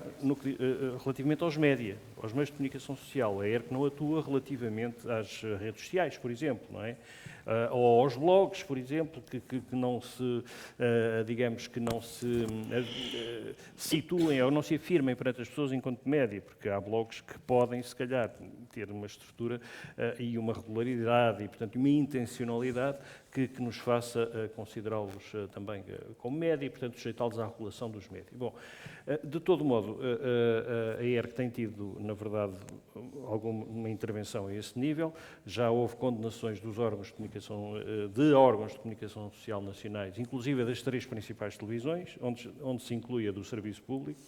relativamente aos média, aos meios de comunicação social. A ERC não atua relativamente às redes sociais, por exemplo, não é? Ou aos blogs, por exemplo, que não se, digamos, que não se situem ou não se afirmem perante as pessoas enquanto média, porque há blogs que podem, se calhar, ter uma estrutura e uma regularidade e, portanto, uma intencionalidade que nos faça considerá-los também como média e, portanto, sujeitá-los à regulação dos médias. Bom, de todo modo, a ERC tem tido, na verdade, alguma intervenção a esse nível. Já houve condenações dos órgãos de comunicação social nacionais, inclusive das 3 principais televisões, onde se inclui a do Serviço Público.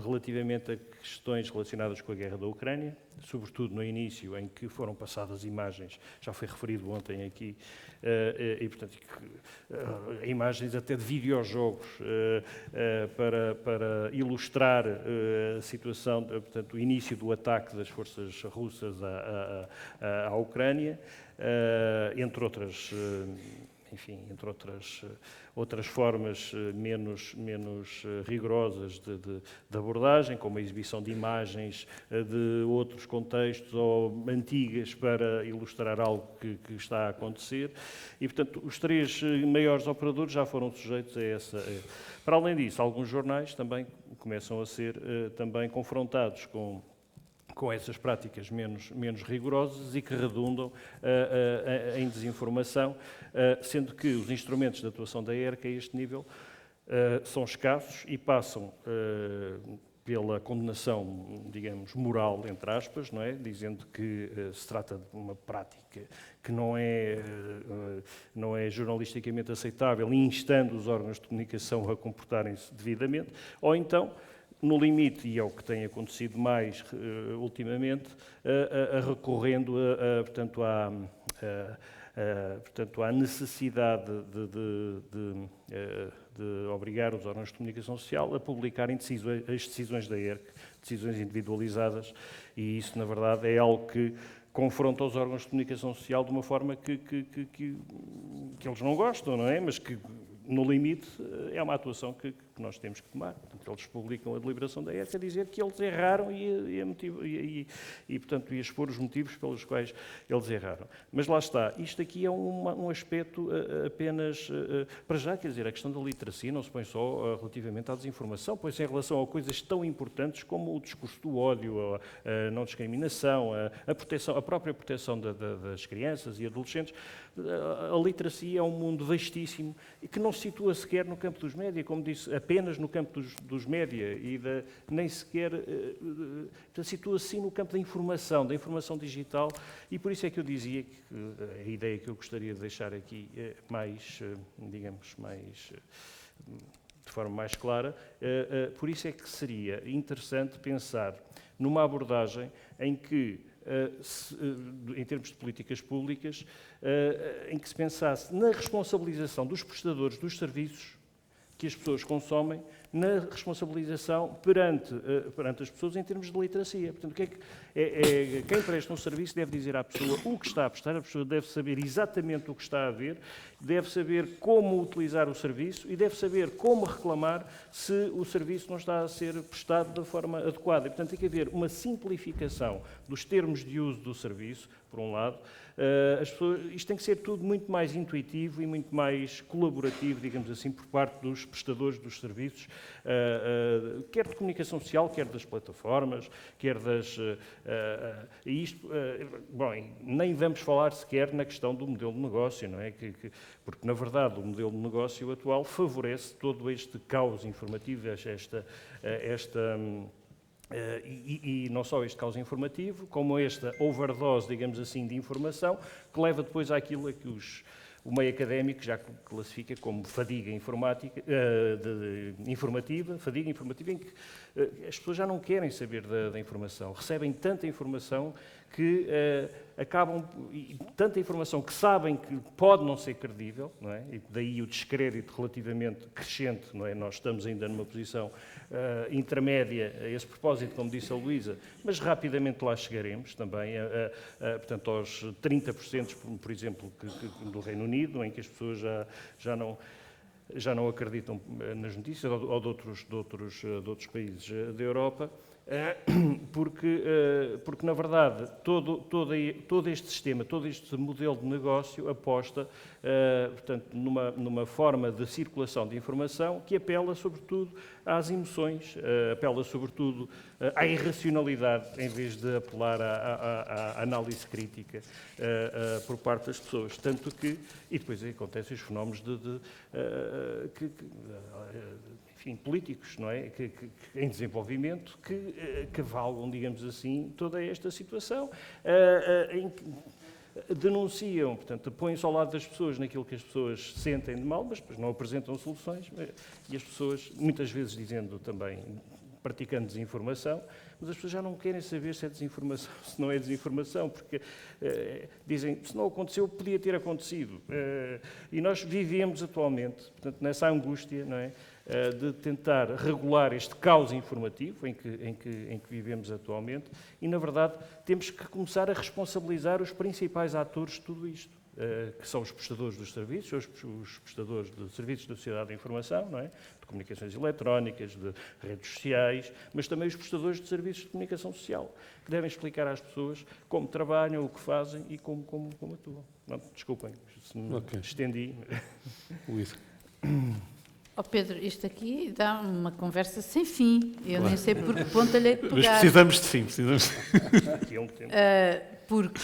relativamente a questões relacionadas com a guerra da Ucrânia, sobretudo no início, em que foram passadas imagens, já foi referido ontem aqui, e portanto, imagens até de videojogos para ilustrar a situação, portanto, o início do ataque das forças russas à Ucrânia, entre outras, enfim, entre outras formas menos rigorosas de abordagem, como a exibição de imagens de outros contextos ou antigas para ilustrar algo que está a acontecer. E, portanto, os 3 maiores operadores já foram sujeitos a essa. Para além disso, alguns jornais também começam a ser também confrontados com essas práticas menos rigorosas e que redundam em desinformação, sendo que os instrumentos de atuação da ERC a este nível são escassos e passam pela condenação, digamos, moral, entre aspas, não é? Dizendo que se trata de uma prática que não é jornalisticamente aceitável, instando os órgãos de comunicação a comportarem-se devidamente, ou então, no limite, e é o que tem acontecido mais ultimamente, recorrendo portanto, à necessidade de obrigar os órgãos de comunicação social a publicarem as decisões da ERC, decisões individualizadas, e isso, na verdade, é algo que confronta os órgãos de comunicação social de uma forma que eles não gostam, não é? Mas que, no limite, é uma atuação que nós temos que tomar. Portanto, eles publicam a deliberação da ERC a dizer que eles erraram e portanto, ia expor os motivos pelos quais eles erraram. Mas lá está, isto aqui é um aspecto apenas, para já, quer dizer, a questão da literacia não se põe só relativamente à desinformação, põe-se em relação a coisas tão importantes como o discurso do ódio, a não discriminação, a própria proteção das crianças e adolescentes. A literacia é um mundo vastíssimo e que não se situa sequer no campo dos média, como disse, apenas no campo dos média e nem sequer situa-se sim no campo da informação digital, e por isso é que eu dizia que a ideia que eu gostaria de deixar aqui mais, digamos, de forma mais clara, por isso é que seria interessante pensar numa abordagem em que em termos de políticas públicas, em que se pensasse na responsabilização dos prestadores dos serviços que as pessoas consomem, na responsabilização perante as pessoas em termos de literacia. Portanto, quem presta um serviço deve dizer à pessoa o que está a prestar, a pessoa deve saber exatamente o que está a ver, deve saber como utilizar o serviço e deve saber como reclamar se o serviço não está a ser prestado da forma adequada. E, portanto, tem que haver uma simplificação dos termos de uso do serviço, por um lado. Isto tem que ser tudo muito mais intuitivo e muito mais colaborativo, digamos assim, por parte dos prestadores dos serviços, quer de comunicação social, quer das plataformas, quer das... bom, nem vamos falar sequer na questão do modelo de negócio, não é? Porque, na verdade, o modelo de negócio atual favorece todo este caos informativo, e não só este caos informativo, como esta overdose, digamos assim, de informação, que leva depois àquilo a que o meio académico já classifica como fadiga informativa, fadiga informativa em que as pessoas já não querem saber da informação, recebem tanta informação que acabam, tanta informação que sabem que pode não ser credível, não é? E daí o descrédito relativamente crescente, não é? Nós estamos ainda numa posição intermédia a esse propósito, como disse a Luísa, mas rapidamente lá chegaremos também, portanto, aos 30%, por exemplo, do Reino Unido, em que as pessoas já não acreditam nas notícias, ou de outros países da Europa, porque na verdade, todo este sistema, todo este modelo de negócio aposta, portanto, numa forma de circulação de informação que apela, sobretudo, às emoções, apela, sobretudo, à irracionalidade, em vez de apelar à análise crítica por parte das pessoas. Tanto que, e depois acontecem os fenómenos enfim, políticos, não é? Em desenvolvimento, que cavalgam, digamos assim, toda esta situação, denunciam, portanto, põem-se ao lado das pessoas naquilo que as pessoas sentem de mal, mas depois não apresentam soluções, e as pessoas, muitas vezes dizendo também, praticando desinformação, mas as pessoas já não querem saber se é desinformação, se não é desinformação, porque dizem, se não aconteceu, podia ter acontecido. E nós vivemos atualmente, portanto, nessa angústia, não é, de tentar regular este caos informativo em que vivemos atualmente, e, na verdade, temos que começar a responsabilizar os principais atores de tudo isto, que são os prestadores dos serviços, os prestadores de serviços da sociedade da informação, não é? De comunicações eletrónicas, de redes sociais, mas também os prestadores de serviços de comunicação social, que devem explicar às pessoas como trabalham, o que fazem e como atuam. Não, desculpem, se me estendi.
Luís.
Oh Pedro, isto aqui dá uma conversa sem fim. Eu nem sei por que ponto lhe pegar.
Mas precisamos de fim.
Aqui é um tempo.
Porque,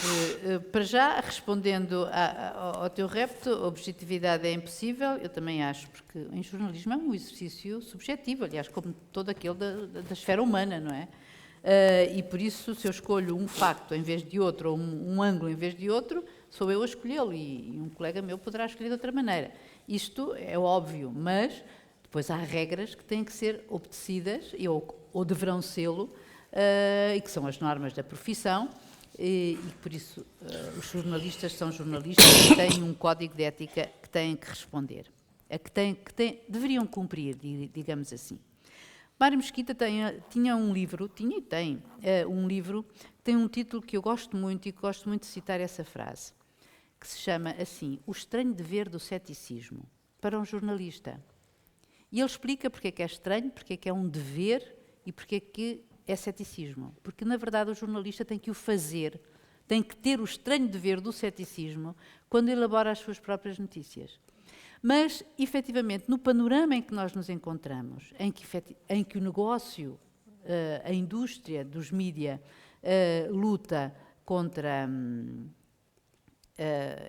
para já, respondendo ao teu repto, a objetividade é impossível, eu também acho, porque em jornalismo é um exercício subjetivo, aliás, como todo aquele da esfera humana, não é? E por isso, se eu escolho um facto em vez de outro, ou um ângulo em vez de outro, sou eu a escolhê-lo, e um colega meu poderá escolher de outra maneira. Isto é óbvio, mas depois há regras que têm que ser obedecidas, ou deverão sê-lo, e que são as normas da profissão, e por isso os jornalistas são jornalistas e têm um código de ética que têm que responder, deveriam cumprir, digamos assim. Mário Mesquita tinha um livro, tinha e tem um livro que tem um título que eu gosto muito e que gosto muito de citar essa frase, que se chama assim, O Estranho Dever do Ceticismo, para um jornalista. E ele explica porque é que é estranho, porque é que é um dever e porque é que é ceticismo. Porque, na verdade, o jornalista tem que o fazer, tem que ter o estranho dever do ceticismo quando elabora as suas próprias notícias. Mas, efetivamente, no panorama em que nós nos encontramos, em que o negócio, a indústria dos mídia luta contra...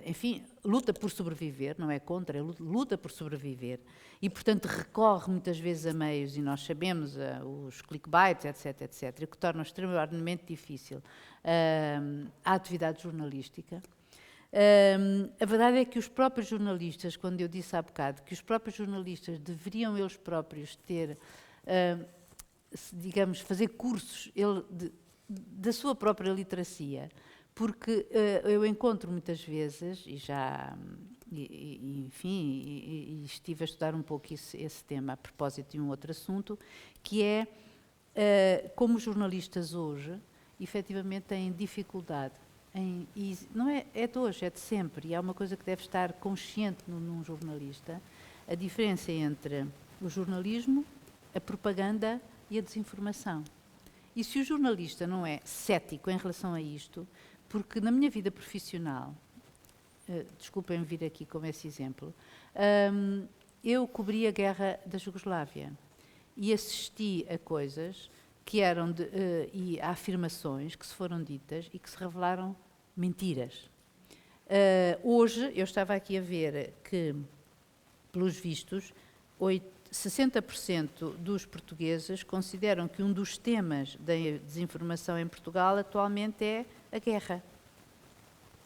enfim, luta por sobreviver, não é contra, é luta por sobreviver, e, portanto, recorre muitas vezes a meios, e nós sabemos, os clickbaits, etc., que tornam extremamente difícil a atividade jornalística. A verdade é que os próprios jornalistas, quando eu disse há bocado, que os próprios jornalistas deveriam eles próprios ter, digamos, fazer cursos da sua própria literacia, porque eu encontro muitas vezes, enfim, estive a estudar um pouco esse tema a propósito de um outro assunto, que é como os jornalistas hoje, efetivamente, têm dificuldade, e não é de hoje, é de sempre, e há uma coisa que deve estar consciente num jornalista, a diferença entre o jornalismo, a propaganda e a desinformação. E se o jornalista não é cético em relação a isto, porque na minha vida profissional, desculpem-me vir aqui como esse exemplo, eu cobri a guerra da Jugoslávia e assisti a coisas que eram e a afirmações que se foram ditas e que se revelaram mentiras. Hoje, eu estava aqui a ver que, pelos vistos, 60% dos portugueses consideram que um dos temas da desinformação em Portugal atualmente é a guerra.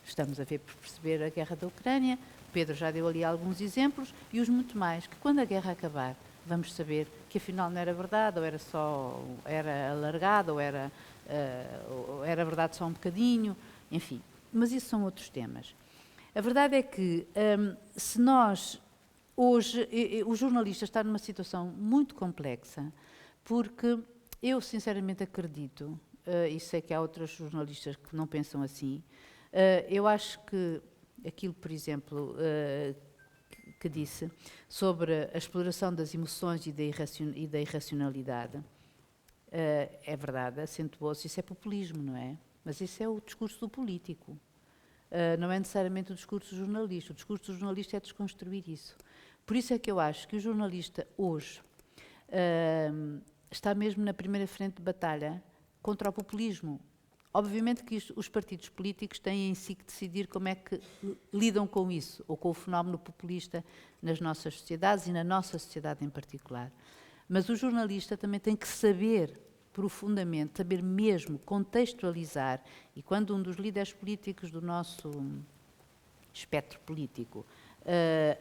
Estamos a perceber a guerra da Ucrânia, Pedro já deu ali alguns exemplos, e os muito mais, que quando a guerra acabar, vamos saber que afinal não era verdade, ou era alargado, ou era verdade só um bocadinho, enfim. Mas isso são outros temas. A verdade é que, se nós, hoje, o jornalista está numa situação muito complexa, porque eu sinceramente acredito, e sei que há outros jornalistas que não pensam assim, eu acho que aquilo, por exemplo, que disse sobre a exploração das emoções e da irracionalidade, é verdade, acentuou-se, isso é populismo, não é? Mas isso é o discurso do político, não é necessariamente o discurso do jornalista. O discurso do jornalista é desconstruir isso. Por isso é que eu acho que o jornalista hoje está mesmo na primeira frente de batalha contra o populismo. Obviamente que os partidos políticos têm em si que decidir como é que lidam com isso, ou com o fenómeno populista nas nossas sociedades e na nossa sociedade em particular. Mas o jornalista também tem que saber profundamente, saber mesmo contextualizar, e quando um dos líderes políticos do nosso espectro político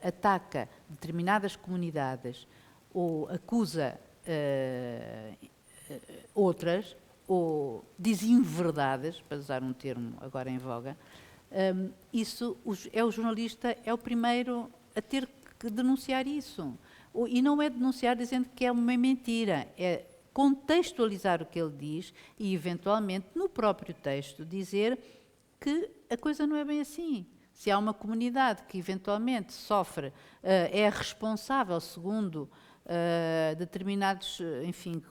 ataca determinadas comunidades ou acusa outras, ou diz inverdades, para usar um termo agora em voga, isso é o jornalista, é o primeiro a ter que denunciar isso. E não é denunciar dizendo que é uma mentira, é contextualizar o que ele diz e, eventualmente, no próprio texto, dizer que a coisa não é bem assim. Se há uma comunidade que, eventualmente, sofre, é responsável, segundo determinados, enfim,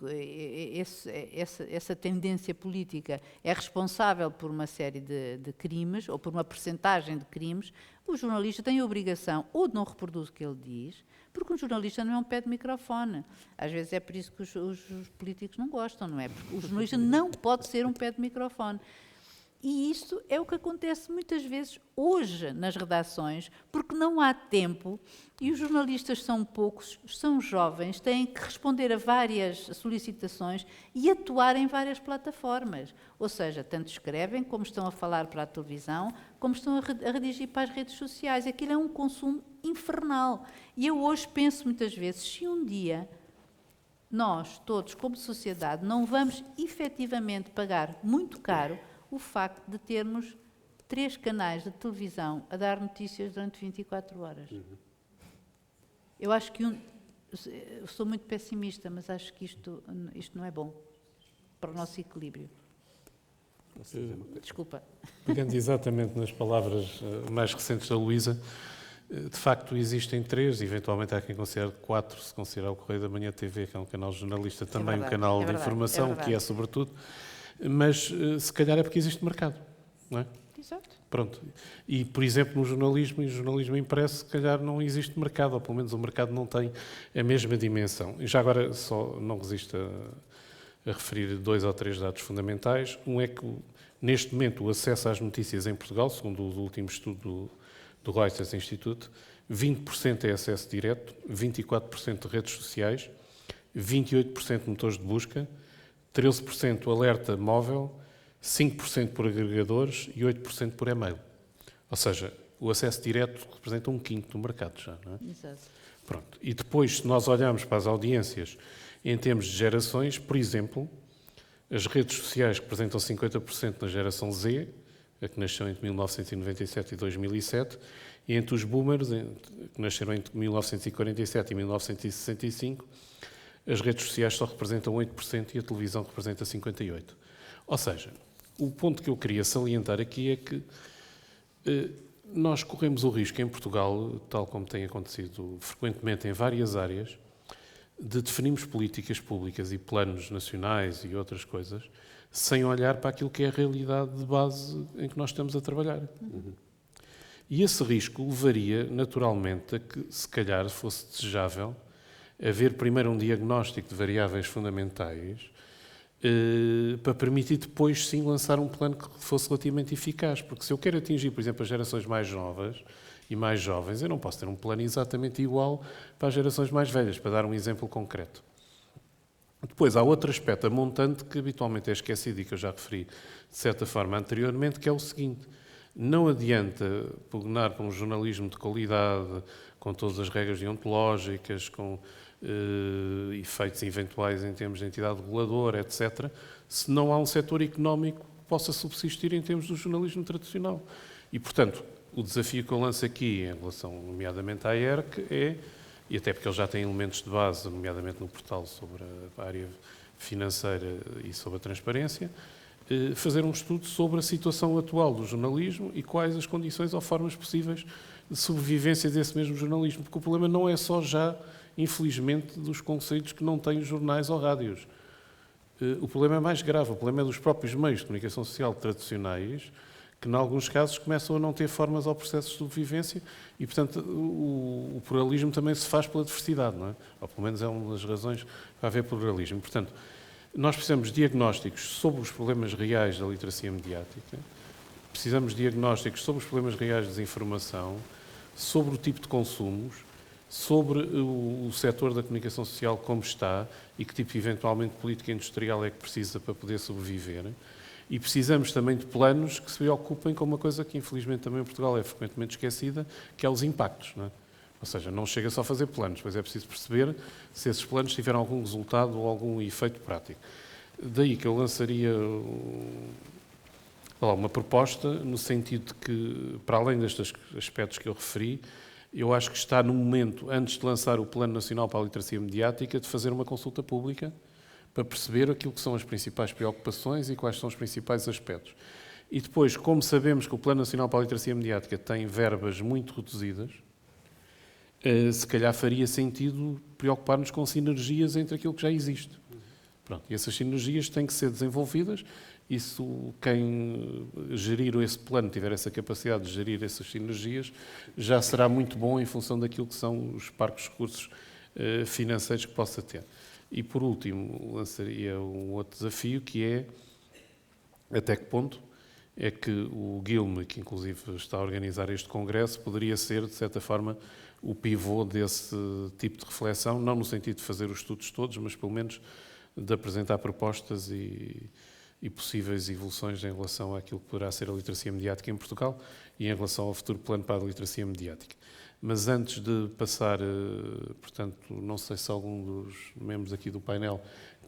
essa tendência política é responsável por uma série de crimes, ou por uma percentagem de crimes, o jornalista tem a obrigação ou de não reproduzir o que ele diz, porque um jornalista não é um pé de microfone. Às vezes é por isso que os políticos não gostam, não é? Porque o jornalista não pode ser um pé de microfone. E isso é o que acontece muitas vezes hoje nas redações, porque não há tempo e os jornalistas são poucos, são jovens, têm que responder a várias solicitações e atuar em várias plataformas. Ou seja, tanto escrevem, como estão a falar para a televisão, como estão a redigir para as redes sociais. Aquilo é um consumo infernal. E eu hoje penso muitas vezes, se um dia nós, todos, como sociedade, não vamos efetivamente pagar muito caro o facto de termos 3 canais de televisão a dar notícias durante 24 horas. Eu acho que eu sou muito pessimista, mas acho que isto não é bom para o nosso equilíbrio. Desculpa.
Pegando exatamente nas palavras mais recentes da Luísa, de facto existem 3, eventualmente há quem considere 4, se considerar o Correio da Manhã TV, que é um canal jornalista, também
verdade,
um canal
é
de
verdade,
informação,
é
que é sobretudo, mas se calhar é porque existe mercado, não é?
Exato.
Pronto. E, por exemplo, no jornalismo impresso, se calhar não existe mercado, ou pelo menos o mercado não tem a mesma dimensão. E já agora só não resisto a referir 2 ou 3 dados fundamentais. Um é que, neste momento, o acesso às notícias em Portugal, segundo o último estudo do Reuters Institute, 20% é acesso direto, 24% de redes sociais, 28% de motores de busca, 13% alerta móvel, 5% por agregadores e 8% por e-mail. Ou seja, o acesso direto representa 1/5 do mercado já, não é?
Exato.
Pronto. E depois, se nós olharmos para as audiências em termos de gerações, por exemplo, as redes sociais representam 50% na geração Z, a que nasceu entre 1997 e 2007, e entre os boomers, que nasceram entre 1947 e 1965, as redes sociais só representam 8% e a televisão representa 58%. Ou seja, o ponto que eu queria salientar aqui é que nós corremos o risco em Portugal, tal como tem acontecido frequentemente em várias áreas, de definirmos políticas públicas e planos nacionais e outras coisas sem olhar para aquilo que é a realidade de base em que nós estamos a trabalhar. E esse risco levaria, naturalmente, a que, se calhar, fosse desejável haver primeiro um diagnóstico de variáveis fundamentais para permitir depois, sim, lançar um plano que fosse relativamente eficaz. Porque se eu quero atingir, por exemplo, as gerações mais novas e mais jovens, eu não posso ter um plano exatamente igual para as gerações mais velhas, para dar um exemplo concreto. Depois, há outro aspecto, a montante, que habitualmente é esquecido e que eu já referi, de certa forma, anteriormente, que é o seguinte: não adianta pugnar por um jornalismo de qualidade, com todas as regras deontológicas, com efeitos eventuais em termos de entidade reguladora, etc., se não há um setor económico que possa subsistir em termos do jornalismo tradicional. E, portanto, o desafio que eu lanço aqui, em relação, nomeadamente, à ERC, é, e até porque ele já tem elementos de base, nomeadamente no portal sobre a área financeira e sobre a transparência, fazer um estudo sobre a situação atual do jornalismo e quais as condições ou formas possíveis de sobrevivência desse mesmo jornalismo. Porque o problema não é só já, infelizmente, dos concelhos que não têm jornais ou rádios. O problema é mais grave, o problema é dos próprios meios de comunicação social tradicionais, que, em alguns casos, começam a não ter formas ou processos de sobrevivência e, portanto, o pluralismo também se faz pela diversidade, não é? Ou, pelo menos, é uma das razões para haver pluralismo. Portanto, nós precisamos de diagnósticos sobre os problemas reais da literacia mediática, precisamos de diagnósticos sobre os problemas reais de desinformação, sobre o tipo de consumos, sobre o setor da comunicação social como está e que tipo, eventualmente, de política industrial é que precisa para poder sobreviver. E precisamos também de planos que se preocupem com uma coisa que, infelizmente, também em Portugal é frequentemente esquecida, que é os impactos, não é? Ou seja, não chega só a fazer planos, mas é preciso perceber se esses planos tiveram algum resultado ou algum efeito prático. Daí que eu lançaria uma proposta no sentido de que, para além destes aspectos que eu referi, eu acho que está no momento, antes de lançar o Plano Nacional para a Literacia Mediática, de fazer uma consulta pública para perceber aquilo que são as principais preocupações e quais são os principais aspectos. E depois, como sabemos que o Plano Nacional para a Literacia Mediática tem verbas muito reduzidas, se calhar faria sentido preocupar-nos com sinergias entre aquilo que já existe. Pronto, e essas sinergias têm que ser desenvolvidas. Isso, quem gerir esse plano, tiver essa capacidade de gerir essas sinergias, já será muito bom em função daquilo que são os parcos recursos financeiros que possa ter. E, por último, lançaria um outro desafio, que é até que ponto é que o Guilme, que inclusive está a organizar este congresso, poderia ser, de certa forma, o pivô desse tipo de reflexão, não no sentido de fazer os estudos todos, mas pelo menos de apresentar propostas e possíveis evoluções em relação àquilo que poderá ser a literacia mediática em Portugal e em relação ao futuro plano para a literacia mediática. Mas antes de passar, portanto, não sei se algum dos membros aqui do painel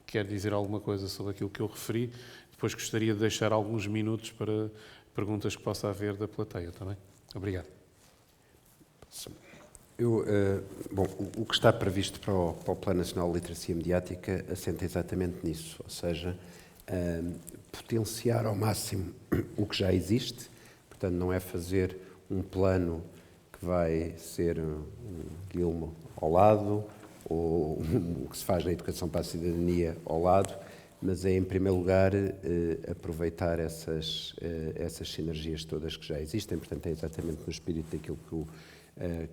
quer dizer alguma coisa sobre aquilo que eu referi, depois gostaria de deixar alguns minutos para perguntas que possa haver da plateia também. Obrigado.
Bom, o que está previsto para o Plano Nacional de Literacia Mediática assenta exatamente nisso, ou seja, potenciar ao máximo o que já existe, portanto não é fazer um plano que vai ser um Guilme ao lado, ou o que se faz na educação para a cidadania ao lado, mas é em primeiro lugar aproveitar essas sinergias todas que já existem, portanto é exatamente no espírito daquilo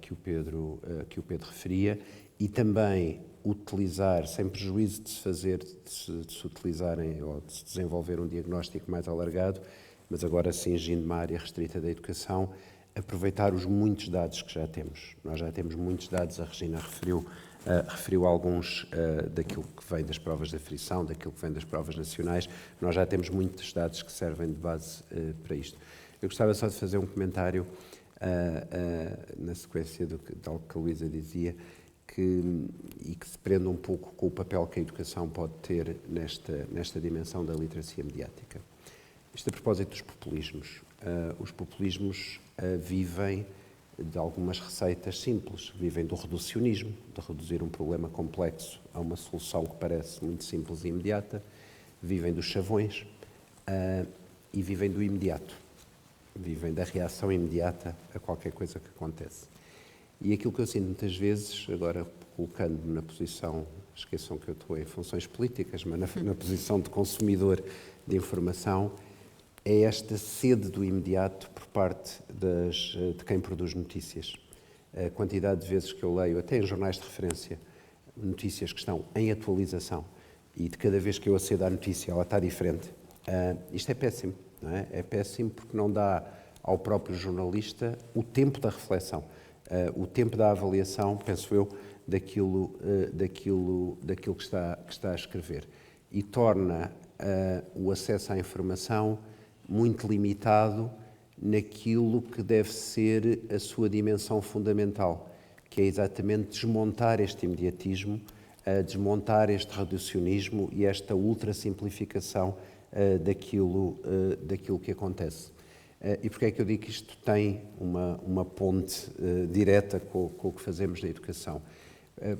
que o Pedro referia, e também utilizar, sem prejuízo de se utilizarem ou de se desenvolver um diagnóstico mais alargado, mas agora cingindo uma área restrita da educação, aproveitar os muitos dados que já temos. Nós já temos muitos dados, a Regina referiu alguns daquilo que vem das provas de aferição, daquilo que vem das provas nacionais, nós já temos muitos dados que servem de base para isto. Eu gostava só de fazer um comentário na sequência de algo que a Luísa dizia, e que se prende um pouco com o papel que a educação pode ter nesta dimensão da literacia mediática. Isto a propósito dos populismos. Os populismos vivem de algumas receitas simples, vivem do reducionismo, de reduzir um problema complexo a uma solução que parece muito simples e imediata, vivem dos chavões e vivem do imediato, vivem da reação imediata a qualquer coisa que acontece. E aquilo que eu sinto muitas vezes, agora colocando-me na posição, esqueçam que eu estou em funções políticas, mas na posição de consumidor de informação, é esta sede do imediato por parte de quem produz notícias. A quantidade de vezes que eu leio, até em jornais de referência, notícias que estão em atualização, e de cada vez que eu acedo à notícia ela está diferente. Isto é péssimo, não é? É péssimo porque não dá ao próprio jornalista o tempo da reflexão, o tempo da avaliação, penso eu, daquilo que está a escrever. E torna o acesso à informação muito limitado naquilo que deve ser a sua dimensão fundamental, que é exatamente desmontar este imediatismo, desmontar este reducionismo e esta ultrasimplificação daquilo que acontece. E porquê é que eu digo que isto tem uma ponte direta com o que fazemos na educação?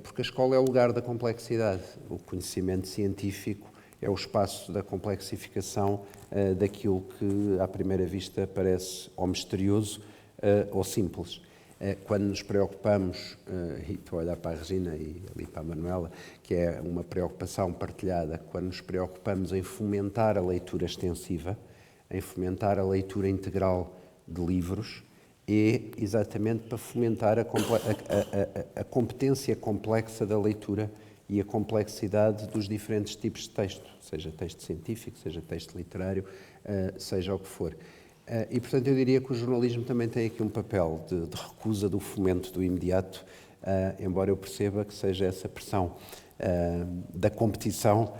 Porque a escola é o lugar da complexidade. O conhecimento científico é o espaço da complexificação daquilo que, à primeira vista, parece ou misterioso ou simples. Quando nos preocupamos, e estou a olhar para a Regina e ali para a Manuela, que é uma preocupação partilhada, quando nos preocupamos em fomentar a leitura extensiva, em fomentar a leitura integral de livros, é exatamente para fomentar a competência complexa da leitura e a complexidade dos diferentes tipos de texto, seja texto científico, seja texto literário, seja o que for. E, portanto, eu diria que o jornalismo também tem aqui um papel de recusa do fomento do imediato embora eu perceba que seja essa pressão da competição,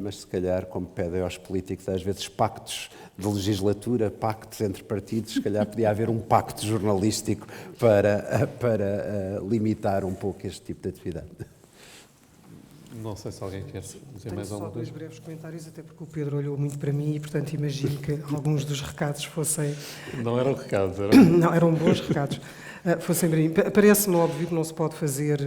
mas se calhar, como pedem aos políticos, às vezes pactos de legislatura, pactos entre partidos, se calhar podia haver um pacto jornalístico para limitar um pouco este tipo de atividade.
Não sei se alguém quer dizer
Tenho
mais
só
alguma
dois
coisa.
breves comentários, até porque o Pedro olhou muito para mim e, portanto, imagino que alguns dos recados fossem...
Não eram recados, eram...
Não, eram bons recados. Fossem para mim. Parece-me óbvio que não se pode fazer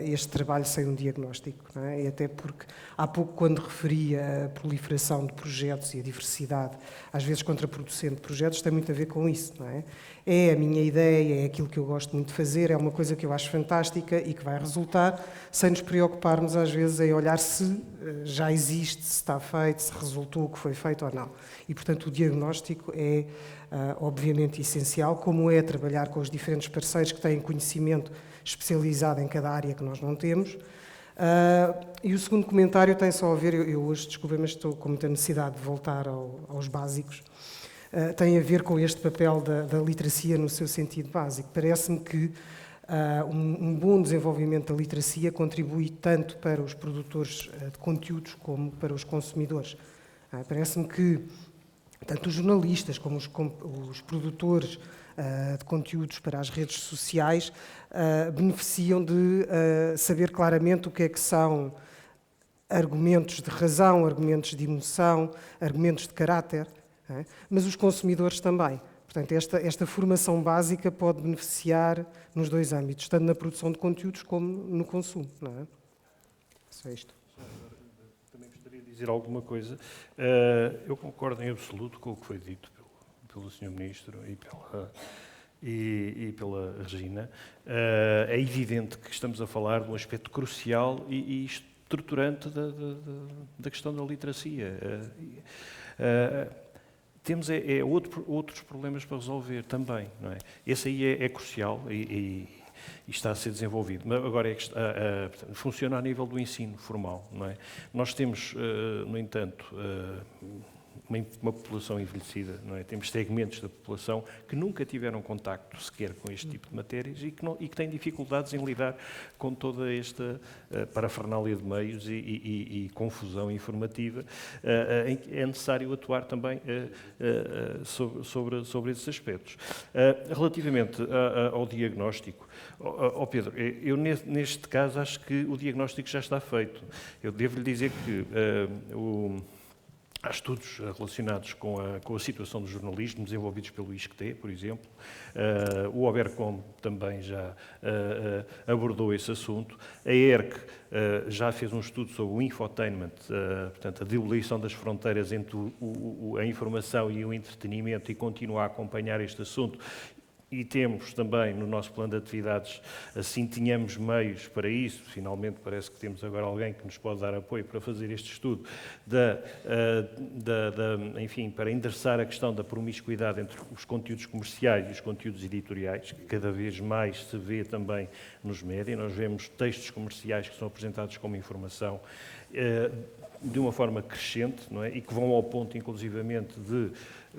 este trabalho sem um diagnóstico, não é? E até porque, há pouco, quando referia a proliferação de projetos e a diversidade, às vezes contraproducente de projetos, tem muito a ver com isso, não é? É a minha ideia, é aquilo que eu gosto muito de fazer, é uma coisa que eu acho fantástica e que vai resultar, sem nos preocuparmos, às vezes, em olhar se já existe, se está feito, se resultou o que foi feito ou não. E, portanto, o diagnóstico é... obviamente essencial, como é trabalhar com os diferentes parceiros que têm conhecimento especializado em cada área que nós não temos. E o segundo comentário tem só a ver, eu hoje, desculpem, mas estou com muita necessidade de voltar aos básicos, tem a ver com este papel da literacia no seu sentido básico. Parece-me que um bom desenvolvimento da literacia contribui tanto para os produtores de conteúdos como para os consumidores. Parece-me que tanto os jornalistas como os produtores de conteúdos para as redes sociais beneficiam de saber claramente o que é que são argumentos de razão, argumentos de emoção, argumentos de caráter, não é? Mas os consumidores também. Portanto, esta formação básica pode beneficiar nos dois âmbitos, tanto na produção de conteúdos como no consumo, não é? Só isto.
Dizer alguma coisa. Eu concordo em absoluto com o que foi dito pelo Sr. Ministro e pela Regina. É evidente que estamos a falar de um aspecto crucial e estruturante da questão da literacia. Temos outros problemas para resolver também, não é? Esse aí é crucial e está a ser desenvolvido. Mas agora funciona a nível do ensino formal, não é? Nós temos, no entanto, uma população envelhecida, não é? Temos segmentos da população que nunca tiveram contacto sequer com este tipo de matérias e que têm dificuldades em lidar com toda esta parafernália de meios e confusão informativa. É necessário atuar também sobre esses aspectos. Relativamente ao diagnóstico, Pedro, eu neste caso acho que o diagnóstico já está feito. Eu devo-lhe dizer que há estudos relacionados com a situação do jornalismo desenvolvidos pelo ISCTE, por exemplo. O Obercom também já abordou esse assunto. A ERC já fez um estudo sobre o infotainment, portanto, a diluição das fronteiras entre a informação e o entretenimento, e continua a acompanhar este assunto. E temos também no nosso plano de atividades, assim tínhamos meios para isso, finalmente parece que temos agora alguém que nos pode dar apoio para fazer este estudo, enfim, para endereçar a questão da promiscuidade entre os conteúdos comerciais e os conteúdos editoriais, que cada vez mais se vê também nos médias. Nós vemos textos comerciais que são apresentados como informação de uma forma crescente, não é? E que vão ao ponto, inclusivamente, de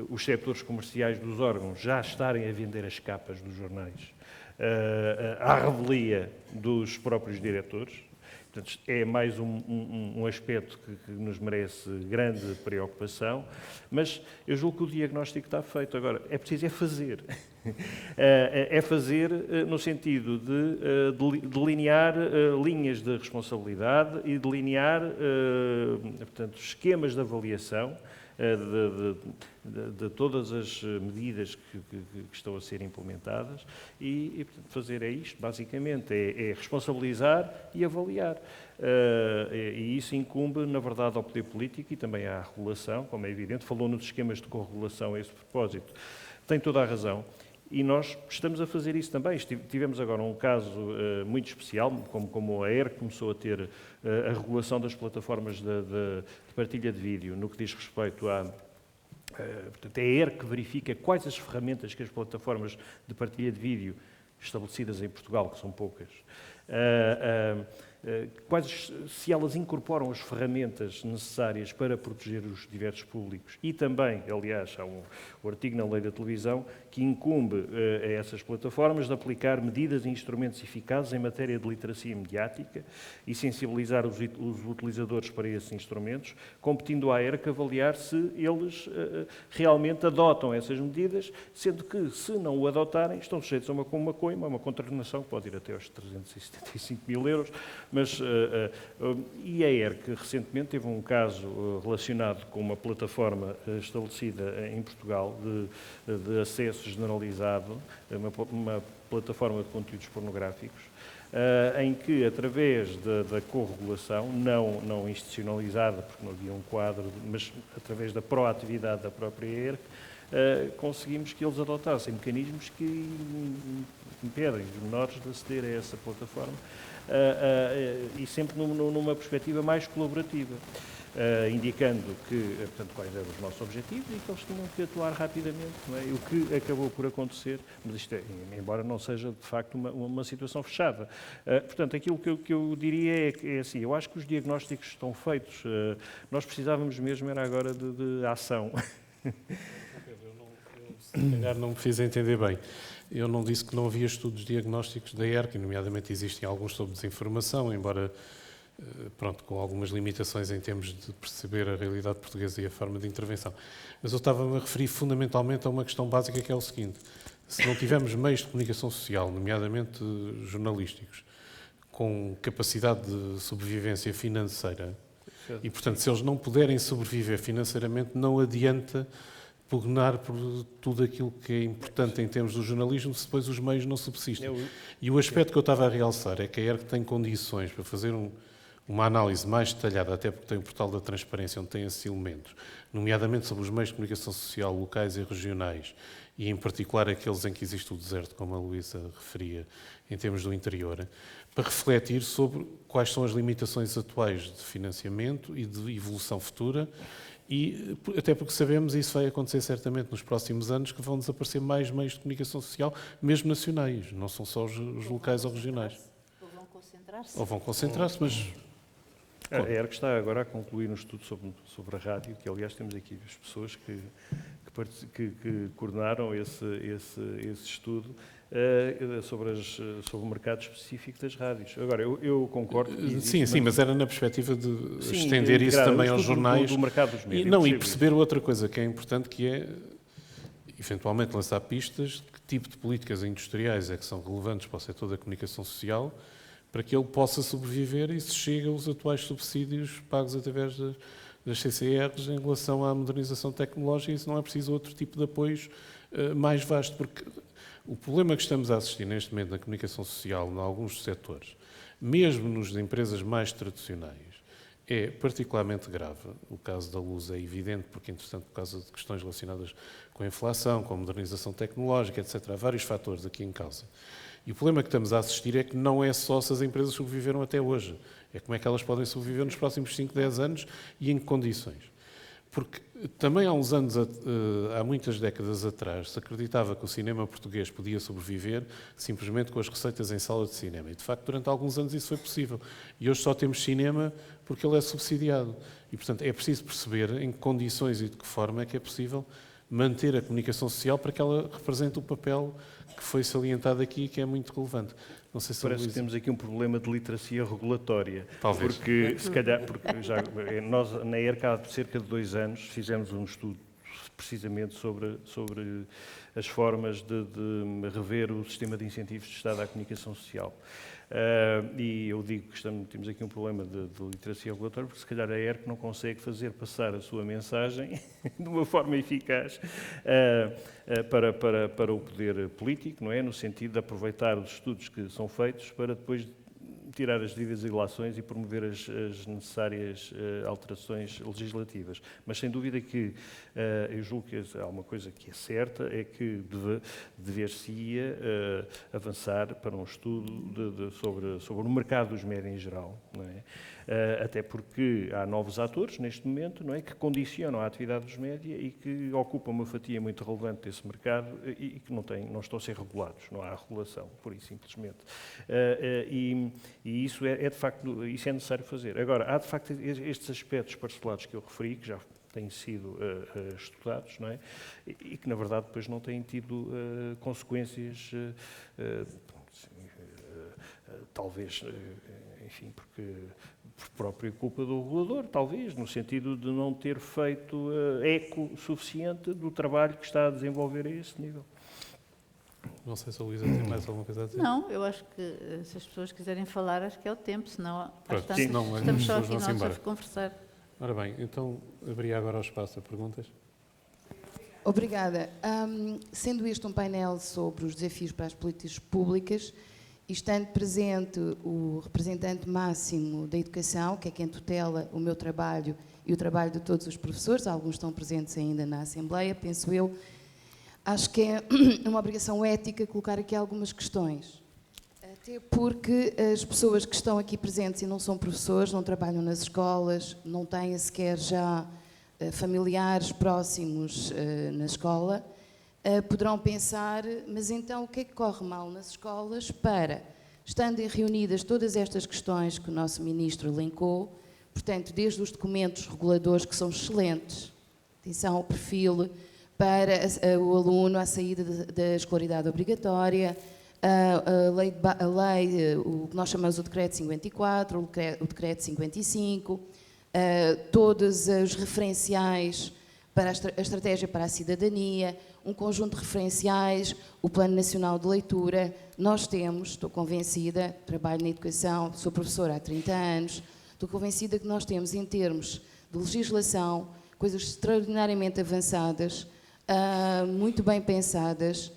os setores comerciais dos órgãos já estarem a vender as capas dos jornais à revelia dos próprios diretores. Portanto, é mais um aspecto que nos merece grande preocupação, mas eu julgo que o diagnóstico está feito. Agora, é preciso fazer. É fazer no sentido de delinear linhas de responsabilidade e delinear, portanto, esquemas de avaliação de todas as medidas que estão a ser implementadas e portanto, fazer isto, basicamente, é responsabilizar e avaliar. E isso incumbe, na verdade, ao poder político e também à regulação, como é evidente. Falou nos esquemas de corregulação a esse propósito. Tem toda a razão. E nós estamos a fazer isso também. Tivemos agora um caso muito especial, como a ERC começou a ter a regulação das plataformas de partilha de vídeo, no que diz respeito portanto, é a ERC que verifica quais as ferramentas que as plataformas de partilha de vídeo estabelecidas em Portugal, que são poucas, se elas incorporam as ferramentas necessárias para proteger os diversos públicos e também, aliás, há um artigo na lei da televisão que incumbe a essas plataformas de aplicar medidas e instrumentos eficazes em matéria de literacia mediática e sensibilizar os utilizadores para esses instrumentos, competindo à ERC avaliar se eles realmente adotam essas medidas, sendo que, se não o adotarem, estão sujeitos a uma coima, uma contraordenação que pode ir até aos 375 mil euros, mas e a ERC recentemente teve um caso relacionado com uma plataforma estabelecida em Portugal de acesso generalizado, uma plataforma de conteúdos pornográficos, em que, através da corregulação, não institucionalizada, porque não havia um quadro, mas através da proatividade da própria ERC, conseguimos que eles adotassem mecanismos que impedem os menores de aceder a essa plataforma e sempre numa perspectiva mais colaborativa, indicando que, portanto, quais eram os nossos objetivos e que eles tinham que atuar rapidamente, não é? O que acabou por acontecer, mas isto embora não seja de facto uma situação fechada. Portanto, aquilo que eu diria é assim, eu acho que os diagnósticos estão feitos, nós precisávamos mesmo era agora de ação.
Se calhar não me fiz entender bem. Eu não disse que não havia estudos diagnósticos da ERC, nomeadamente existem alguns sobre desinformação, embora pronto, com algumas limitações em termos de perceber a realidade portuguesa e a forma de intervenção. Mas eu estava-me a referir fundamentalmente a uma questão básica que é o seguinte: se não tivermos meios de comunicação social, nomeadamente jornalísticos, com capacidade de sobrevivência financeira, e portanto se eles não puderem sobreviver financeiramente, não adianta pugnar por tudo aquilo que é importante em termos do jornalismo, se depois os meios não subsistem. E o aspecto que eu estava a realçar é que a ERC tem condições para fazer uma análise mais detalhada, até porque tem o portal da transparência, onde tem esses elementos, nomeadamente sobre os meios de comunicação social locais e regionais, e em particular aqueles em que existe o deserto, como a Luísa referia, em termos do interior, para refletir sobre quais são as limitações atuais de financiamento e de evolução futura. E até porque sabemos, e isso vai acontecer certamente nos próximos anos, que vão desaparecer mais meios de comunicação social, mesmo nacionais, não são só os locais ou regionais.
Ou vão concentrar-se.
Ou vão concentrar-se, mas...
A ERC está agora a concluir um estudo sobre a rádio, que aliás temos aqui as pessoas que coordenaram esse estudo sobre o mercado específico das rádios. Agora, eu concordo que
sim, mas era na perspectiva de estender isso também aos jornais
do mercado dos médios,
e perceber outra coisa que é importante, que é eventualmente lançar pistas de que tipo de políticas industriais é que são relevantes para o setor da comunicação social, para que ele possa sobreviver e se chegue aos atuais subsídios pagos através das CCRs em relação à modernização tecnológica, e isso não é preciso outro tipo de apoios mais vasto, porque o problema que estamos a assistir neste momento na comunicação social, em alguns setores, mesmo nas empresas mais tradicionais, é particularmente grave. O caso da Luz é evidente, porque, entretanto, por causa de questões relacionadas com a inflação, com a modernização tecnológica, etc., há vários fatores aqui em causa. E o problema que estamos a assistir é que não é só se as empresas sobreviveram até hoje, é como é que elas podem sobreviver nos próximos 5, 10 anos e em que condições. Porque também há uns anos, há muitas décadas atrás, se acreditava que o cinema português podia sobreviver simplesmente com as receitas em sala de cinema. E, de facto, durante alguns anos isso foi possível. E hoje só temos cinema porque ele é subsidiado. E, portanto, é preciso perceber em que condições e de que forma é que é possível manter a comunicação social para que ela represente o papel que foi salientado aqui e que é muito relevante. Não sei se
parece que temos aqui um problema de literacia regulatória.
Talvez.
Porque, se calhar, nós na ERC há cerca de 2 anos fizemos um estudo precisamente sobre as formas de rever o sistema de incentivos de Estado à comunicação social. E eu digo que temos aqui um problema de literacia regulatória, porque se calhar a ERC não consegue fazer passar a sua mensagem de uma forma eficaz para o poder político, não é? No sentido de aproveitar os estudos que são feitos para depois tirar as devidas ilações e promover as necessárias alterações legislativas. Mas sem dúvida que eu julgo que há uma coisa que é certa, é que dever-se-ia avançar para um estudo sobre o mercado dos médias em geral, não é? Até porque há novos atores neste momento, não é, que condicionam a atividade dos média e que ocupam uma fatia muito relevante desse mercado e que não estão a ser regulados, não há regulação, pura e simplesmente. E isso de facto, isso é necessário fazer. Agora, há de facto estes aspectos parcelados que eu referi, que já têm sido estudados, não é? E que na verdade depois não têm tido consequências, talvez, enfim, porque por própria culpa do regulador, talvez, no sentido de não ter feito eco suficiente do trabalho que está a desenvolver a esse nível.
Não sei se a Luísa tem mais alguma coisa a dizer.
Não, eu acho que se as pessoas quiserem falar, acho que é o tempo, senão
Pronto,
às tantas,
senão
estamos
as
só
pessoas
aqui
vão-se
nós
embora.
a conversar.
Ora bem, então abria agora o espaço a perguntas.
Obrigada. Sendo este um painel sobre os desafios para as políticas públicas, e estando presente o representante máximo da educação, que é quem tutela o meu trabalho e o trabalho de todos os professores, alguns estão presentes ainda na Assembleia, penso eu, acho que é uma obrigação ética colocar aqui algumas questões. Até porque as pessoas que estão aqui presentes e não são professores, não trabalham nas escolas, não têm sequer já familiares próximos na escola, poderão pensar, mas então o que é que corre mal nas escolas para, estando reunidas todas estas questões que o nosso Ministro elencou, portanto, desde os documentos reguladores que são excelentes, atenção ao perfil para o aluno à saída da escolaridade obrigatória, a lei, o que nós chamamos o Decreto 54, o Decreto 55, todos os referenciais para a Estratégia para a Cidadania, um conjunto de referenciais, o Plano Nacional de Leitura. Nós temos, estou convencida, trabalho na educação, sou professora há 30 anos, estou convencida que nós temos, em termos de legislação, coisas extraordinariamente avançadas, muito bem pensadas.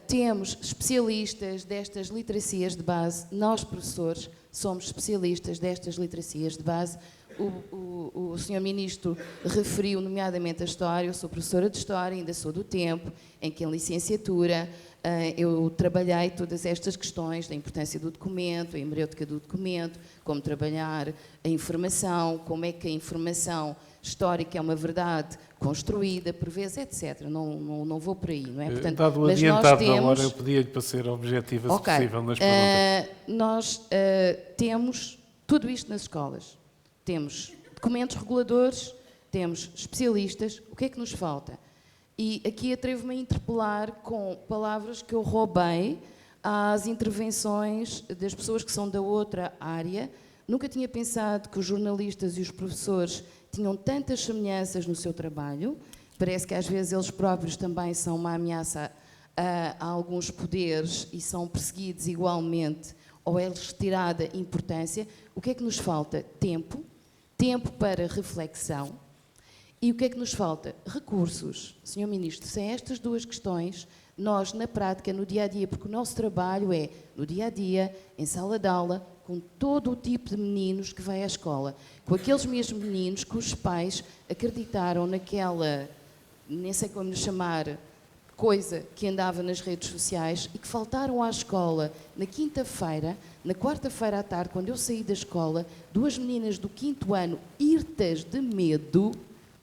Temos especialistas destas literacias de base, nós professores somos especialistas destas literacias de base. O Sr. Ministro referiu nomeadamente a História, eu sou professora de História, ainda sou do tempo em que em licenciatura eu trabalhei todas estas questões da importância do documento, a hemeréutica do documento, como trabalhar a informação, como é que a informação histórica é uma verdade construída, por vezes, etc. Não vou por aí, não é? Portanto,
dado o
mas
adiantado
nós
da
temos...
hora, eu pedia-lhe para ser objetiva, se possível, nas perguntas.
Nós temos tudo isto nas escolas. Temos documentos reguladores, temos especialistas. O que é que nos falta? E aqui atrevo-me a interpelar com palavras que eu roubei às intervenções das pessoas que são da outra área. Nunca tinha pensado que os jornalistas e os professores tinham tantas semelhanças no seu trabalho. Parece que às vezes eles próprios também são uma ameaça a alguns poderes e são perseguidos igualmente, ou é-lhes retirada importância. O que é que nos falta? Tempo para reflexão. E o que é que nos falta? Recursos. Sr. Ministro, sem estas duas questões, nós, na prática, no dia-a-dia, porque o nosso trabalho é, no dia-a-dia, em sala de aula, com todo o tipo de meninos que vai à escola, com aqueles mesmos meninos cujos pais acreditaram naquela, nem sei como lhe chamar, coisa que andava nas redes sociais e que faltaram à escola na quinta-feira, na quarta-feira à tarde, quando eu saí da escola, duas meninas do 5º ano, hirtas de medo,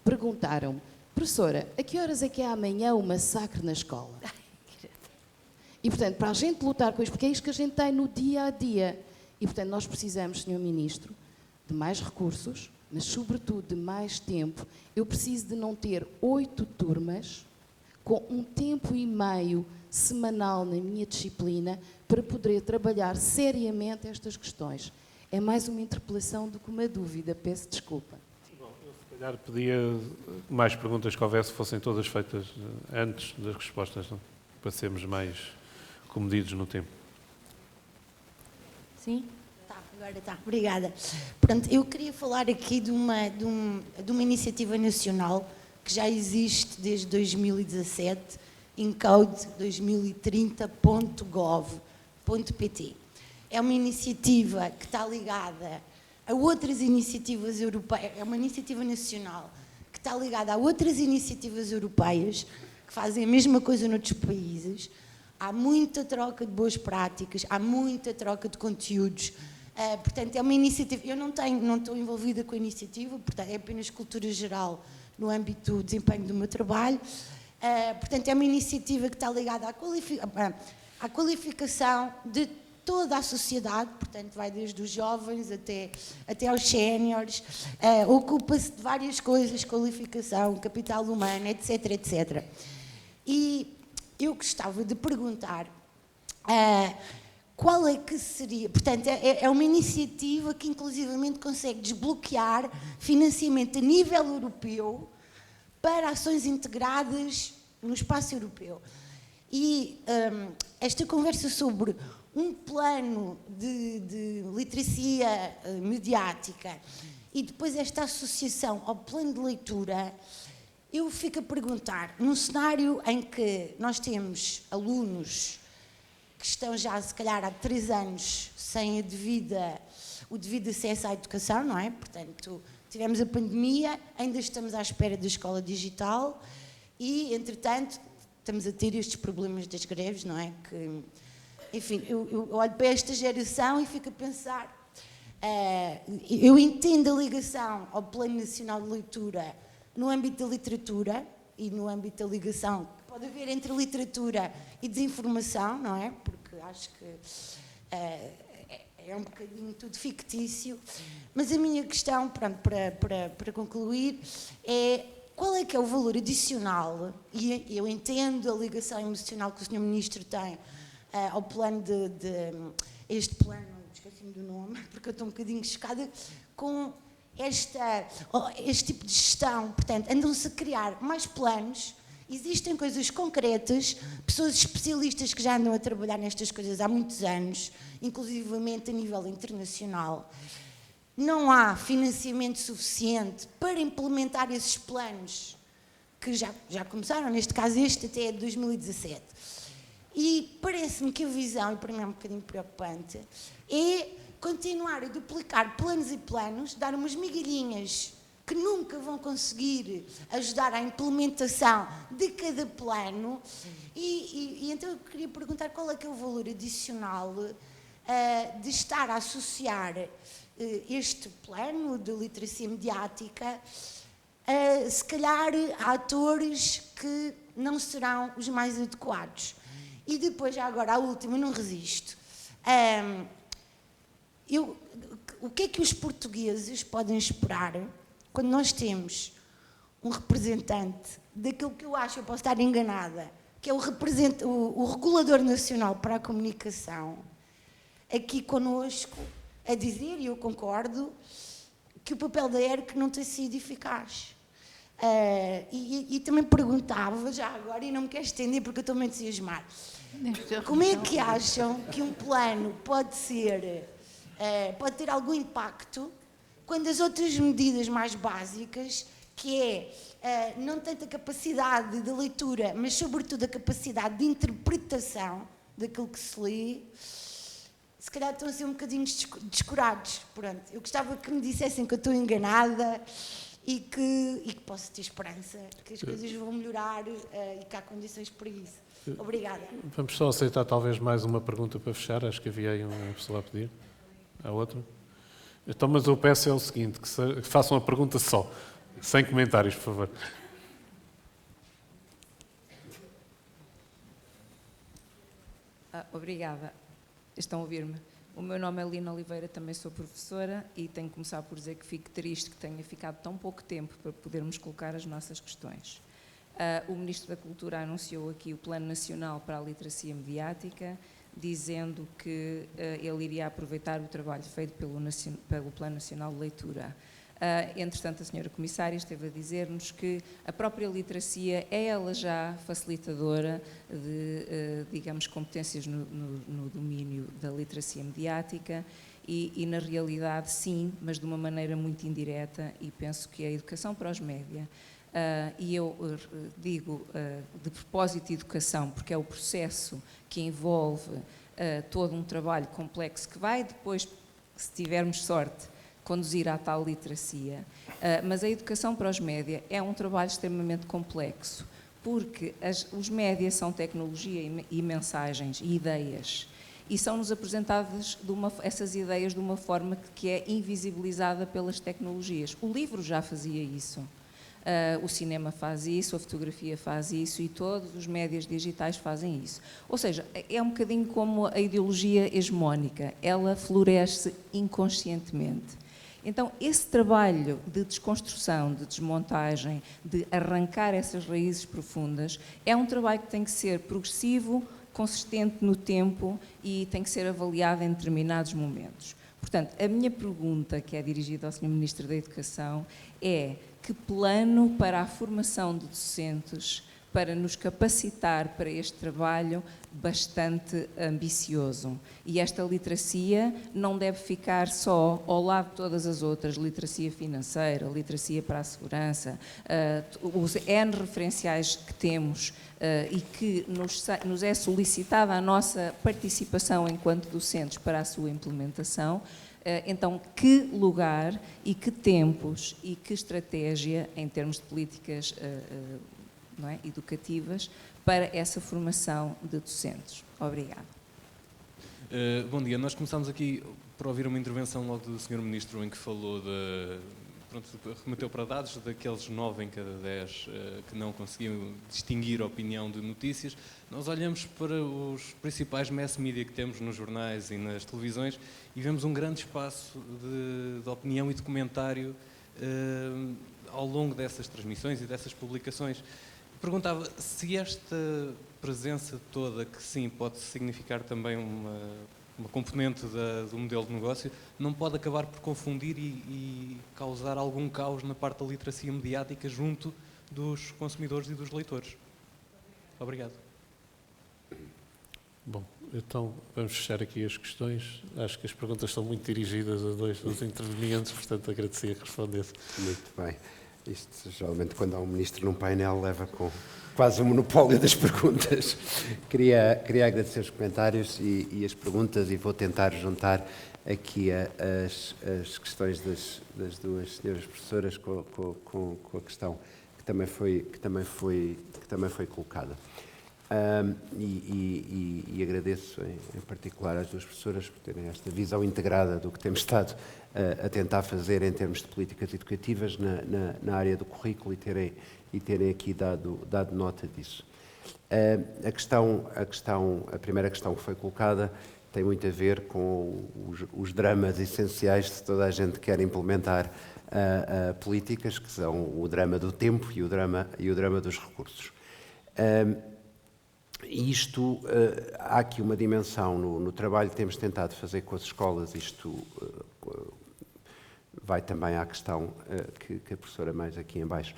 perguntaram-me: professora, a que horas é que é amanhã o massacre na escola? E, portanto, para a gente lutar com isto, porque é isto que a gente tem no dia-a-dia. E, portanto, nós precisamos, Sr. Ministro, de mais recursos, mas, sobretudo, de mais tempo. Eu preciso de não ter 8 turmas com um tempo e meio semanal na minha disciplina para poder trabalhar seriamente estas questões. É mais uma interpelação do que uma dúvida, peço desculpa.
Bom, eu se calhar pedia mais perguntas que houvesse, fossem todas feitas antes das respostas, não? Para sermos mais comedidos no tempo.
Sim? Tá, agora está. Obrigada. Pronto, eu queria falar aqui de uma iniciativa nacional que já existe desde 2017, Encode 2030.gov.pt. É uma iniciativa que está ligada a outras iniciativas europeias, é uma iniciativa nacional que está ligada a outras iniciativas europeias que fazem a mesma coisa noutros países. Há muita troca de boas práticas, há muita troca de conteúdos. Portanto, é uma iniciativa. Eu não estou envolvida com a iniciativa, portanto, é apenas cultura geral no âmbito do desempenho do meu trabalho. Portanto, é uma iniciativa que está ligada à qualificação de toda a sociedade, portanto vai desde os jovens até aos séniores, ocupa-se de várias coisas, qualificação, capital humano, etc, etc. E eu gostava de perguntar qual é que seria... Portanto, é uma iniciativa que inclusivamente consegue desbloquear financiamento a nível europeu para ações integradas no espaço europeu. E esta conversa sobre um plano de literacia mediática e depois esta associação ao plano de leitura, eu fico a perguntar, num cenário em que nós temos alunos que estão já, se calhar, há 3 anos sem o devido acesso à educação, não é? Portanto, tivemos a pandemia, ainda estamos à espera da escola digital e, entretanto, estamos a ter estes problemas das greves, não é? Que, enfim, eu olho para esta geração e fico a pensar, eu entendo a ligação ao Plano Nacional de Leitura no âmbito da literatura e no âmbito da ligação que pode haver entre literatura e desinformação, não é? Porque acho que é um bocadinho tudo fictício, mas a minha questão, pronto, para concluir, é qual é que é o valor adicional, e eu entendo a ligação emocional que o Sr. Ministro tem ao plano este plano, esqueci-me do nome, porque eu estou um bocadinho chocada com este tipo de gestão. Portanto, andam-se a criar mais planos, existem coisas concretas, pessoas especialistas que já andam a trabalhar nestas coisas há muitos anos, inclusivamente a nível internacional. Não há financiamento suficiente para implementar esses planos que já começaram, neste caso este até é de 2017. E parece-me que a visão, e para mim é um bocadinho preocupante, é continuar a duplicar planos e planos, dar umas migalhinhas que nunca vão conseguir ajudar à implementação de cada plano. E então eu queria perguntar qual é que é o valor adicional de estar a associar este plano de literacia mediática, se calhar a atores que não serão os mais adequados. E depois, já agora, a última, não resisto. O que é que os portugueses podem esperar quando nós temos um representante daquilo que eu acho, eu posso estar enganada, que é o Regulador Nacional para a Comunicação, aqui connosco, a dizer, e eu concordo, que o papel da ERC não tem sido eficaz. E também perguntava, já agora, e não me quero estender porque eu estou a me entusiasmar, como é que acham que um plano pode ter algum impacto quando as outras medidas mais básicas, que é não tanto a capacidade de leitura, mas sobretudo a capacidade de interpretação daquilo que se lê, se calhar estão a ser um bocadinho descurados. Pronto, eu gostava que me dissessem que eu estou enganada e que posso ter esperança, que as coisas vão melhorar e que há condições para isso. Obrigada.
Vamos só aceitar talvez mais uma pergunta para fechar. Acho que havia aí uma pessoa a pedir. Há outra? Então, mas eu peço é o seguinte, que façam a pergunta só, sem comentários, por favor.
Obrigada. Estão a ouvir-me? O meu nome é Lina Oliveira, também sou professora e tenho que começar por dizer que fico triste que tenha ficado tão pouco tempo para podermos colocar as nossas questões. O Ministro da Cultura anunciou aqui o Plano Nacional para a Literacia Mediática, dizendo que ele iria aproveitar o trabalho feito pelo Plano Nacional de Leitura. Entretanto, a Sra. Comissária esteve a dizer-nos que a própria literacia é ela já facilitadora de, digamos, competências no domínio da literacia mediática e, na realidade, sim, mas de uma maneira muito indireta, e penso que a educação para os média, e eu digo de propósito de educação, porque é o processo que envolve todo um trabalho complexo que vai depois, se tivermos sorte, conduzir à tal literacia, mas a educação para os média é um trabalho extremamente complexo, porque os média são tecnologia e mensagens e ideias, e são-nos apresentadas essas ideias de uma forma que é invisibilizada pelas tecnologias. O livro já fazia isso. o cinema faz isso, a fotografia faz isso e todos os médias digitais fazem isso. Ou seja, é um bocadinho como a ideologia hegemónica, ela floresce inconscientemente. Então, esse trabalho de desconstrução, de desmontagem, de arrancar essas raízes profundas, é um trabalho que tem que ser progressivo, consistente no tempo e tem que ser avaliado em determinados momentos. Portanto, a minha pergunta, que é dirigida ao Sr. Ministro da Educação, é que plano para a formação de docentes para nos capacitar para este trabalho bastante ambicioso. E esta literacia não deve ficar só ao lado de todas as outras, literacia financeira, literacia para a segurança, os N referenciais que temos e que nos é solicitada a nossa participação enquanto docentes para a sua implementação. Então, que lugar e que tempos e que estratégia em termos de políticas não é, educativas para essa formação de docentes? Obrigada.
Bom dia. Nós começámos aqui por ouvir uma intervenção logo do Sr. Ministro em que falou remeteu para dados daqueles 9 em cada 10 que não conseguiam distinguir a opinião de notícias. Nós olhamos para os principais mass media que temos nos jornais e nas televisões e vemos um grande espaço de opinião e de comentário ao longo dessas transmissões e dessas publicações. Perguntava se esta presença toda, que sim, pode significar também uma componente do modelo de negócio, não pode acabar por confundir e causar algum caos na parte da literacia mediática junto dos consumidores e dos leitores. Obrigado.
Bom, então vamos fechar aqui as questões. Acho que as perguntas são muito dirigidas a dois dos intervenientes, portanto agradecia que respondesse.
Muito bem. Isto, geralmente, quando há um ministro num painel, leva com quase o monopólio das perguntas. Queria agradecer os comentários e as perguntas e vou tentar juntar aqui as questões das duas senhoras professoras com a questão que também foi colocada. E agradeço em particular às duas professoras por terem esta visão integrada do que temos estado a tentar fazer em termos de políticas educativas na área do currículo e terem aqui dado nota disso. A primeira questão que foi colocada tem muito a ver com os dramas essenciais de toda a gente que quer implementar políticas, que são o drama do tempo e o drama dos recursos. Há aqui uma dimensão no trabalho que temos tentado fazer com as escolas, isto vai também à questão que a professora mais aqui em baixo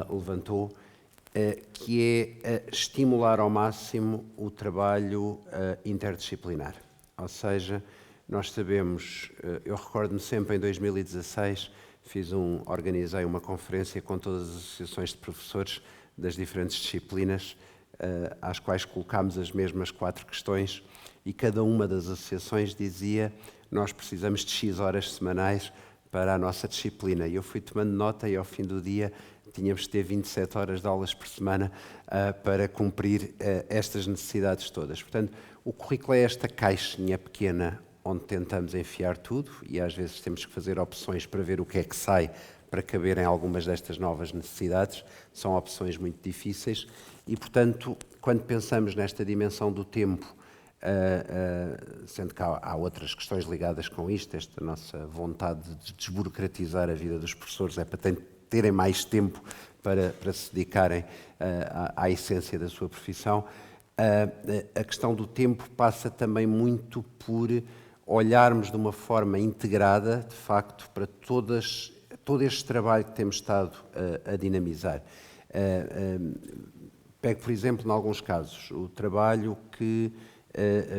levantou, que é estimular ao máximo o trabalho interdisciplinar. Ou seja, nós sabemos, eu recordo-me sempre em 2016, organizei uma conferência com todas as associações de professores das diferentes disciplinas, às quais colocámos as mesmas 4 questões e cada uma das associações dizia: nós precisamos de X horas semanais para a nossa disciplina. E eu fui tomando nota e ao fim do dia tínhamos de ter 27 horas de aulas por semana para cumprir estas necessidades todas. Portanto, o currículo é esta caixinha pequena onde tentamos enfiar tudo e às vezes temos que fazer opções para ver o que é que sai para caber em algumas destas novas necessidades. São opções muito difíceis e, portanto, quando pensamos nesta dimensão do tempo, sendo que há outras questões ligadas com isto, esta nossa vontade de desburocratizar a vida dos professores é para terem mais tempo para se dedicarem à essência da sua profissão, a questão do tempo passa também muito por olharmos de uma forma integrada, de facto, para todo este trabalho que temos estado a dinamizar. Pego, por exemplo, em alguns casos, o trabalho que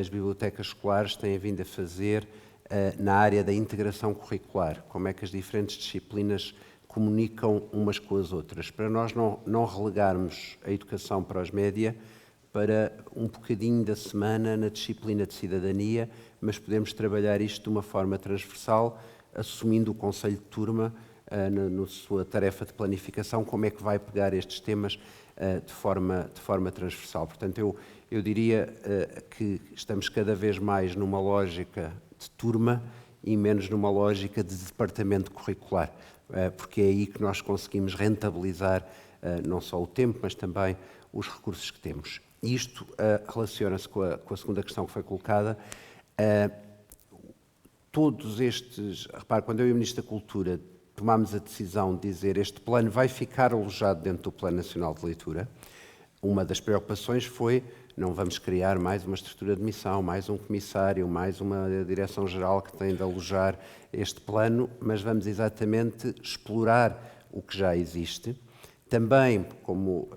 as bibliotecas escolares têm vindo a fazer na área da integração curricular, como é que as diferentes disciplinas comunicam umas com as outras, para nós não relegarmos a educação para os média para um bocadinho da semana na disciplina de cidadania, mas podemos trabalhar isto de uma forma transversal, assumindo o conselho de turma na sua tarefa de planificação, como é que vai pegar estes temas de forma transversal. Portanto, eu diria que estamos cada vez mais numa lógica de turma e menos numa lógica de departamento curricular, porque é aí que nós conseguimos rentabilizar não só o tempo, mas também os recursos que temos. Isto relaciona-se com a segunda questão que foi colocada. Todos estes... Repare, quando eu e o Ministro da Cultura tomámos a decisão de dizer este plano vai ficar alojado dentro do Plano Nacional de Leitura, uma das preocupações foi não vamos criar mais uma estrutura de missão, mais um comissário, mais uma direção-geral que tem de alojar este plano, mas vamos exatamente explorar o que já existe. Também, como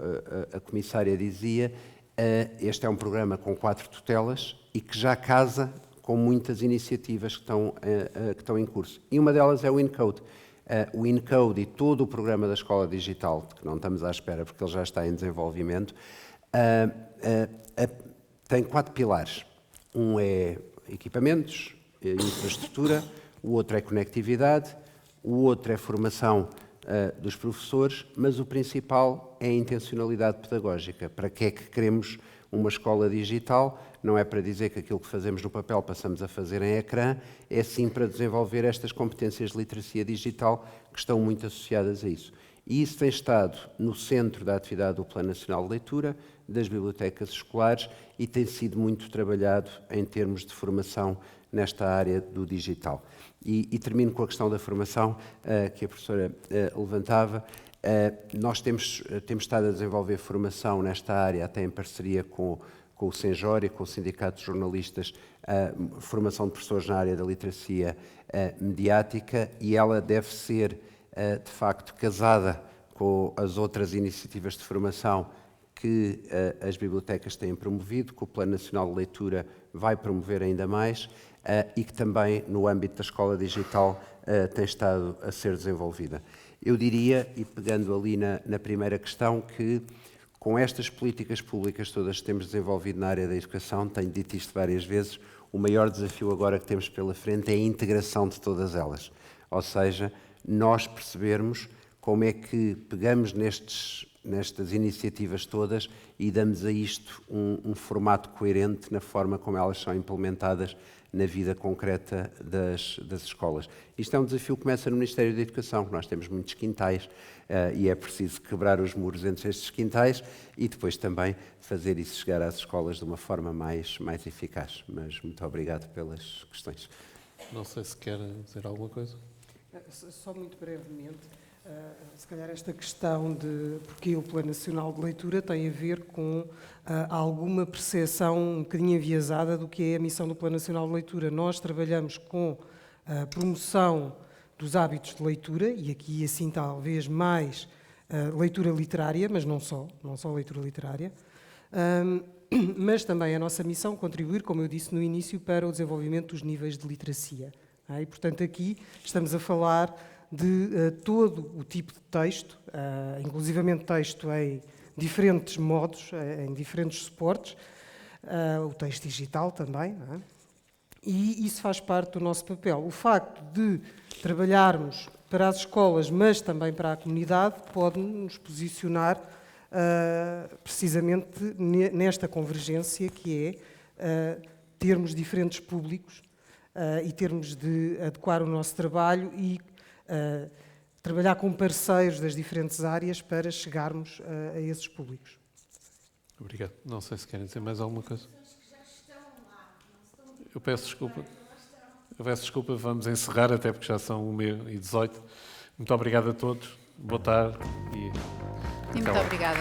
a comissária dizia, este é um programa com 4 tutelas e que já casa com muitas iniciativas que estão em curso. E uma delas é o InCode. O InCode e todo o programa da Escola Digital, que não estamos à espera porque ele já está em desenvolvimento, tem 4 pilares. Um é equipamentos, infraestrutura, o outro é conectividade, o outro é formação dos professores, mas o principal é a intencionalidade pedagógica. Para que é que queremos uma escola digital? Não é para dizer que aquilo que fazemos no papel passamos a fazer em ecrã, é sim para desenvolver estas competências de literacia digital que estão muito associadas a isso. E isso tem estado no centro da atividade do Plano Nacional de Leitura, das bibliotecas escolares e tem sido muito trabalhado em termos de formação nesta área do digital. E termino com a questão da formação que a professora levantava. Nós temos estado a desenvolver formação nesta área, até em parceria com o Senjor e com o Sindicato de Jornalistas, formação de professores na área da literacia mediática, e ela deve ser, de facto, casada com as outras iniciativas de formação que as bibliotecas têm promovido, que o Plano Nacional de Leitura vai promover ainda mais, e que também, no âmbito da escola digital, tem estado a ser desenvolvida. Eu diria, e pegando ali na primeira questão, que com estas políticas públicas todas que temos desenvolvido na área da educação, tenho dito isto várias vezes, o maior desafio agora que temos pela frente é a integração de todas elas. Ou seja, nós percebermos como é que pegamos nestas iniciativas todas e damos a isto um formato coerente na forma como elas são implementadas na vida concreta das escolas. Isto é um desafio que começa no Ministério da Educação. Nós temos muitos quintais e é preciso quebrar os muros entre estes quintais e depois também fazer isso chegar às escolas de uma forma mais eficaz. Mas muito obrigado pelas questões.
Não sei se quer dizer alguma coisa.
Só muito brevemente, se calhar esta questão de porque o Plano Nacional de Leitura tem a ver com alguma percepção um bocadinho enviesada do que é a missão do Plano Nacional de Leitura. Nós trabalhamos com a promoção dos hábitos de leitura, e aqui assim talvez mais leitura literária, mas não só leitura literária, mas também a nossa missão contribuir, como eu disse no início, para o desenvolvimento dos níveis de literacia. E, portanto, aqui estamos a falar de todo o tipo de texto, inclusivamente texto em diferentes modos, em diferentes suportes, o texto digital também, e isso faz parte do nosso papel. O facto de trabalharmos para as escolas, mas também para a comunidade, pode nos posicionar precisamente nesta convergência que é termos diferentes públicos e termos de adequar o nosso trabalho e trabalhar com parceiros das diferentes áreas para chegarmos a esses públicos.
Obrigado. Não sei se querem dizer mais alguma coisa. Eu peço desculpa, vamos encerrar, até porque já são 1h18. Muito obrigado a todos, boa tarde e
muito obrigada.